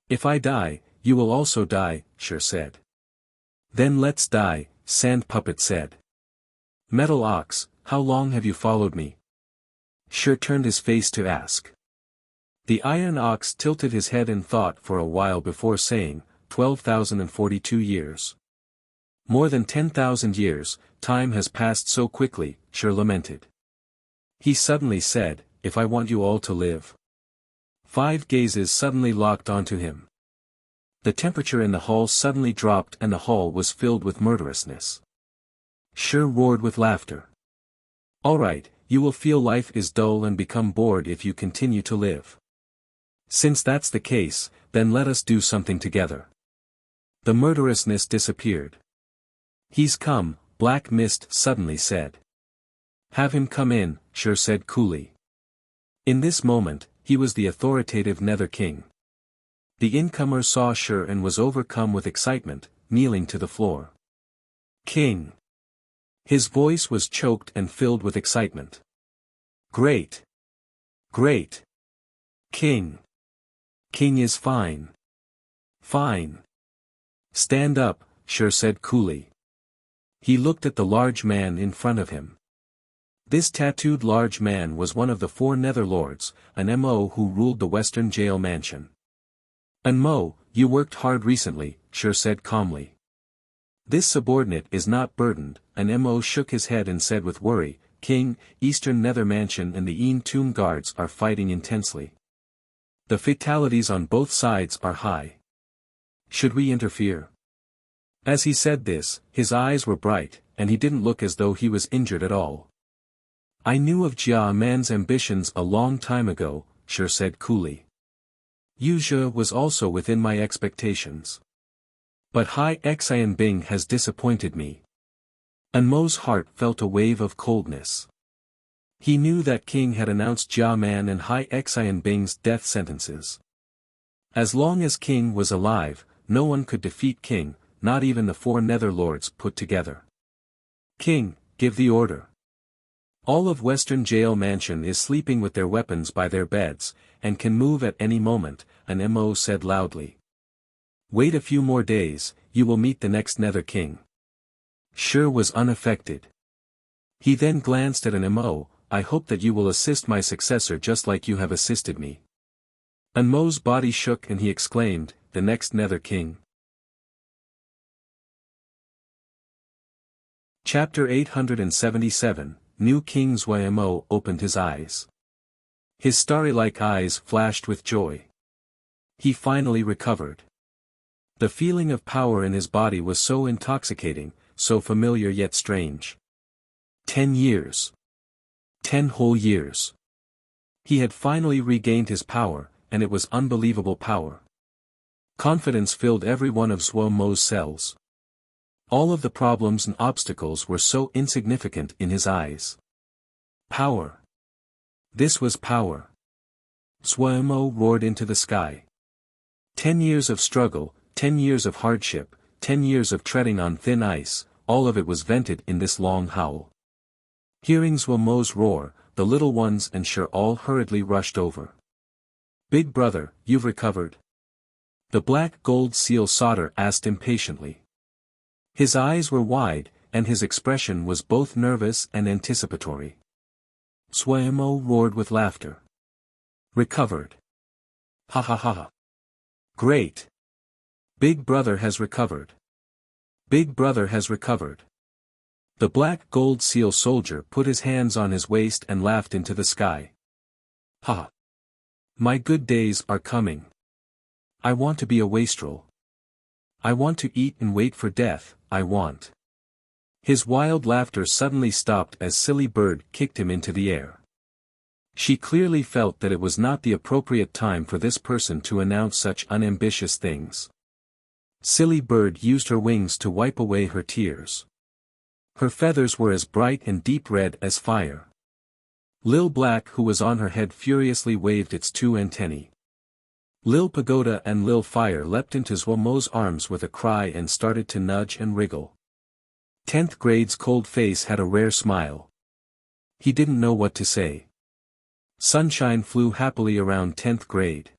If I die, you will also die, Shi said. Then let's die, Sand Puppet said. Metal Ox, how long have you followed me? Shi turned his face to ask. The Iron Ox tilted his head in thought for a while before saying, 12,042 years. More than 10,000 years, time has passed so quickly, Shi lamented. He suddenly said, if I want you all to live. 5 gazes suddenly locked onto him. The temperature in the hall suddenly dropped and the hall was filled with murderousness. Shi roared with laughter. All right, you will feel life is dull and become bored if you continue to live. Since that's the case, then let us do something together. The murderousness disappeared. He's come, Black Mist suddenly said. Have him come in, Shi said coolly. In this moment, he was the authoritative Nether King. The incomer saw Shi and was overcome with excitement, kneeling to the floor. King. His voice was choked and filled with excitement. Great. Great. King. King is fine. Fine. Stand up, Shi said coolly. He looked at the large man in front of him. This tattooed large man was one of the 4 Netherlords, an Mo who ruled the Western Jail Mansion. An Mo, you worked hard recently, Shi said calmly. This subordinate is not burdened, an Mo shook his head and said with worry, King, Eastern Nether Mansion and the Een Tomb guards are fighting intensely. The fatalities on both sides are high. Should we interfere? As he said this, his eyes were bright, and he didn't look as though he was injured at all. I knew of Jia Man's ambitions a long time ago, Shi said coolly. Yuzhe was also within my expectations. But Hai Xian Bing has disappointed me. An Mo's heart felt a wave of coldness. He knew that King had announced Jia Man and Hai Xian Bing's death sentences. As long as King was alive, no one could defeat King, not even the 4 nether lords put together. King, give the order. All of Western Jail Mansion is sleeping with their weapons by their beds, and can move at any moment, an MO said loudly. Wait a few more days, you will meet the next Nether King. Shi was unaffected. He then glanced at an MO, I hope that you will assist my successor just like you have assisted me. An Mo's body shook and he exclaimed, the next Nether King. Chapter 877, New King Zhuai Mo opened his eyes. His starry-like eyes flashed with joy. He finally recovered. The feeling of power in his body was so intoxicating, so familiar yet strange. 10 years. 10 whole years. He had finally regained his power, and it was unbelievable power. Confidence filled every one of Zhuai Mo's cells. All of the problems and obstacles were so insignificant in his eyes. Power. This was power. Zhuai Mo roared into the sky. 10 years of struggle, 10 years of hardship, 10 years of treading on thin ice, all of it was vented in this long howl. Hearing Zhuai Mo's roar, the little ones and Shi all hurriedly rushed over. Big brother, you've recovered? The black gold seal soldier asked impatiently. His eyes were wide, and his expression was both nervous and anticipatory. Zhuai Mo roared with laughter. Recovered. Ha ha ha ha. Great. Big brother has recovered. Big brother has recovered. The black gold seal soldier put his hands on his waist and laughed into the sky. Ha! My good days are coming. I want to be a wastrel. I want to eat and wait for death, I want. His wild laughter suddenly stopped as Silly Bird kicked him into the air. She clearly felt that it was not the appropriate time for this person to announce such unambitious things. Silly Bird used her wings to wipe away her tears. Her feathers were as bright and deep red as fire. Lil Black, who was on her head, furiously waved its 2 antennae. Lil Pagoda and Lil Fire leapt into Zhuai Mo's arms with a cry and started to nudge and wriggle. 10th grade's cold face had a rare smile. He didn't know what to say. Sunshine flew happily around 10th grade.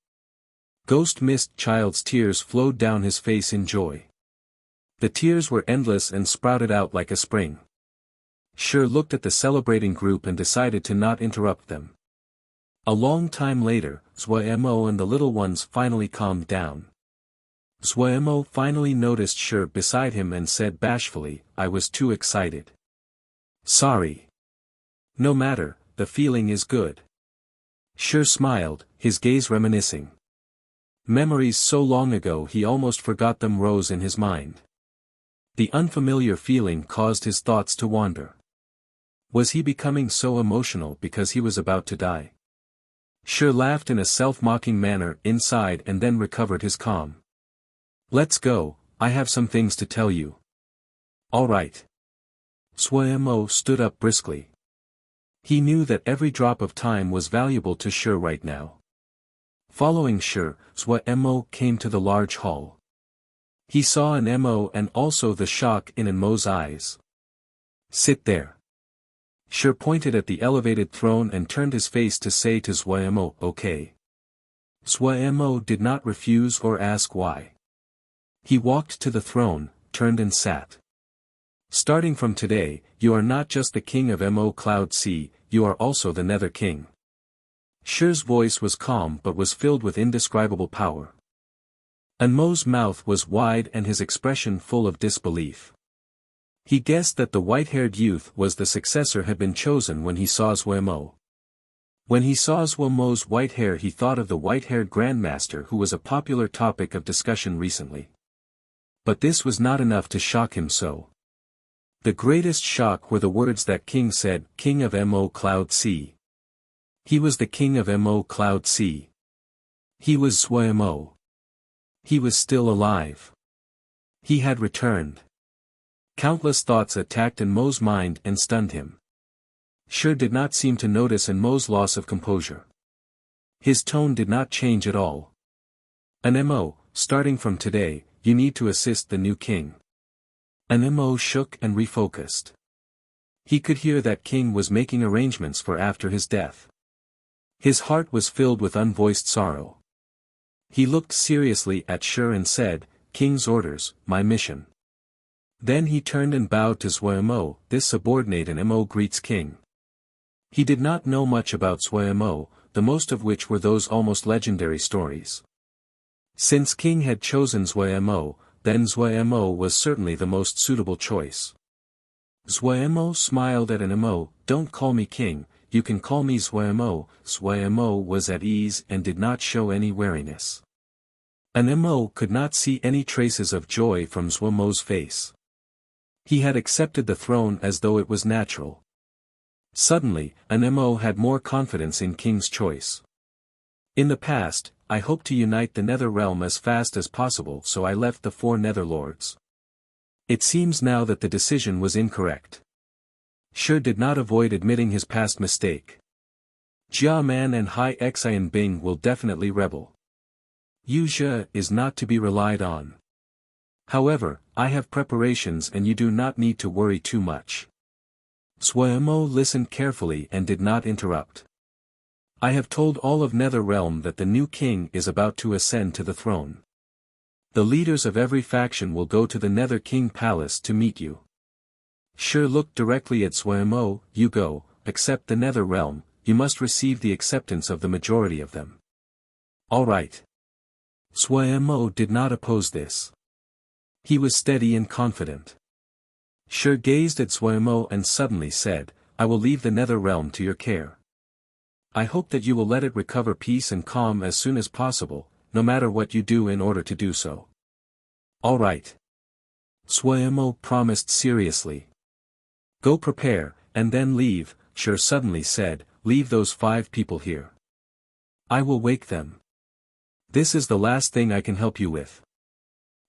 Ghost Mist Child's tears flowed down his face in joy. The tears were endless and sprouted out like a spring. Shi looked at the celebrating group and decided to not interrupt them. A long time later, Zhuai Mo and the little ones finally calmed down. Zhuai Mo finally noticed Shi beside him and said bashfully, I was too excited. Sorry. No matter, the feeling is good. Shi smiled, his gaze reminiscing. Memories so long ago he almost forgot them rose in his mind. The unfamiliar feeling caused his thoughts to wander. Was he becoming so emotional because he was about to die? Shi laughed in a self-mocking manner inside and then recovered his calm. Let's go, I have some things to tell you. All right. Zhuai Mo stood up briskly. He knew that every drop of time was valuable to Shi right now. Following Shi, Zhuai Mo came to the large hall. He saw an Mo and also the shock in an Mo's eyes. Sit there. Shi pointed at the elevated throne and turned his face to say to Zhuai Mo, okay. Zhuai Mo did not refuse or ask why. He walked to the throne, turned and sat. Starting from today, you are not just the king of Mo Cloud Sea, you are also the Nether King. Shi's voice was calm but was filled with indescribable power. An Mo's mouth was wide and his expression full of disbelief. He guessed that the white-haired youth was the successor had been chosen when he saw Zhuai Mo. When he saw Zhuai Mo's white hair he thought of the white-haired grandmaster who was a popular topic of discussion recently. But this was not enough to shock him so. The greatest shock were the words that King said, King of Mo Cloud Sea. He was the king of Mo Cloud Sea. He was Zhuai Mo. He was still alive. He had returned. Countless thoughts attacked Mo's mind and stunned him. Shi did not seem to notice Mo's loss of composure. His tone did not change at all. An Mo, starting from today, you need to assist the new king. An Mo shook and refocused. He could hear that king was making arrangements for after his death. His heart was filled with unvoiced sorrow. He looked seriously at Shi and said, "King's orders, my mission." Then he turned and bowed to Zhuo Mo, this subordinate and Mo greets king. He did not know much about Zhuo Mo, the most of which were those almost legendary stories. Since king had chosen Zhuo Mo, then Zhuo Mo was certainly the most suitable choice. Zhuo Mo smiled at an Mo, "Don't call me king, you can call me Zhuo Mo." Zhuo Mo was at ease and did not show any wariness. An Mo could not see any traces of joy from Zhuo Mo's face. He had accepted the throne as though it was natural. Suddenly, an Mo had more confidence in king's choice. "In the past, I hoped to unite the Nether realm as fast as possible, so I left the 4 Netherlords. It seems now that the decision was incorrect." Shi did not avoid admitting his past mistake. Jia Man and Hai Xian Bing will definitely rebel. Yu Zhe is not to be relied on. However, I have preparations and you do not need to worry too much. Zhuo Mo listened carefully and did not interrupt. "I have told all of Nether Realm that the new king is about to ascend to the throne. The leaders of every faction will go to the Nether King Palace to meet you." Shi looked directly at Zhuo Mo, "You go, accept the Nether Realm, you must receive the acceptance of the majority of them." "All right." Zhuo Mo did not oppose this. He was steady and confident. Shi gazed at Zhuo Mo and suddenly said, "I will leave the Nether Realm to your care. I hope that you will let it recover peace and calm as soon as possible, no matter what you do in order to do so." "All right." Zhuo Mo promised seriously. "Go prepare, and then leave," Shi suddenly said, "leave those 5 people here. I will wake them. This is the last thing I can help you with.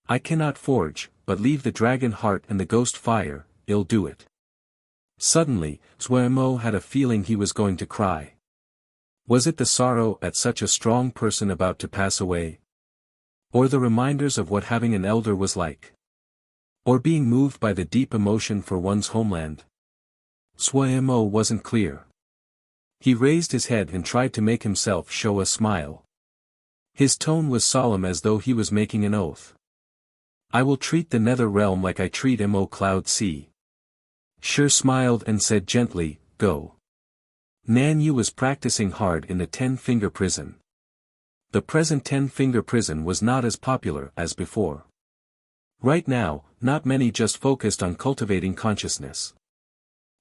I cannot forge, but leave the dragon heart and the ghost fire, I'll do it." Suddenly, Zhuo Mo had a feeling he was going to cry. Was it the sorrow at such a strong person about to pass away? Or the reminders of what having an elder was like? Or being moved by the deep emotion for one's homeland? Zhuo Mo wasn't clear. He raised his head and tried to make himself show a smile. His tone was solemn as though he was making an oath. "I will treat the Nether Realm like I treat Mo Cloud Sea." Shi smiled and said gently, "Go." Nan Yu was practicing hard in the 10-finger prison. The present 10-finger prison was not as popular as before. Right now, not many just focused on cultivating consciousness.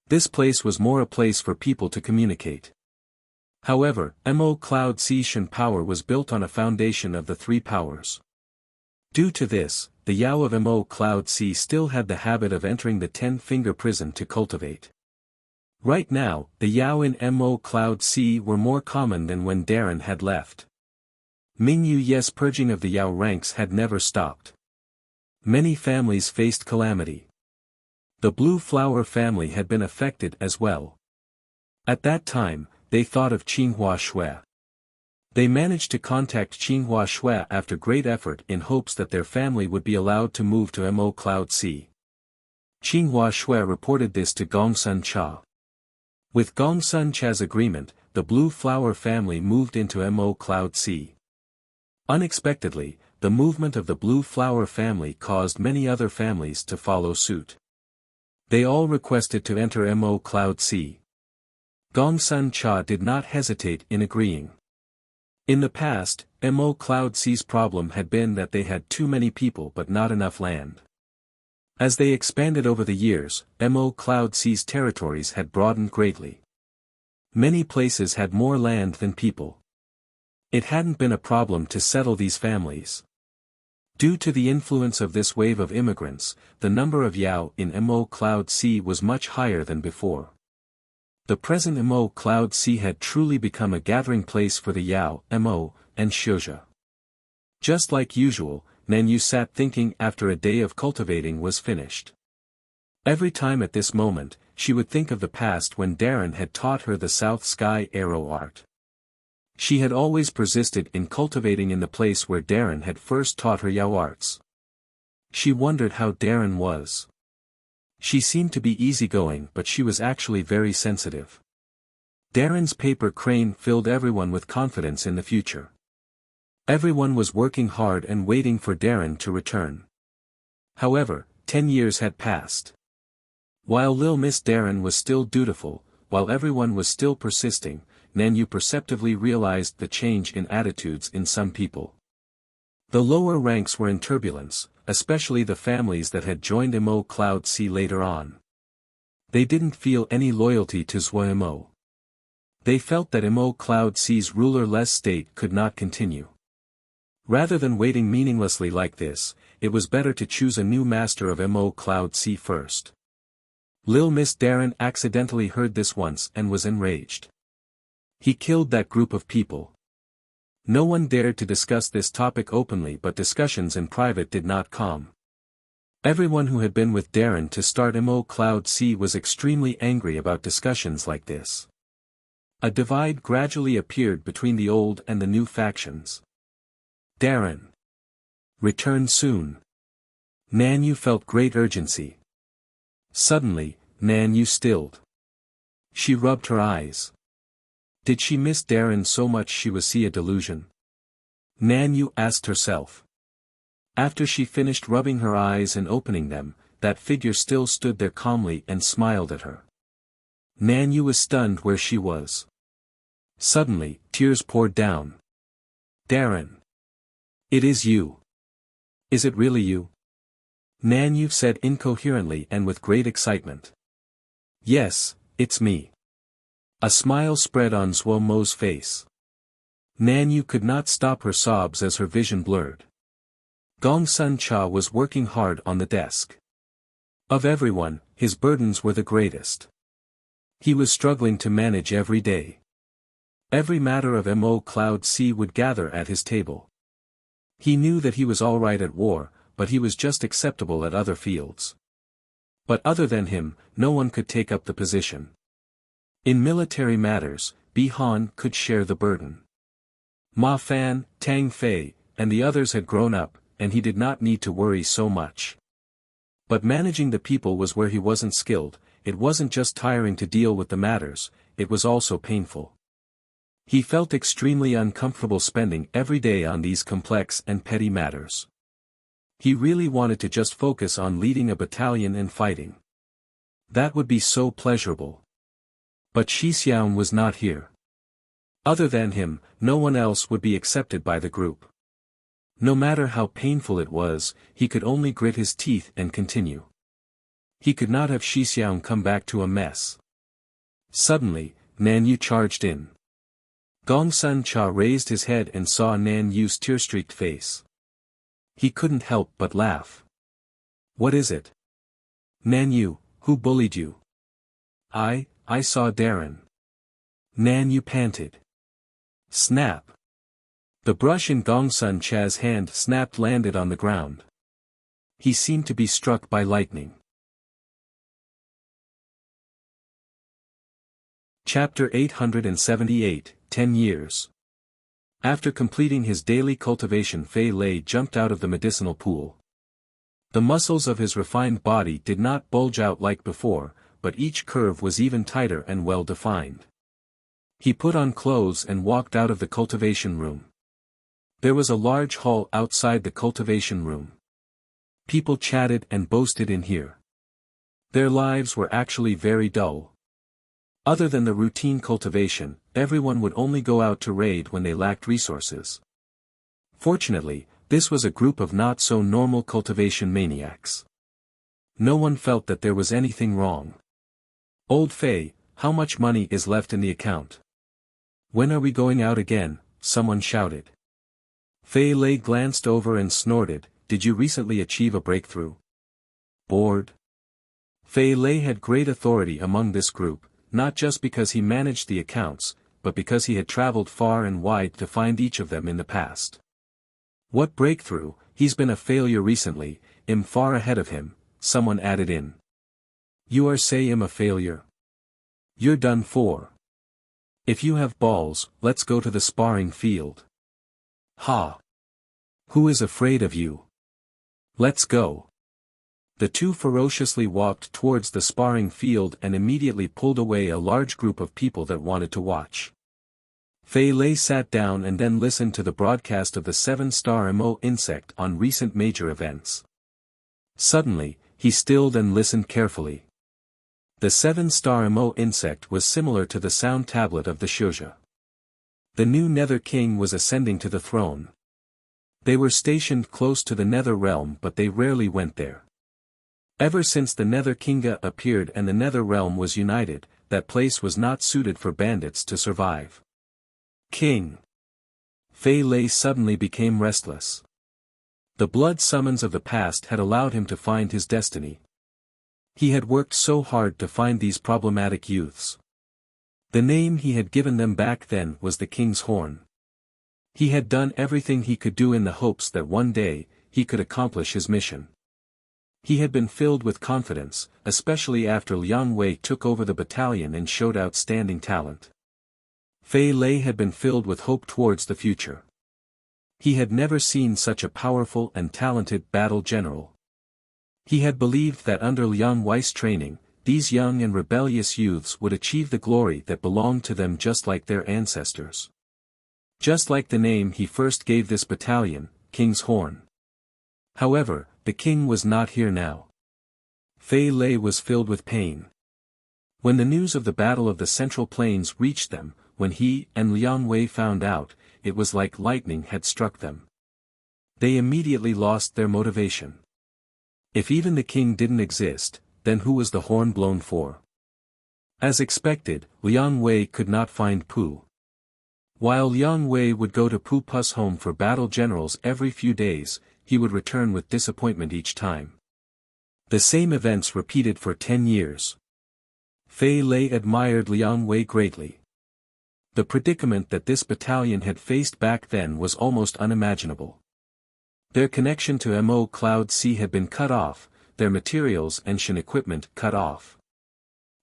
This place was more a place for people to communicate. However, Mo Cloud Sea Shen power was built on a foundation of the 3 powers. Due to this, the Yao of Mo Cloud Sea still had the habit of entering the 10-finger prison to cultivate. Right now, the Yao in Mo Cloud Sea were more common than when Darren had left. Ming Yu's purging of the Yao ranks had never stopped. Many families faced calamity. The Blue Flower family had been affected as well. At that time, they thought of Qinghua Shui. They managed to contact Qinghua Shui after great effort in hopes that their family would be allowed to move to Mo Cloud Sea. Qinghua Shui reported this to Gongsun Cha. With Gongsun Cha's agreement, the Blue Flower family moved into Mo Cloud Sea. Unexpectedly, the movement of the Blue Flower family caused many other families to follow suit. They all requested to enter Mo Cloud Sea. Gongsun Cha did not hesitate in agreeing. In the past, Mo Cloud Sea's problem had been that they had too many people but not enough land. As they expanded over the years, Mo Cloud Sea's territories had broadened greatly. Many places had more land than people. It hadn't been a problem to settle these families. Due to the influence of this wave of immigrants, the number of Yao in Mo Cloud Sea was much higher than before. The present Mo Cloud Sea had truly become a gathering place for the Yao, Mo, and Xiuzhe. Just like usual, Nanyu sat thinking after a day of cultivating was finished. Every time at this moment, she would think of the past when Darren had taught her the South Sky arrow art. She had always persisted in cultivating in the place where Darren had first taught her Yao arts. She wondered how Darren was. She seemed to be easygoing, but she was actually very sensitive. Darren's paper crane filled everyone with confidence in the future. Everyone was working hard and waiting for Darren to return. However, 10 years had passed. While Lil Miss Darren was still dutiful, while everyone was still persisting, Nanyu perceptively realized the change in attitudes in some people. The lower ranks were in turbulence, especially the families that had joined Mo Cloud C later on. They didn't feel any loyalty to Zhuo Mo. They felt that Mo Cloud C's ruler-less state could not continue. Rather than waiting meaninglessly like this, it was better to choose a new master of Mo Cloud C first. Lil Miss Darren accidentally heard this once and was enraged. He killed that group of people. No one dared to discuss this topic openly, but discussions in private did not calm. Everyone who had been with Darren to start Mo Cloud C was extremely angry about discussions like this. A divide gradually appeared between the old and the new factions. Darren. Return soon. Nanyu felt great urgency. Suddenly, Nanyu stilled. She rubbed her eyes. Did she miss Darren so much she was see a delusion? Nanyu asked herself. After she finished rubbing her eyes and opening them, that figure still stood there calmly and smiled at her. Nanyu was stunned where she was. Suddenly, tears poured down. Darren. It is you. Is it really you? Nanyu said incoherently and with great excitement. Yes, it's me. A smile spread on Zhuo Mo's face. Nanyu could not stop her sobs as her vision blurred. Gong Sun Cha was working hard on the desk. Of everyone, his burdens were the greatest. He was struggling to manage every day. Every matter of Mo Cloud C would gather at his table. He knew that he was alright at war, but he was just acceptable at other fields. But other than him, no one could take up the position. In military matters, Bi Han could share the burden. Ma Fan, Tang Fei, and the others had grown up, and he did not need to worry so much. But managing the people was where he wasn't skilled. It wasn't just tiring to deal with the matters, it was also painful. He felt extremely uncomfortable spending every day on these complex and petty matters. He really wanted to just focus on leading a battalion and fighting. That would be so pleasurable. But Shi Xiaoan was not here. Other than him, no one else would be accepted by the group. No matter how painful it was, he could only grit his teeth and continue. He could not have Shi Xiaoan come back to a mess. Suddenly, Nanyu charged in. Gong Sun Cha raised his head and saw Nanyu's tear-streaked face. He couldn't help but laugh. What is it? Nanyu, who bullied you? I saw Darren. Nanyu panted. Snap. The brush in Gong Sun Cha's hand snapped landed on the ground. He seemed to be struck by lightning. Chapter 878, 10 Years. After completing his daily cultivation, Fei Lei jumped out of the medicinal pool. The muscles of his refined body did not bulge out like before, but each curve was even tighter and well defined. He put on clothes and walked out of the cultivation room. There was a large hall outside the cultivation room. People chatted and boasted in here. Their lives were actually very dull. Other than the routine cultivation, everyone would only go out to raid when they lacked resources. Fortunately, this was a group of not-so-normal cultivation maniacs. No one felt that there was anything wrong. Old Fei, how much money is left in the account? When are we going out again? Someone shouted. Fei Lei glanced over and snorted, did you recently achieve a breakthrough? Bored? Fei Lei had great authority among this group, not just because he managed the accounts, but because he had traveled far and wide to find each of them in the past. What breakthrough? He's been a failure recently, I'm far ahead of him, someone added in. You are say I'm a failure? You're done for. If you have balls, let's go to the sparring field. Ha! Who is afraid of you? Let's go. The two ferociously walked towards the sparring field and immediately pulled away a large group of people that wanted to watch. Fei Lei sat down and then listened to the broadcast of the 7-star MO insect on recent major events. Suddenly, he stilled and listened carefully. The 7-star MO insect was similar to the sound tablet of the Shuja. The new Nether King was ascending to the throne. They were stationed close to the Nether Realm, but they rarely went there. Ever since the Nether Kinga appeared and the Nether Realm was united, that place was not suited for bandits to survive. King. Fei Lei suddenly became restless. The blood summons of the past had allowed him to find his destiny. He had worked so hard to find these problematic youths. The name he had given them back then was the King's Horn. He had done everything he could do in the hopes that one day, he could accomplish his mission. He had been filled with confidence, especially after Liang Wei took over the battalion and showed outstanding talent. Fei Lei had been filled with hope towards the future. He had never seen such a powerful and talented battle general. He had believed that under Liang Wei's training, these young and rebellious youths would achieve the glory that belonged to them just like their ancestors. Just like the name he first gave this battalion, King's Horn. However, the king was not here now. Fei Lei was filled with pain. When the news of the Battle of the Central Plains reached them, when he and Liang Wei found out, it was like lightning had struck them. They immediately lost their motivation. If even the king didn't exist, then who was the horn blown for? As expected, Liang Wei could not find Pu. While Liang Wei would go to Pu Pu's home for battle generals every few days, he would return with disappointment each time. The same events repeated for 10 years. Fei Lei admired Liang Wei greatly. The predicament that this battalion had faced back then was almost unimaginable. Their connection to Mo Cloud C had been cut off, their materials and Shin equipment cut off.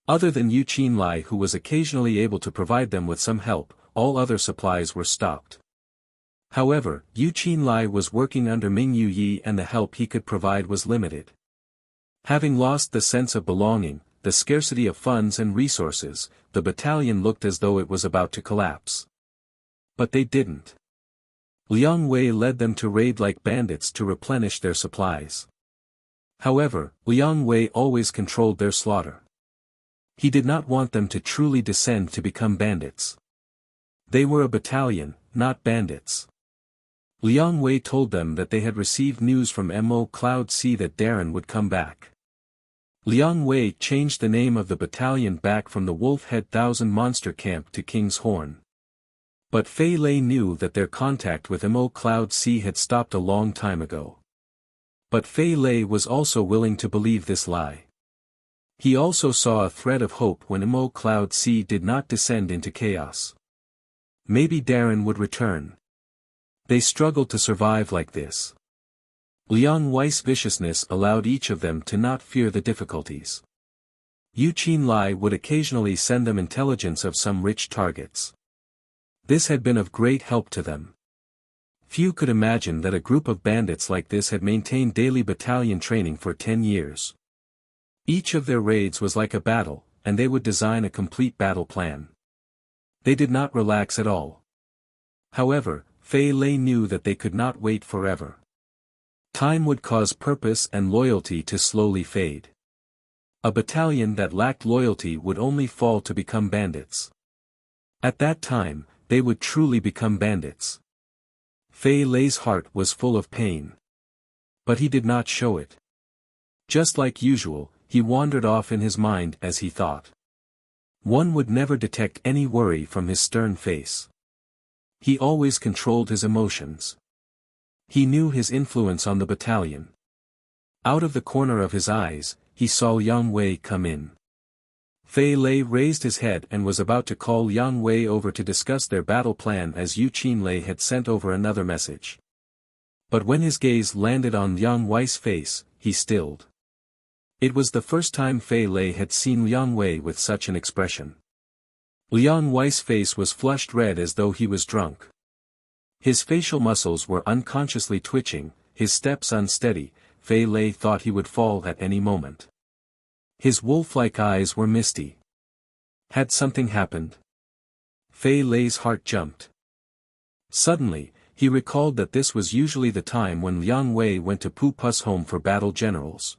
Other than Yu Qinlai, who was occasionally able to provide them with some help, all other supplies were stopped. However, Yu Qinlai was working under Ming Yu Yi and the help he could provide was limited. Having lost the sense of belonging, the scarcity of funds and resources, the battalion looked as though it was about to collapse. But they didn't. Liang Wei led them to raid like bandits to replenish their supplies. However, Liang Wei always controlled their slaughter. He did not want them to truly descend to become bandits. They were a battalion, not bandits. Liang Wei told them that they had received news from Mo Cloud C that Darren would come back. Liang Wei changed the name of the battalion back from the Wolf Head Thousand Monster Camp to King's Horn. But Fei Lei knew that their contact with Mo Cloud C had stopped a long time ago. But Fei Lei was also willing to believe this lie. He also saw a thread of hope when Mo Cloud C did not descend into chaos. Maybe Darren would return. They struggled to survive like this. Liang Wei's viciousness allowed each of them to not fear the difficulties. Yu Qinlai would occasionally send them intelligence of some rich targets. This had been of great help to them. Few could imagine that a group of bandits like this had maintained daily battalion training for 10 years. Each of their raids was like a battle, and they would design a complete battle plan. They did not relax at all. However, Fei Lei knew that they could not wait forever. Time would cause purpose and loyalty to slowly fade. A battalion that lacked loyalty would only fall to become bandits. At that time, they would truly become bandits. Fei Lei's heart was full of pain. But he did not show it. Just like usual, he wandered off in his mind as he thought. One would never detect any worry from his stern face. He always controlled his emotions. He knew his influence on the battalion. Out of the corner of his eyes, he saw Liang Wei come in. Fei Lei raised his head and was about to call Liang Wei over to discuss their battle plan as Yu Qinlai had sent over another message. But when his gaze landed on Liang Wei's face, he stilled. It was the first time Fei Lei had seen Liang Wei with such an expression. Liang Wei's face was flushed red as though he was drunk. His facial muscles were unconsciously twitching, his steps unsteady. Fei Lei thought he would fall at any moment. His wolf-like eyes were misty. Had something happened? Fei Lei's heart jumped. Suddenly, he recalled that this was usually the time when Liang Wei went to Pu Pu's home for battle generals.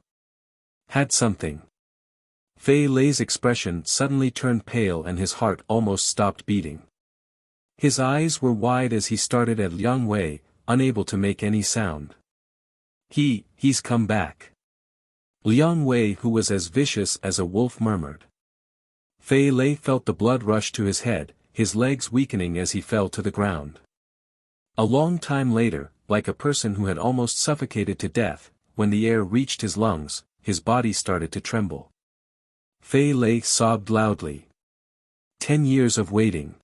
Had something? Fei Lei's expression suddenly turned pale and his heart almost stopped beating. His eyes were wide as he stared at Liang Wei, unable to make any sound. He's come back. Liang Wei, who was as vicious as a wolf, murmured. Fei Lei felt the blood rush to his head, his legs weakening as he fell to the ground. A long time later, like a person who had almost suffocated to death, when the air reached his lungs, his body started to tremble. Fei Lei sobbed loudly. 10 years of waiting.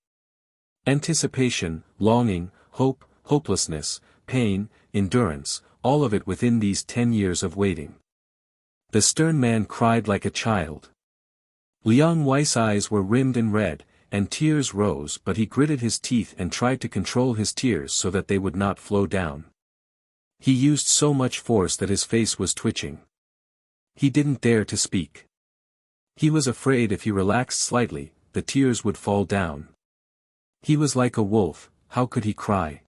Anticipation, longing, hope, hopelessness, pain, endurance, all of it within these 10 years of waiting. The stern man cried like a child. Liang Wei's eyes were rimmed in red, and tears rose, but he gritted his teeth and tried to control his tears so that they would not flow down. He used so much force that his face was twitching. He didn't dare to speak. He was afraid if he relaxed slightly, the tears would fall down. He was like a wolf, how could he cry?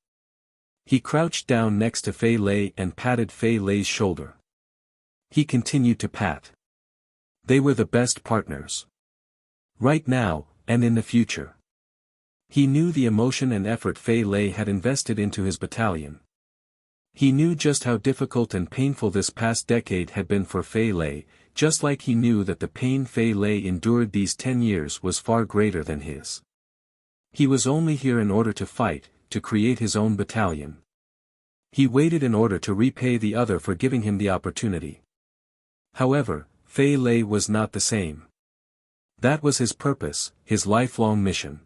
He crouched down next to Fei Lei and patted Fei Lei's shoulder. He continued to pat. They were the best partners. Right now, and in the future. He knew the emotion and effort Fei Lei had invested into his battalion. He knew just how difficult and painful this past decade had been for Fei Lei, just like he knew that the pain Fei Lei endured these 10 years was far greater than his. He was only here in order to fight, to create his own battalion. He waited in order to repay the other for giving him the opportunity. However, Fei Lei was not the same. That was his purpose, his lifelong mission.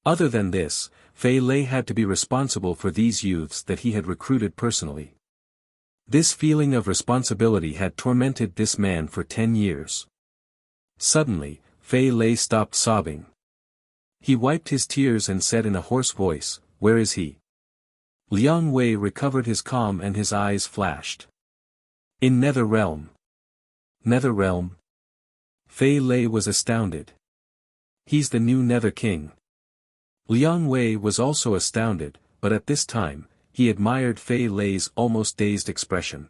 Other than this, Fei Lei had to be responsible for these youths that he had recruited personally. This feeling of responsibility had tormented this man for 10 years. Suddenly, Fei Lei stopped sobbing. He wiped his tears and said in a hoarse voice, "Where is he?" Liang Wei recovered his calm and his eyes flashed. "In Nether Realm." Nether Realm? Fei Lei was astounded. "He's the new Nether King." Liang Wei was also astounded, but at this time, he admired Fei Lei's almost dazed expression.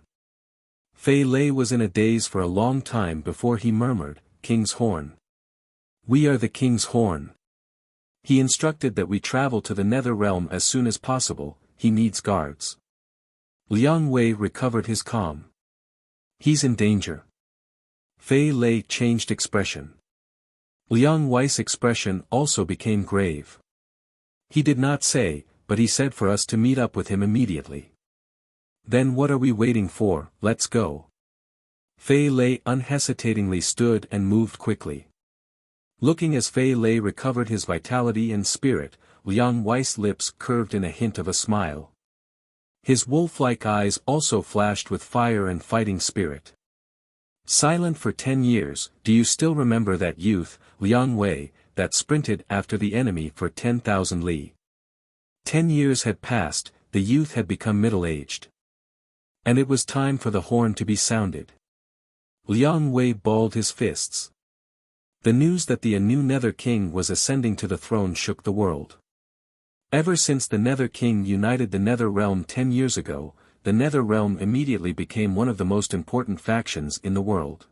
Fei Lei was in a daze for a long time before he murmured, "King's Horn. We are the King's Horn. He instructed that we travel to the Nether Realm as soon as possible, he needs guards." Liang Wei recovered his calm. "He's in danger." Fei Lei changed expression. Liang Wei's expression also became grave. He did not say, but he said for us to meet up with him immediately. "Then what are we waiting for, let's go." Fei Lei unhesitatingly stood and moved quickly. Looking as Fei Lei recovered his vitality and spirit, Liang Wei's lips curved in a hint of a smile. His wolf-like eyes also flashed with fire and fighting spirit. "Silent for 10 years, do you still remember that youth, Liang Wei, that sprinted after the enemy for 10,000 li? 10 years had passed, the youth had become middle-aged. And it was time for the horn to be sounded." Liang Wei balled his fists. The news that the new Nether King was ascending to the throne shook the world. Ever since the Nether King united the Nether Realm 10 years ago, the Nether Realm immediately became one of the most important factions in the world.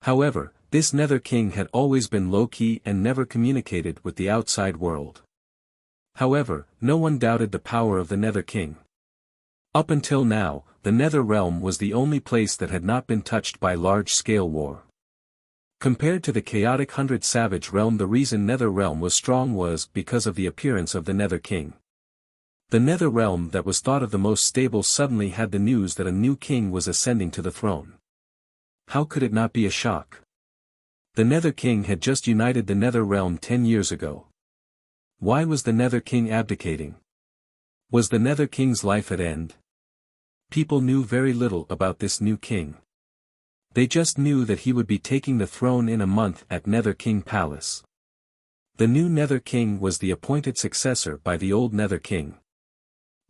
However, this Nether King had always been low-key and never communicated with the outside world. However, no one doubted the power of the Nether King. Up until now, the Nether Realm was the only place that had not been touched by large-scale war. Compared to the chaotic Hundred Savage Realm, the reason Nether Realm was strong was because of the appearance of the Nether King. The Nether Realm that was thought of the most stable suddenly had the news that a new king was ascending to the throne. How could it not be a shock? The Nether King had just united the Nether Realm 10 years ago. Why was the Nether King abdicating? Was the Nether King's life at end? People knew very little about this new king. They just knew that he would be taking the throne in a month at Nether King Palace. The new Nether King was the appointed successor by the old Nether King.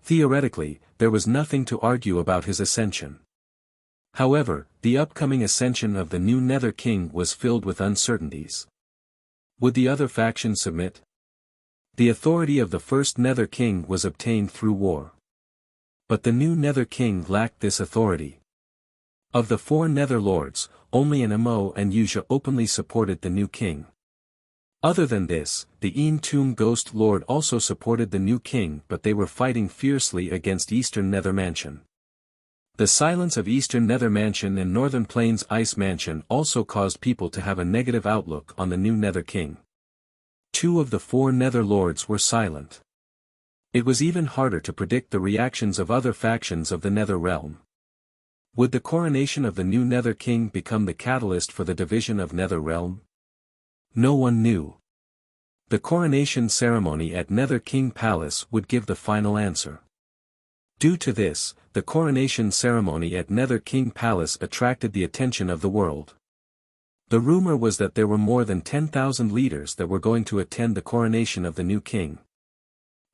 Theoretically, there was nothing to argue about his ascension. However, the upcoming ascension of the new Nether King was filled with uncertainties. Would the other faction submit? The authority of the first Nether King was obtained through war. But the new Nether King lacked this authority. Of the 4 Nether Lords, only an Mo and Wuxia openly supported the new king. Other than this, the Tomb Ghost Lord also supported the new king, but they were fighting fiercely against Eastern Nether Mansion. The silence of Eastern Nether Mansion and Northern Plains Ice Mansion also caused people to have a negative outlook on the new Nether King. 2 of the 4 Nether Lords were silent. It was even harder to predict the reactions of other factions of the Nether Realm. Would the coronation of the new Nether King become the catalyst for the division of Nether Realm? No one knew. The coronation ceremony at Nether King Palace would give the final answer. Due to this, the coronation ceremony at Nether King Palace attracted the attention of the world. The rumor was that there were more than 10,000 leaders that were going to attend the coronation of the new king.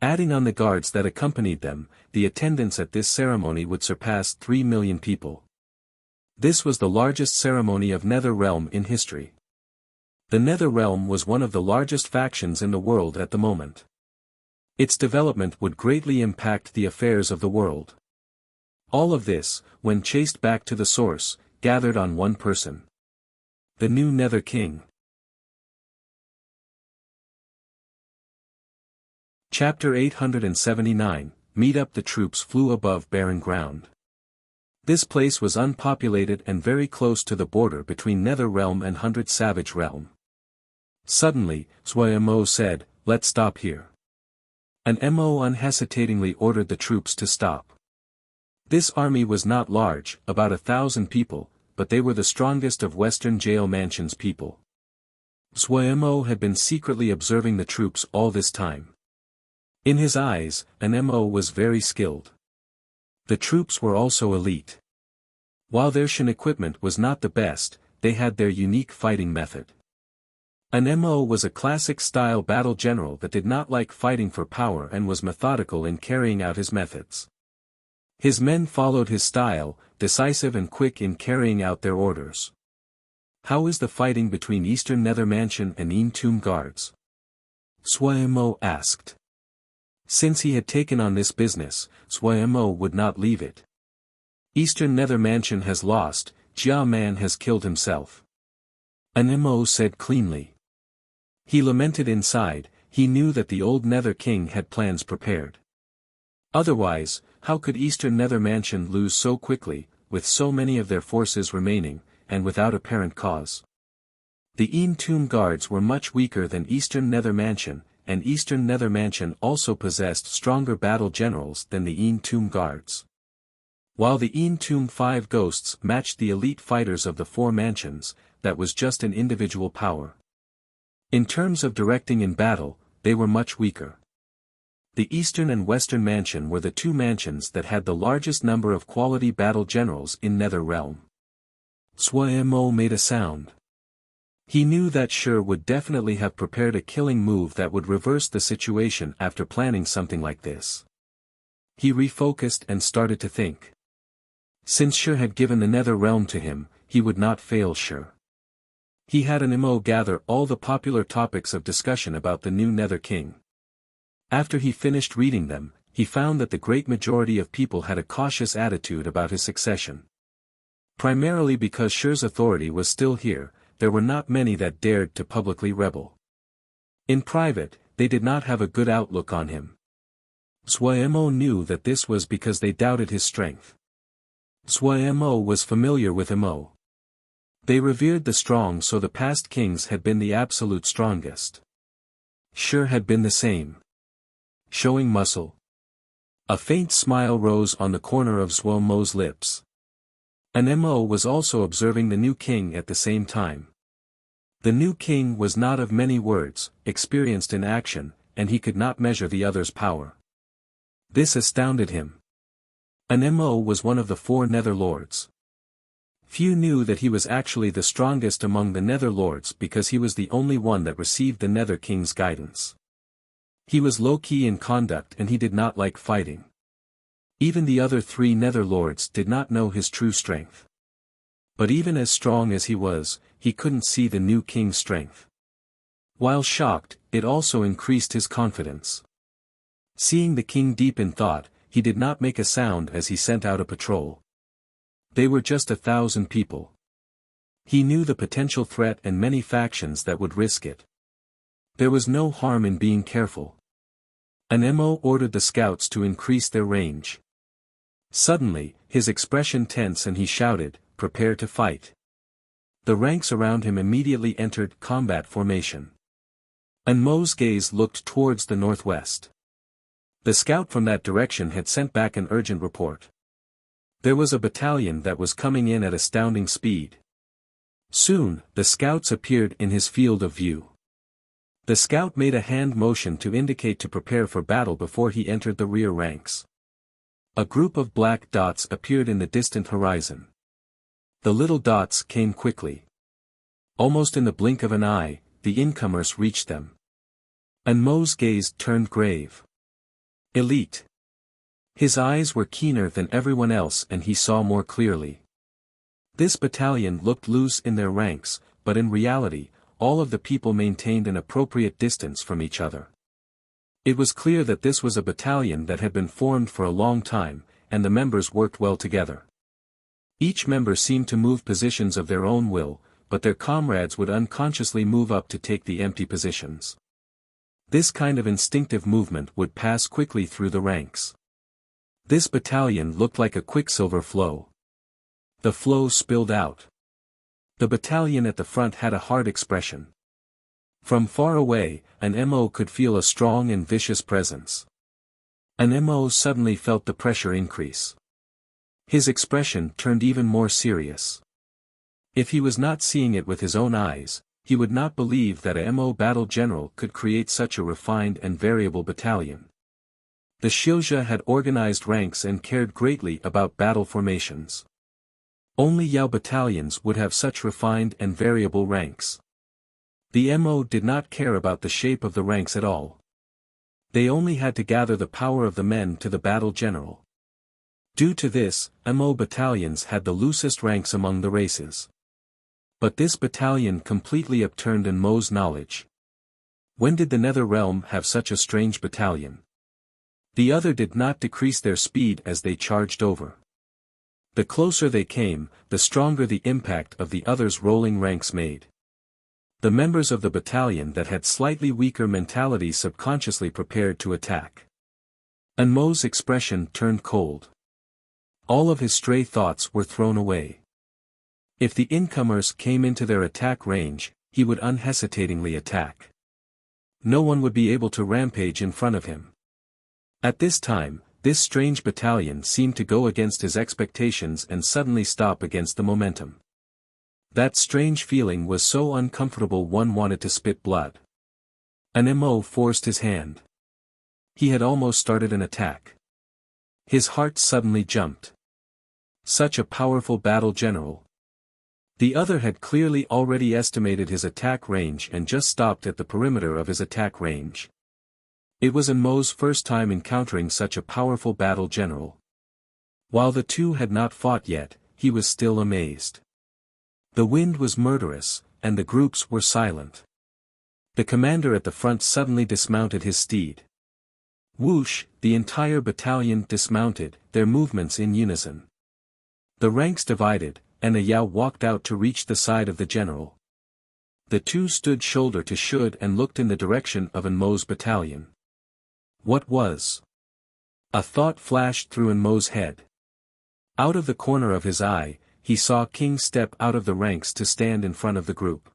Adding on the guards that accompanied them, the attendance at this ceremony would surpass 3 million people. This was the largest ceremony of Nether Realm in history. The Nether Realm was one of the largest factions in the world at the moment. Its development would greatly impact the affairs of the world. All of this, when chased back to the source, gathered on one person. The new Nether King. Chapter 879, Meet Up. The troops flew above barren ground. This place was unpopulated and very close to the border between Nether Realm and Hundred Savage Realm. Suddenly, Wuxia Mo said, "Let's stop here." An Mo unhesitatingly ordered the troops to stop. This army was not large, about 1,000 people, but they were the strongest of Western Jail Mansion's people. Wuxia Mo had been secretly observing the troops all this time. In his eyes, an Mo was very skilled. The troops were also elite. While their Shin equipment was not the best, they had their unique fighting method. An Mo was a classic-style battle general that did not like fighting for power and was methodical in carrying out his methods. His men followed his style, decisive and quick in carrying out their orders. How is the fighting between Eastern Nether Mansion and Tomb Guards? Wuxia Mo asked. Since he had taken on this business, Wuxia Mo would not leave it. Eastern Nether Mansion has lost, Jia Man has killed himself. An Mo said cleanly. He lamented inside, he knew that the old Nether King had plans prepared. Otherwise, how could Eastern Nether Mansion lose so quickly, with so many of their forces remaining, and without apparent cause? The Tomb Guards were much weaker than Eastern Nether Mansion, and Eastern Nether Mansion also possessed stronger battle generals than the Tomb Guards. While the Tomb 5 Ghosts matched the elite fighters of the 4 mansions, that was just an individual power. In terms of directing in battle, they were much weaker. The Eastern and Western Mansion were the 2 mansions that had the largest number of quality battle generals in Nether Realm. Wuxia Mo made a sound. He knew that Shi would definitely have prepared a killing move that would reverse the situation after planning something like this. He refocused and started to think. Since Shi had given the Nether Realm to him, he would not fail Shi. He had an Mo gather all the popular topics of discussion about the new Nether King. After he finished reading them, he found that the great majority of people had a cautious attitude about his succession. Primarily because Shi's authority was still here, there were not many that dared to publicly rebel. In private, they did not have a good outlook on him. Wuxia Mo knew that this was because they doubted his strength. Wuxia Mo was familiar with Mo. They revered the strong, so the past kings had been the absolute strongest. Shi had been the same. Showing muscle. A faint smile rose on the corner of Wuxia Mo's lips. An Mo was also observing the new king at the same time. The new king was not of many words, experienced in action, and he could not measure the other's power. This astounded him. An Mo was one of the 4 Nether Lords. Few knew that he was actually the strongest among the Nether Lords because he was the only one that received the Nether King's guidance. He was low-key in conduct and he did not like fighting. Even the other 3 Nether Lords did not know his true strength. But even as strong as he was, he couldn't see the new king's strength. While shocked, it also increased his confidence. Seeing the king deep in thought, he did not make a sound as he sent out a patrol. They were just 1,000 people. He knew the potential threat and many factions that would risk it. There was no harm in being careful. An MO ordered the scouts to increase their range. Suddenly, his expression tense and he shouted, "Prepare to fight." The ranks around him immediately entered combat formation. And Mo's gaze looked towards the northwest. The scout from that direction had sent back an urgent report. There was a battalion that was coming in at astounding speed. Soon, the scouts appeared in his field of view. The scout made a hand motion to indicate to prepare for battle before he entered the rear ranks. A group of black dots appeared in the distant horizon. The little dots came quickly. Almost in the blink of an eye, the incomers reached them. And Mo's gaze turned grave. Elite. His eyes were keener than everyone else and he saw more clearly. This battalion looked loose in their ranks, but in reality, all of the people maintained an appropriate distance from each other. It was clear that this was a battalion that had been formed for a long time, and the members worked well together. Each member seemed to move positions of their own will, but their comrades would unconsciously move up to take the empty positions. This kind of instinctive movement would pass quickly through the ranks. This battalion looked like a quicksilver flow. The flow spilled out. The battalion at the front had a hard expression. From far away, an MO could feel a strong and vicious presence. An MO suddenly felt the pressure increase. His expression turned even more serious. If he was not seeing it with his own eyes, he would not believe that a MO battle general could create such a refined and variable battalion. The Shilja had organized ranks and cared greatly about battle formations. Only Yao battalions would have such refined and variable ranks. The MO did not care about the shape of the ranks at all. They only had to gather the power of the men to the battle general. Due to this, MO battalions had the loosest ranks among the races. But this battalion completely upturned in Mo's knowledge. When did the Nether Realm have such a strange battalion? The other did not decrease their speed as they charged over. The closer they came, the stronger the impact of the others' rolling ranks made. The members of the battalion that had slightly weaker mentality subconsciously prepared to attack. And Mo's expression turned cold. All of his stray thoughts were thrown away. If the incomers came into their attack range, he would unhesitatingly attack. No one would be able to rampage in front of him. At this time, this strange battalion seemed to go against his expectations and suddenly stop against the momentum. That strange feeling was so uncomfortable one wanted to spit blood. An MO forced his hand. He had almost started an attack. His heart suddenly jumped. Such a powerful battle general. The other had clearly already estimated his attack range and just stopped at the perimeter of his attack range. It was Mo's first time encountering such a powerful battle general. While the two had not fought yet, he was still amazed. The wind was murderous, and the groups were silent. The commander at the front suddenly dismounted his steed. Whoosh, the entire battalion dismounted, their movements in unison. The ranks divided, and a Yao walked out to reach the side of the general. The two stood shoulder to shoulder and looked in the direction of Mo's battalion. What was? A thought flashed through Mo's head. Out of the corner of his eye, he saw King step out of the ranks to stand in front of the group.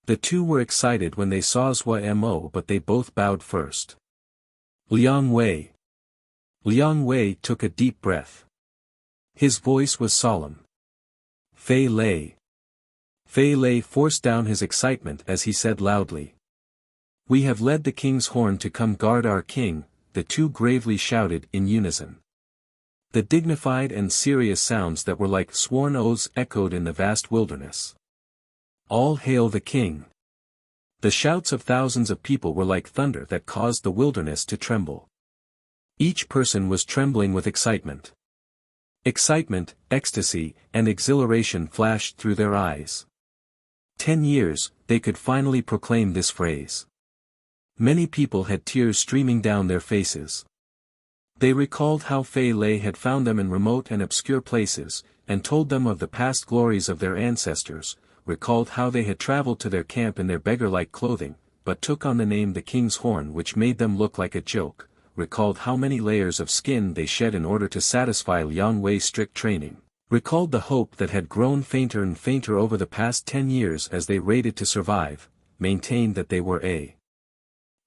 The two were excited when they saw Zhua Mo, but they both bowed first. Liang Wei. Liang Wei took a deep breath. His voice was solemn. Fei Lei. Fei Lei forced down his excitement as he said loudly. We have led the king's horn to come guard our king, the two gravely shouted in unison. The dignified and serious sounds that were like sworn oaths echoed in the vast wilderness. All hail the king! The shouts of thousands of people were like thunder that caused the wilderness to tremble. Each person was trembling with excitement. Excitement, ecstasy, and exhilaration flashed through their eyes. 10 years, they could finally proclaim this phrase. Many people had tears streaming down their faces. They recalled how Fei Lei had found them in remote and obscure places, and told them of the past glories of their ancestors, recalled how they had traveled to their camp in their beggar-like clothing, but took on the name the King's Horn, which made them look like a joke, recalled how many layers of skin they shed in order to satisfy Liang Wei's strict training, recalled the hope that had grown fainter and fainter over the past 10 years as they raided to survive, maintained that they were a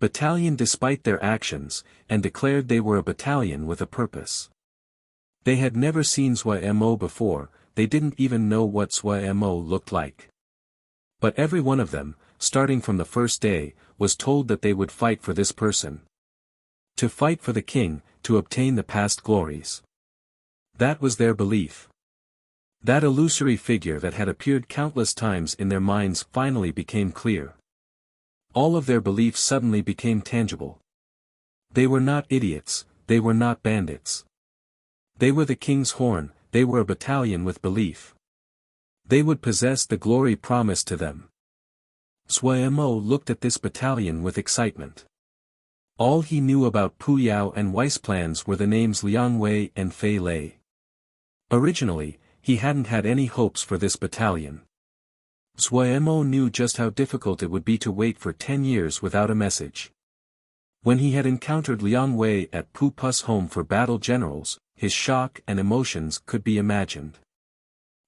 battalion despite their actions, and declared they were a battalion with a purpose. They had never seen Mo before, they didn't even know what Mo looked like. But every one of them, starting from the first day, was told that they would fight for this person. To fight for the king, to obtain the past glories. That was their belief. That illusory figure that had appeared countless times in their minds finally became clear. All of their beliefs suddenly became tangible. They were not idiots, they were not bandits. They were the King's Horn, they were a battalion with belief. They would possess the glory promised to them. Mo looked at this battalion with excitement. All he knew about Pu Yao and Wei's plans were the names Liang Wei and Fei Lei. Originally, he hadn't had any hopes for this battalion. Mo knew just how difficult it would be to wait for 10 years without a message. When he had encountered Liang Wei at Pu Pu's home for battle generals, his shock and emotions could be imagined.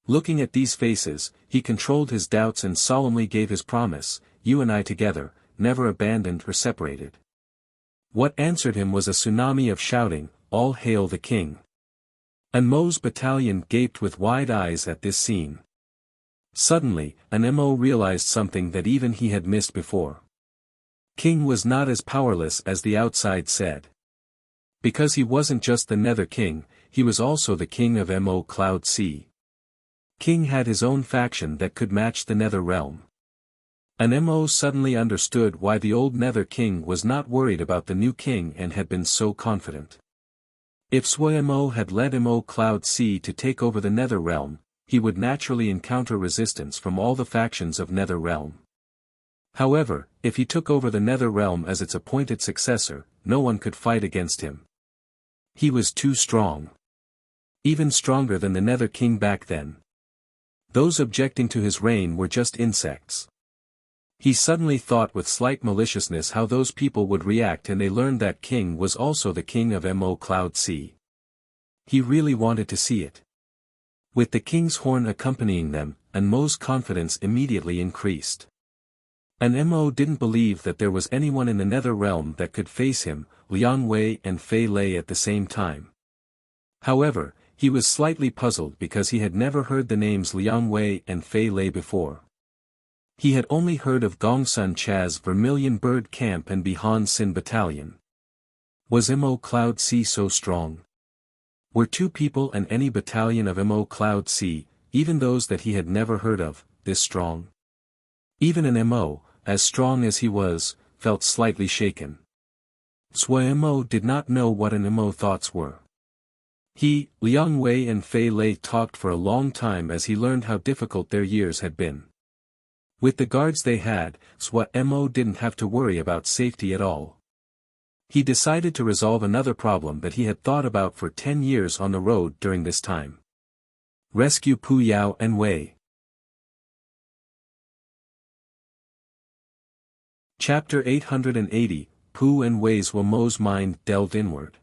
Looking at these faces, he controlled his doubts and solemnly gave his promise, "You and I together, never abandoned or separated." What answered him was a tsunami of shouting, "All hail the king!" And Mo's battalion gaped with wide eyes at this scene. Suddenly, Mo realized something that even he had missed before. King was not as powerless as the outside said. Because he wasn't just the Nether King, he was also the king of Mo Cloud Sea. King had his own faction that could match the Nether Realm. And Mo suddenly understood why the old Nether King was not worried about the new king and had been so confident. If Mo had led Mo Cloud Sea to take over the Nether Realm, he would naturally encounter resistance from all the factions of Nether Realm. However, if he took over the Nether Realm as its appointed successor, no one could fight against him. He was too strong. Even stronger than the Nether King back then. Those objecting to his reign were just insects. He suddenly thought with slight maliciousness how those people would react and they learned that King was also the king of Mo Cloud Sea. He really wanted to see it. With the King's Horn accompanying them, and Mo's confidence immediately increased. And Mo didn't believe that there was anyone in the Nether Realm that could face him, Liang Wei and Fei Lei at the same time. However, he was slightly puzzled because he had never heard the names Liang Wei and Fei Lei before. He had only heard of Gongsun Cha's Vermilion Bird Camp and Bihan Sin Battalion. Was Mo Cloud Sea so strong? Were two people and any battalion of Mo Cloud Sea, even those that he had never heard of, this strong? Even an Mo, as strong as he was, felt slightly shaken. Mo did not know what an Mo thoughts were. He, Liang Wei and Fei Lei talked for a long time as he learned how difficult their years had been. With the guards they had, Mo didn't have to worry about safety at all. He decided to resolve another problem that he had thought about for 10 years on the road during this time. Rescue Pu Yao and Wei. Chapter 880, Pu and Wei's Mo's mind delved inward.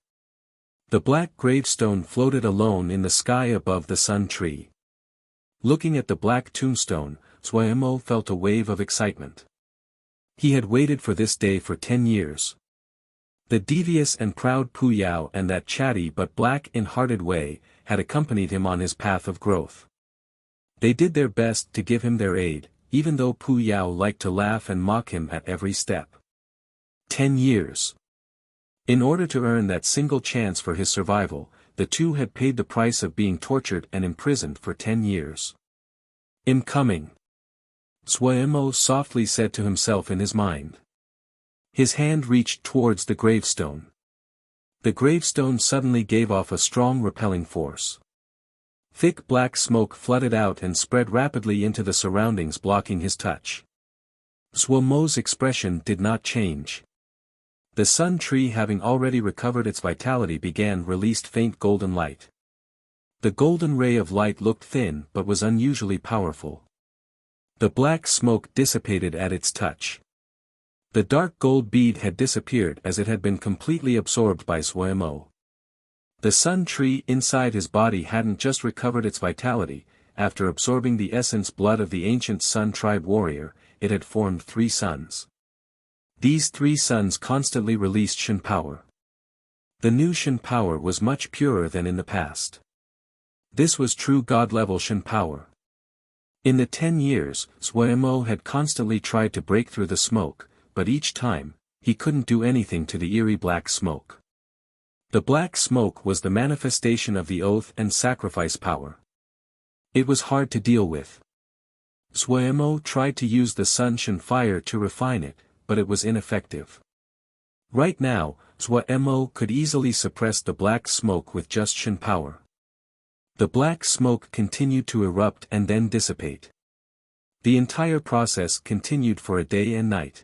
The black gravestone floated alone in the sky above the sun tree. Looking at the black tombstone, Mo felt a wave of excitement. He had waited for this day for 10 years. The devious and proud Pu Yao and that chatty but black-in-hearted Wei had accompanied him on his path of growth. They did their best to give him their aid, even though Pu Yao liked to laugh and mock him at every step. 10 years. In order to earn that single chance for his survival, the two had paid the price of being tortured and imprisoned for 10 years. "I'm coming," Suemo softly said to himself in his mind. His hand reached towards the gravestone. The gravestone suddenly gave off a strong repelling force. Thick black smoke flooded out and spread rapidly into the surroundings, blocking his touch. Suemo's expression did not change. The sun tree, having already recovered its vitality, released faint golden light. The golden ray of light looked thin but was unusually powerful. The black smoke dissipated at its touch. The dark gold bead had disappeared as it had been completely absorbed by Suemo. The sun tree inside his body hadn't just recovered its vitality. After absorbing the essence blood of the ancient Sun tribe warrior, it had formed 3 suns. These 3 suns constantly released Shen power. The new Shen power was much purer than in the past. This was true god-level Shen power. In the 10 years, Suemo had constantly tried to break through the smoke, but each time, he couldn't do anything to the eerie black smoke. The black smoke was the manifestation of the oath and sacrifice power. It was hard to deal with. Suemo tried to use the Sun Shen fire to refine it, but it was ineffective. Right now, Suemo could easily suppress the black smoke with just Shen power. The black smoke continued to erupt and then dissipate. The entire process continued for a day and night.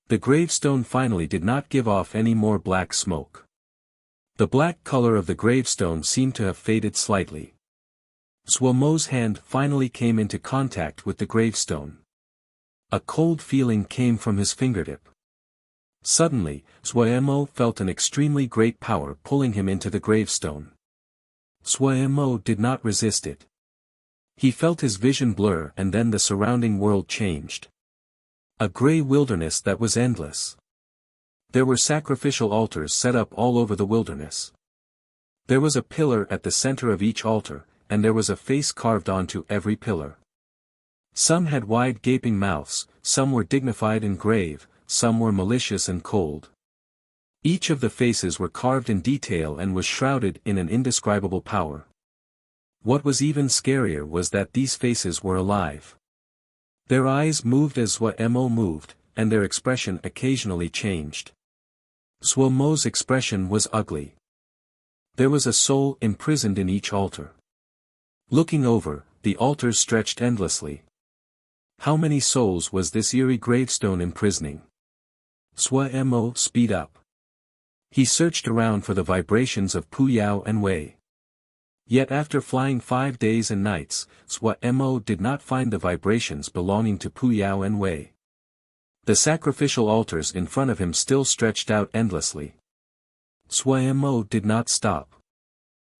The gravestone finally did not give off any more black smoke. The black color of the gravestone seemed to have faded slightly. Suemo's hand finally came into contact with the gravestone. A cold feeling came from his fingertip. Suddenly, Suemo felt an extremely great power pulling him into the gravestone. Suemo did not resist it. He felt his vision blur, and then the surrounding world changed. A gray wilderness that was endless. There were sacrificial altars set up all over the wilderness. There was a pillar at the center of each altar, and there was a face carved onto every pillar. Some had wide gaping mouths, some were dignified and grave, some were malicious and cold. Each of the faces were carved in detail and was shrouded in an indescribable power. What was even scarier was that these faces were alive. Their eyes moved as Suemo moved, and their expression occasionally changed. Suemo's expression was ugly. There was a soul imprisoned in each altar. Looking over, the altars stretched endlessly. How many souls was this eerie gravestone imprisoning? Suemo speed up. He searched around for the vibrations of Puyao and Wei. Yet after flying 5 days and nights, Suemo did not find the vibrations belonging to Puyao and Wei. The sacrificial altars in front of him still stretched out endlessly. Suemo did not stop.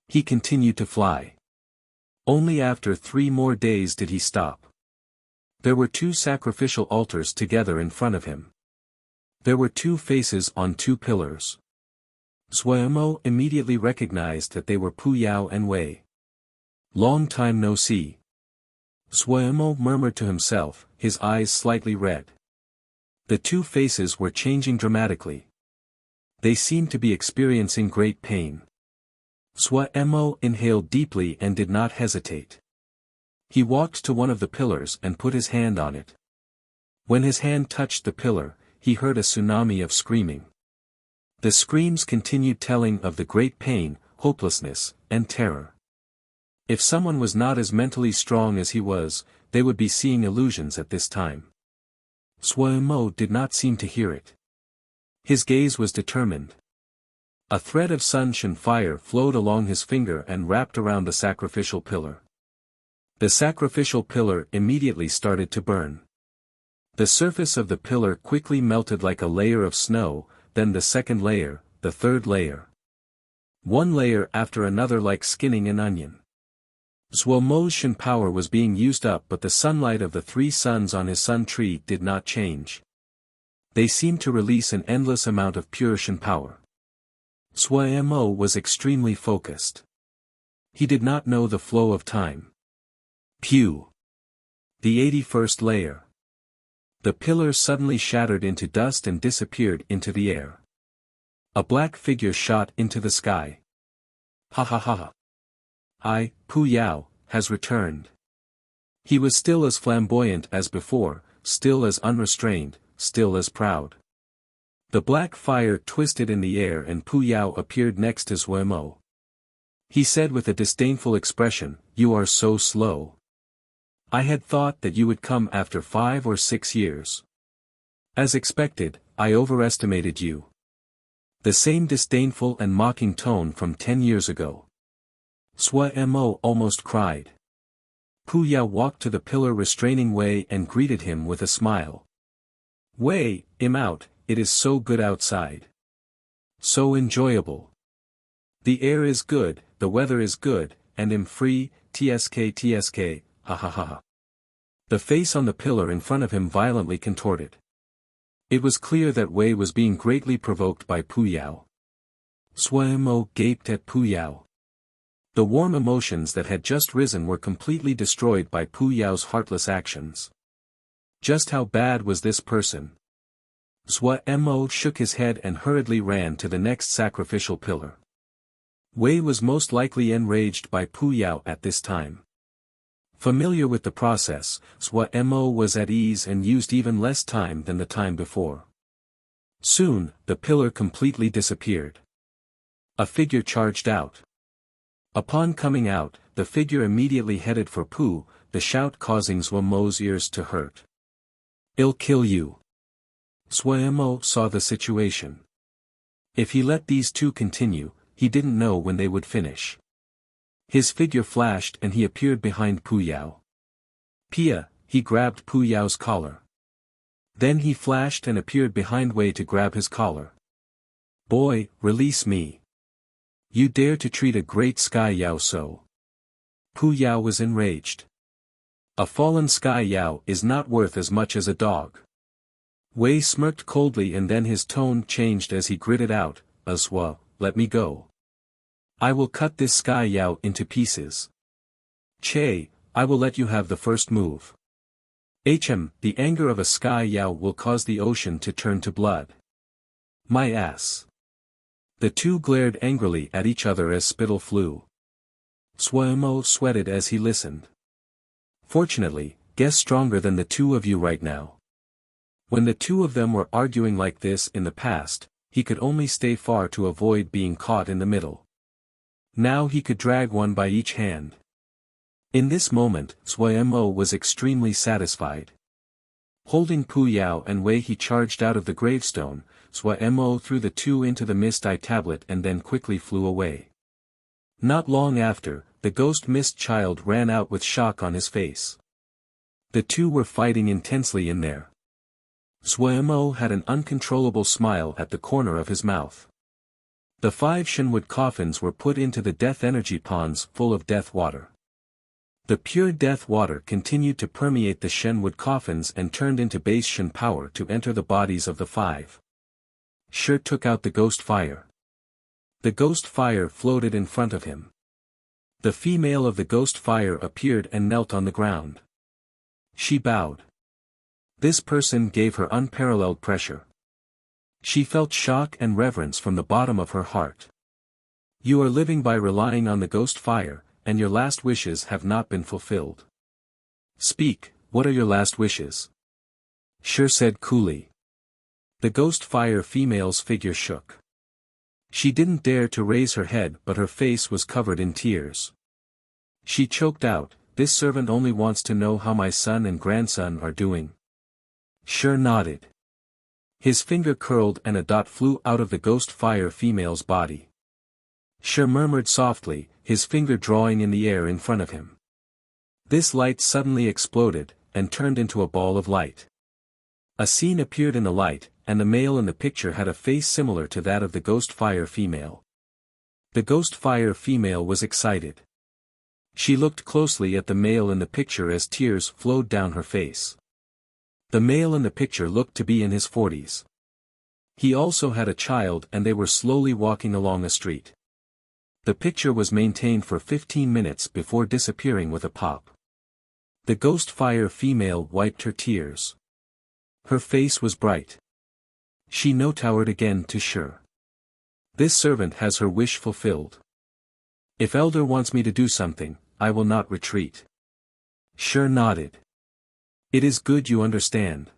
He continued to fly. Only after 3 more days did he stop. There were 2 sacrificial altars together in front of him. There were 2 faces on 2 pillars. Suemo immediately recognized that they were Puyao and Wei. Long time no see. Suemo murmured to himself, his eyes slightly red. The 2 faces were changing dramatically. They seemed to be experiencing great pain. Suemo inhaled deeply and did not hesitate. He walked to one of the pillars and put his hand on it. When his hand touched the pillar, he heard a tsunami of screaming. The screams continued, telling of the great pain, hopelessness, and terror. If someone was not as mentally strong as he was, they would be seeing illusions at this time. Suemo did not seem to hear it. His gaze was determined. A thread of Sun Shen fire flowed along his finger and wrapped around the sacrificial pillar. The sacrificial pillar immediately started to burn. The surface of the pillar quickly melted like a layer of snow, then the second layer, the third layer. One layer after another, like skinning an onion. Suemo's Shen power was being used up, but the sunlight of the 3 suns on his sun tree did not change. They seemed to release an endless amount of pure Shen power. Suemo was extremely focused. He did not know the flow of time. Pew! The 81st layer. The pillar suddenly shattered into dust and disappeared into the air. A black figure shot into the sky. Ha ha ha. Pu Yao, has returned. He was still as flamboyant as before, still as unrestrained, still as proud. The black fire twisted in the air and Pu Yao appeared next to Zuemo. He said with a disdainful expression, "You are so slow. I had thought that you would come after 5 or 6 years. As expected, I overestimated you." The same disdainful and mocking tone from 10 years ago. Zuemo almost cried. Pu Yao walked to the pillar restraining Wei and greeted him with a smile. "Wei, I'm out, it is so good outside. So enjoyable. The air is good, the weather is good, and I'm free, tsk, ha ha ha." The face on the pillar in front of him violently contorted. It was clear that Wei was being greatly provoked by Pu Yao. Zuemo gaped at Pu Yao. The warm emotions that had just risen were completely destroyed by Pu Yao's heartless actions. Just how bad was this person? Zuemo shook his head and hurriedly ran to the next sacrificial pillar. Wei was most likely enraged by Pu Yao at this time. Familiar with the process, Zuemo was at ease and used even less time than the time before. Soon, the pillar completely disappeared. A figure charged out. Upon coming out, the figure immediately headed for Pu, the shout causing Zuemo's ears to hurt. "I'll kill you." Zuemo saw the situation. If he let these two continue, he didn't know when they would finish. His figure flashed and he appeared behind Pu Yao. Pia, he grabbed Pu Yao's collar. Then he flashed and appeared behind Wei to grab his collar. "Boy, release me. You dare to treat a great Sky Yao so." Pu Yao was enraged. A fallen Sky Yao is not worth as much as a dog. Wei smirked coldly and then his tone changed as he gritted out, "Azwa, let me go. I will cut this Sky Yao into pieces. Che, I will let you have the first move. The anger of a Sky Yao will cause the ocean to turn to blood. My ass." The two glared angrily at each other as spittle flew. Zuemo sweated as he listened. Fortunately, guess stronger than the two of you right now. When the two of them were arguing like this in the past, he could only stay far to avoid being caught in the middle. Now he could drag one by each hand. In this moment, Zuemo was extremely satisfied. Holding Pu Yao and Wei he charged out of the gravestone. Zuemo threw the two into the mist eye tablet and then quickly flew away. Not long after, the ghost mist child ran out with shock on his face. The two were fighting intensely in there. Zuemo had an uncontrollable smile at the corner of his mouth. The 5 Shenwood coffins were put into the death energy ponds full of death water. The pure death water continued to permeate the Shenwood coffins and turned into base Shen power to enter the bodies of the 5. Shi took out the ghost fire. The ghost fire floated in front of him. The female of the ghost fire appeared and knelt on the ground. She bowed. This person gave her unparalleled pressure. She felt shock and reverence from the bottom of her heart. You are living by relying on the ghost fire, and your last wishes have not been fulfilled. Speak, what are your last wishes? Shi said coolly. The ghost fire female's figure shook. She didn't dare to raise her head but her face was covered in tears. She choked out, "This servant only wants to know how my son and grandson are doing." Shi nodded. His finger curled and a dot flew out of the ghost fire female's body. Shi murmured softly, his finger drawing in the air in front of him. This light suddenly exploded, and turned into a ball of light. A scene appeared in the light, and the male in the picture had a face similar to that of the ghost fire female. The ghost fire female was excited. She looked closely at the male in the picture as tears flowed down her face. The male in the picture looked to be in his 40s. He also had a child and they were slowly walking along a street. The picture was maintained for 15 minutes before disappearing with a pop. The ghost fire female wiped her tears. Her face was bright. She no-towered again to Shi. This servant has her wish fulfilled. If Elder wants me to do something, I will not retreat. Shi nodded. It is good you understand.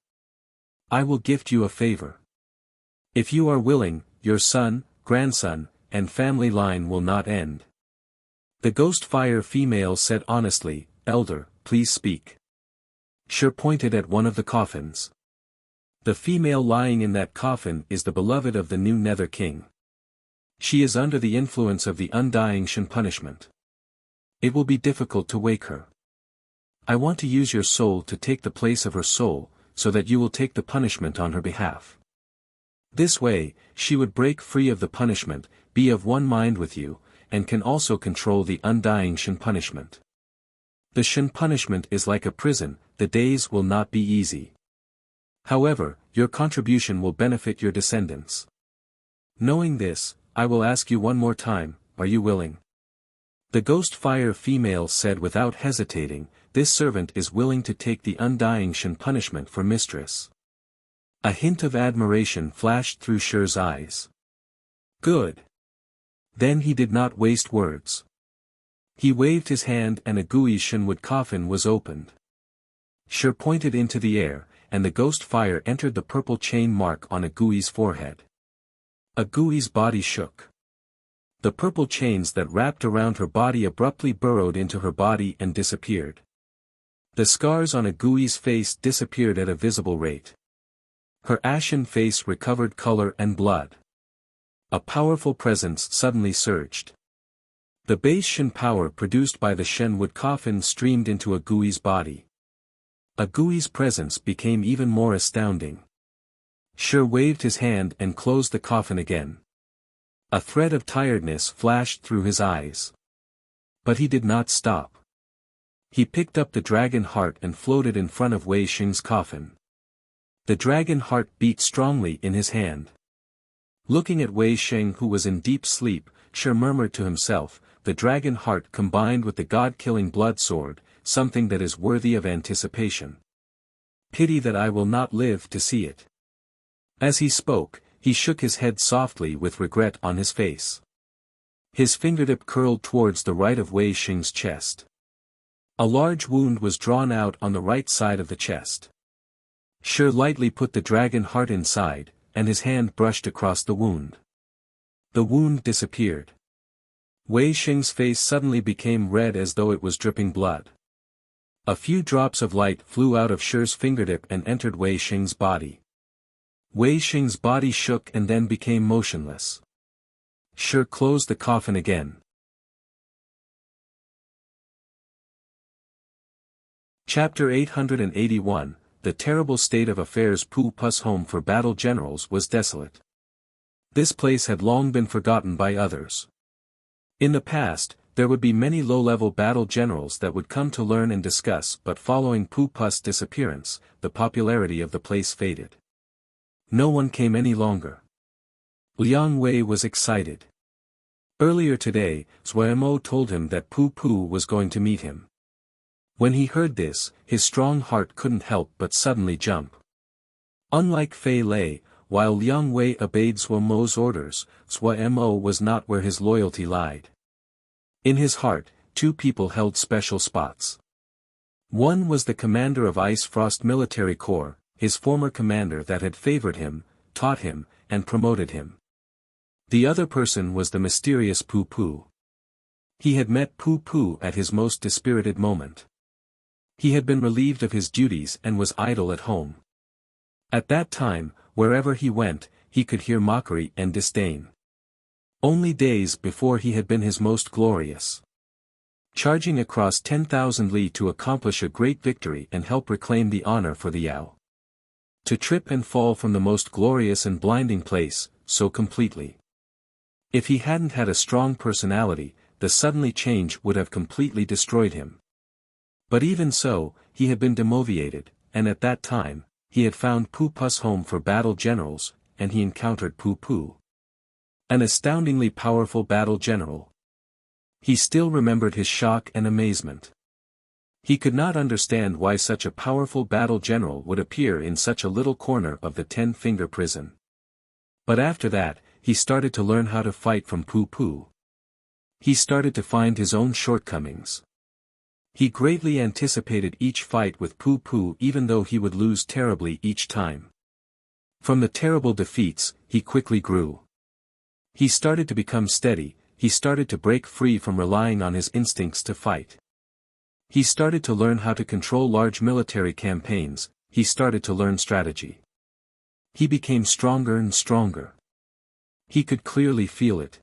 I will gift you a favor. If you are willing, your son, grandson, and family line will not end. The ghost fire female said honestly, Elder, please speak. Shi pointed at one of the coffins. The female lying in that coffin is the beloved of the new Nether King. She is under the influence of the undying Shin punishment. It will be difficult to wake her. I want to use your soul to take the place of her soul, so that you will take the punishment on her behalf. This way, she would break free of the punishment, be of one mind with you, and can also control the undying Shin punishment. The Shin punishment is like a prison, the days will not be easy. However, your contribution will benefit your descendants. Knowing this, I will ask you one more time, are you willing? The ghost fire female said without hesitating, this servant is willing to take the undying Shin punishment for mistress. A hint of admiration flashed through Shi's eyes. Good. Then he did not waste words. He waved his hand and a Gui Shinwood coffin was opened. Shi pointed into the air, and the ghost fire entered the purple chain mark on a Gui's forehead. A Gui's body shook. The purple chains that wrapped around her body abruptly burrowed into her body and disappeared. The scars on a Gui's face disappeared at a visible rate. Her ashen face recovered color and blood. A powerful presence suddenly surged. The base Shin power produced by the Shenwood coffin streamed into a Gui's body. A Gui's presence became even more astounding. Shi waved his hand and closed the coffin again. A thread of tiredness flashed through his eyes. But he did not stop. He picked up the dragon heart and floated in front of Wei Xing's coffin. The dragon heart beat strongly in his hand. Looking at Wei Xing who was in deep sleep, Shi murmured to himself, the dragon heart combined with the god-killing blood sword, something that is worthy of anticipation. Pity that I will not live to see it. As he spoke, he shook his head softly with regret on his face. His fingertip curled towards the right of Wei Xing's chest. A large wound was drawn out on the right side of the chest. Shi lightly put the dragon heart inside, and his hand brushed across the wound. The wound disappeared. Wei Xing's face suddenly became red as though it was dripping blood. A few drops of light flew out of Shi's fingertip and entered Wei Xing's body. Wei Xing's body shook and then became motionless. Shi closed the coffin again. Chapter 881, The terrible state of affairs. Pu Pu's home for battle generals was desolate. This place had long been forgotten by others. In the past, there would be many low-level battle generals that would come to learn and discuss, but following Pu Pu's disappearance, the popularity of the place faded. No one came any longer. Liang Wei was excited. Earlier today, Zuo told him that Pu Pu was going to meet him. When he heard this, his strong heart couldn't help but suddenly jump. Unlike Fei Lei, while Liang Wei obeyed Zuo's orders, Zuo was not where his loyalty lied. In his heart, two people held special spots. One was the commander of Ice Frost Military Corps, his former commander that had favored him, taught him, and promoted him. The other person was the mysterious Pu Pu. He had met Pu Pu at his most dispirited moment. He had been relieved of his duties and was idle at home. At that time, wherever he went, he could hear mockery and disdain. Only days before he had been his most glorious. Charging across 10,000 li to accomplish a great victory and help reclaim the honor for the Yao. To trip and fall from the most glorious and blinding place, so completely. If he hadn't had a strong personality, the suddenly change would have completely destroyed him. But even so, he had been demotivated, and at that time, he had found Pu Pu's home for battle generals, and he encountered Pu Pu. An astoundingly powerful battle general. He still remembered his shock and amazement. He could not understand why such a powerful battle general would appear in such a little corner of the 10-finger prison. But after that, he started to learn how to fight from Pu Pu. He started to find his own shortcomings. He greatly anticipated each fight with Pu Pu even though he would lose terribly each time. From the terrible defeats, he quickly grew. He started to become steady, he started to break free from relying on his instincts to fight. He started to learn how to control large military campaigns, he started to learn strategy. He became stronger and stronger. He could clearly feel it.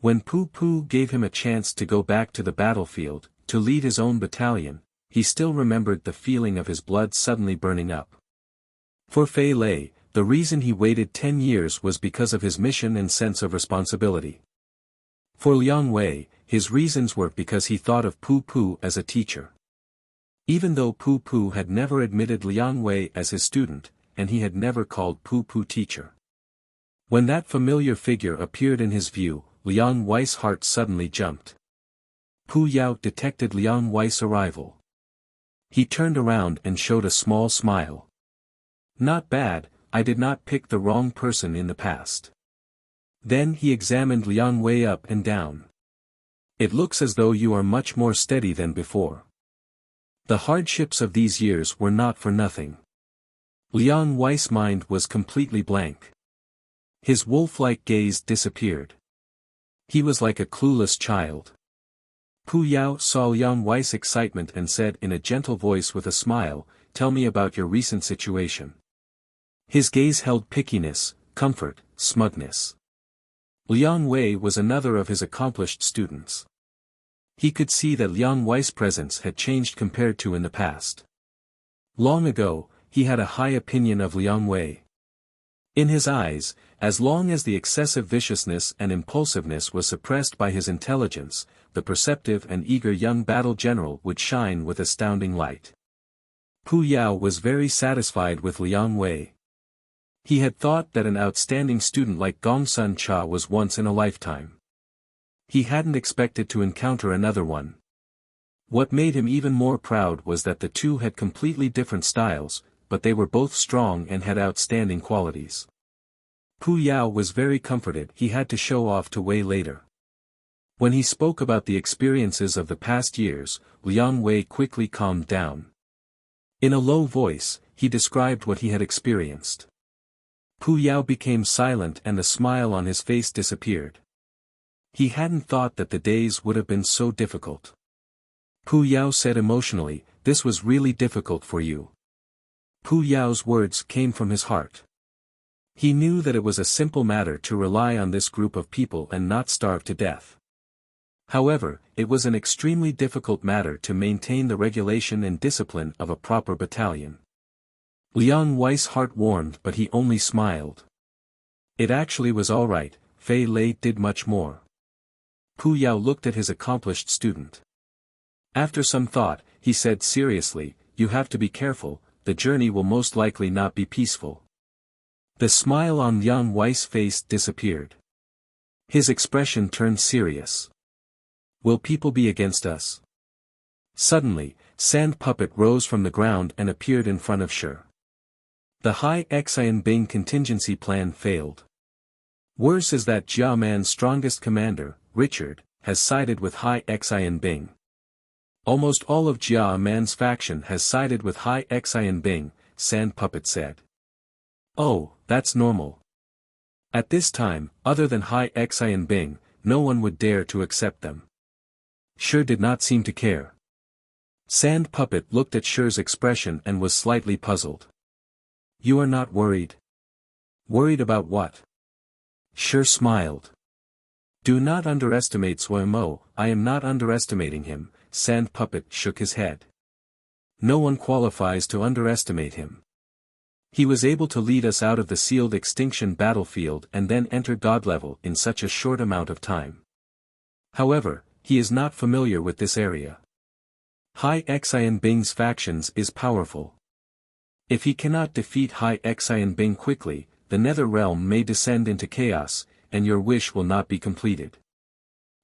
When Pu Pu gave him a chance to go back to the battlefield, to lead his own battalion, he still remembered the feeling of his blood suddenly burning up. For Fei Lei, the reason he waited 10 years was because of his mission and sense of responsibility. For Liang Wei, his reasons were because he thought of Pu Pu as a teacher. Even though Pu Pu had never admitted Liang Wei as his student, and he had never called Pu Pu teacher. When that familiar figure appeared in his view, Liang Wei's heart suddenly jumped. Pu Yao detected Liang Wei's arrival. He turned around and showed a small smile. Not bad, I did not pick the wrong person in the past. Then he examined Liang Wei up and down. It looks as though you are much more steady than before. The hardships of these years were not for nothing. Liang Wei's mind was completely blank. His wolf-like gaze disappeared. He was like a clueless child. Pu Yao saw Liang Wei's excitement and said in a gentle voice with a smile, "Tell me about your recent situation." His gaze held pickiness, comfort, smugness. Liang Wei was another of his accomplished students. He could see that Liang Wei's presence had changed compared to in the past. Long ago, he had a high opinion of Liang Wei. In his eyes, as long as the excessive viciousness and impulsiveness was suppressed by his intelligence, the perceptive and eager young battle general would shine with astounding light. Pu Yao was very satisfied with Liang Wei. He had thought that an outstanding student like Gongsun Cha was once in a lifetime. He hadn't expected to encounter another one. What made him even more proud was that the two had completely different styles, but they were both strong and had outstanding qualities. Pu Yao was very comforted he had to show off to Wei later. When he spoke about the experiences of the past years, Liang Wei quickly calmed down. In a low voice, he described what he had experienced. Pu Yao became silent and the smile on his face disappeared. He hadn't thought that the days would have been so difficult. Pu Yao said emotionally, "This was really difficult for you." Pu Yao's words came from his heart. He knew that it was a simple matter to rely on this group of people and not starve to death. However, it was an extremely difficult matter to maintain the regulation and discipline of a proper battalion. Liang Wei's heart warmed but he only smiled. It actually was alright, Fei Lei did much more. Pu Yao looked at his accomplished student. After some thought, he said seriously, "You have to be careful, the journey will most likely not be peaceful." The smile on Liang Wei's face disappeared. His expression turned serious. "Will people be against us?" Suddenly, Sand Puppet rose from the ground and appeared in front of Shi. The Hai Xian Bing contingency plan failed. Worse is that Jia Man's strongest commander, Richard, has sided with Hai Xian Bing. Almost all of Jia Man's faction has sided with Hai Xian Bing, Sand Puppet said. "Oh, that's normal. At this time, other than Hai Xian Bing, no one would dare to accept them." Shi did not seem to care. Sand Puppet looked at Shi's expression and was slightly puzzled. "You are not worried?" "Worried about what?" Shi smiled. "Do not underestimate Suemo." "I am not underestimating him," Sand Puppet shook his head. "No one qualifies to underestimate him. He was able to lead us out of the sealed extinction battlefield and then enter God level in such a short amount of time. However, he is not familiar with this area. Hai Xian Bing's factions is powerful. If he cannot defeat Hai Xian Bing quickly, the Nether Realm may descend into chaos, and your wish will not be completed."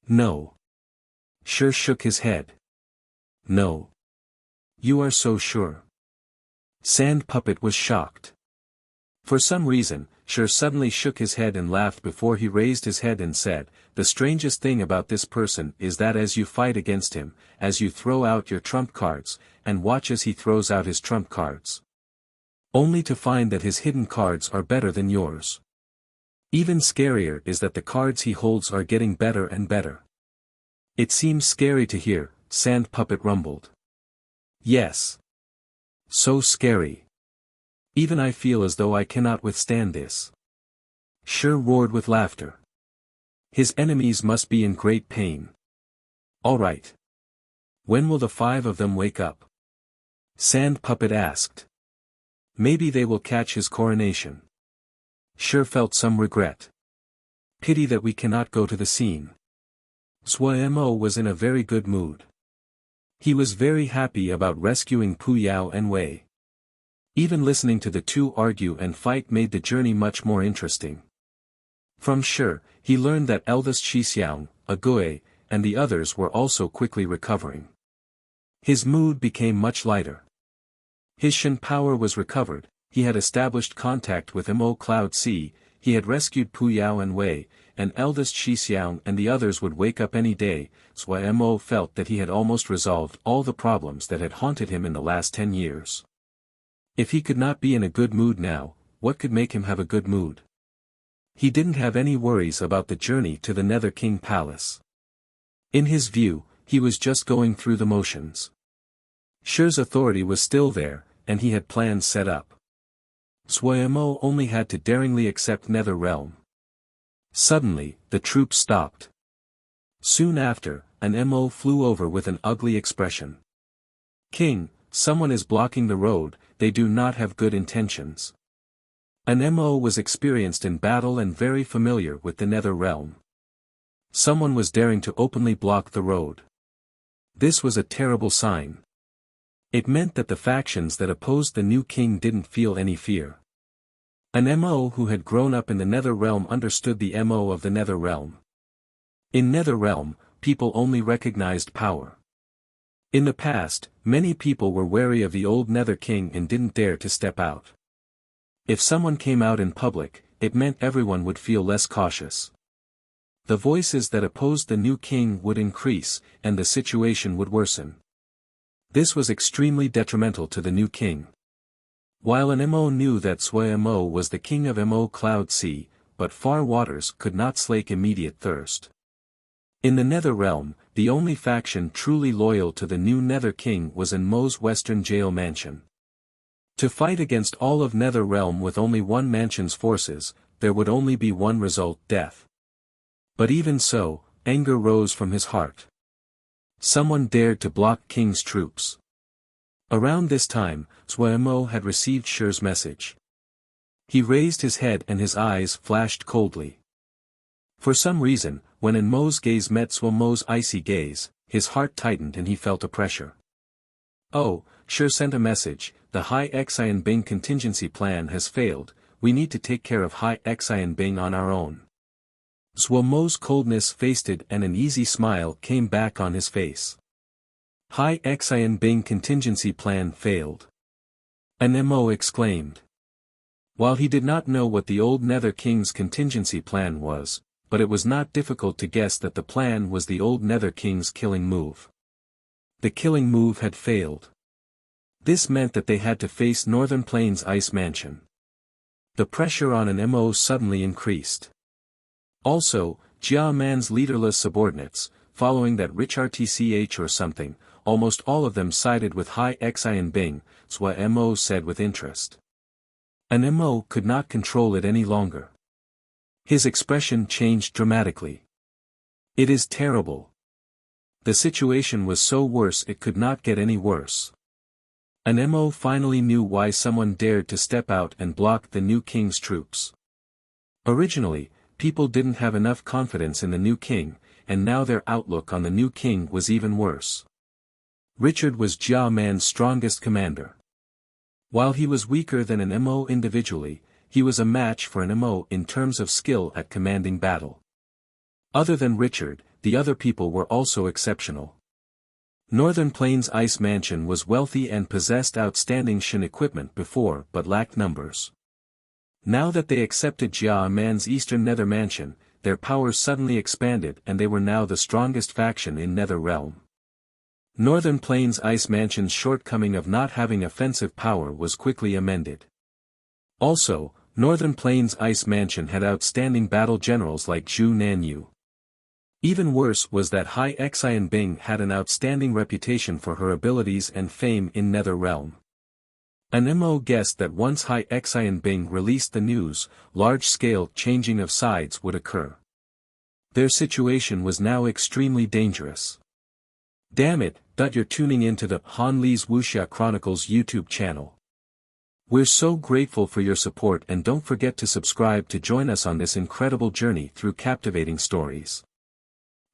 "No." Shi shook his head. "No. You are so sure?" Sand Puppet was shocked. For some reason, Shi suddenly shook his head and laughed before he raised his head and said, the strangest thing about this person is that as you fight against him, as you throw out your trump cards, and watch as he throws out his trump cards, only to find that his hidden cards are better than yours. Even scarier is that the cards he holds are getting better and better. It seems scary to hear, Sand Puppet rumbled. Yes. So scary. Even I feel as though I cannot withstand this. Sure roared with laughter. His enemies must be in great pain. All right. When will the 5 of them wake up? Sand Puppet asked. Maybe they will catch his coronation. Sure felt some regret. Pity that we cannot go to the scene. Mo was in a very good mood. He was very happy about rescuing Pu Yao and Wei. Even listening to the two argue and fight made the journey much more interesting. From Shi, he learned that eldest Shixiang, Agui, and the others were also quickly recovering. His mood became much lighter. His Shen power was recovered, he had established contact with Mo Cloud Sea, he had rescued Pu Yao and Wei, and eldest Shixiang and the others would wake up any day, so Mo felt that he had almost resolved all the problems that had haunted him in the last 10 years. If he could not be in a good mood now, what could make him have a good mood? He didn't have any worries about the journey to the Nether King Palace. In his view, he was just going through the motions. Shi's authority was still there, and he had plans set up. Mo only had to daringly accept Nether Realm. Suddenly, the troops stopped. Soon after, an Mo flew over with an ugly expression. King, someone is blocking the road, they do not have good intentions. An Mo was experienced in battle and very familiar with the Nether Realm. Someone was daring to openly block the road. This was a terrible sign. It meant that the factions that opposed the new king didn't feel any fear. An Mo who had grown up in the Nether Realm understood the Mo of the Nether Realm. In Nether Realm, people only recognized power. In the past, many people were wary of the old Nether King and didn't dare to step out. If someone came out in public, it meant everyone would feel less cautious. The voices that opposed the new king would increase, and the situation would worsen. This was extremely detrimental to the new king. While an Mo knew that Mo was the king of Mo Cloud Sea, but far waters could not slake immediate thirst. In the Nether Realm, the only faction truly loyal to the new Nether King was in Mo's Western Jail Mansion. To fight against all of Nether Realm with only one mansion's forces, there would only be one result: death. But even so, anger rose from his heart. Someone dared to block King's troops. Around this time, Mo had received Shi's message. He raised his head and his eyes flashed coldly. For some reason, when Mo's gaze met Mo's icy gaze, his heart tightened and he felt a pressure. Oh, Shi sent a message, the High Xian Bing contingency plan has failed, we need to take care of High Xian Bing on our own. Mo's coldness faded and an easy smile came back on his face. High Xian Bing contingency plan failed. An Mo exclaimed. While he did not know what the old Nether King's contingency plan was, but it was not difficult to guess that the plan was the old Nether King's killing move. The killing move had failed. This meant that they had to face Northern Plains Ice Mansion. The pressure on an Mo suddenly increased. Also, Jia Man's leaderless subordinates, following that rich RTCH or something, almost all of them sided with High Xian Bing, Mo said with interest. An Mo could not control it any longer. His expression changed dramatically. It is terrible. The situation was so worse it could not get any worse. An Mo finally knew why someone dared to step out and block the new king's troops. Originally, people didn't have enough confidence in the new king, and now their outlook on the new king was even worse. Richard was Jia Man's strongest commander. While he was weaker than an Mo individually, he was a match for an Mo in terms of skill at commanding battle. Other than Richard, the other people were also exceptional. Northern Plains Ice Mansion was wealthy and possessed outstanding Shen equipment before but lacked numbers. Now that they accepted Jia Man's Eastern Nether Mansion, their powers suddenly expanded and they were now the strongest faction in Nether Realm. Northern Plains Ice Mansion's shortcoming of not having offensive power was quickly amended. Also, Northern Plains Ice Mansion had outstanding battle generals like Zhu Nanyu. Even worse was that Hai Xian Bing had an outstanding reputation for her abilities and fame in Nether Realm. An MO guessed that once Hai Xian Bing released the news, large-scale changing of sides would occur. Their situation was now extremely dangerous. Damn it, you're tuning into the Han Li's Wuxia Chronicles YouTube channel. We're so grateful for your support, and don't forget to subscribe to join us on this incredible journey through captivating stories.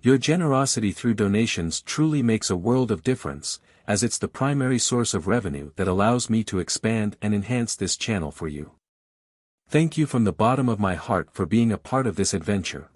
Your generosity through donations truly makes a world of difference, as it's the primary source of revenue that allows me to expand and enhance this channel for you. Thank you from the bottom of my heart for being a part of this adventure.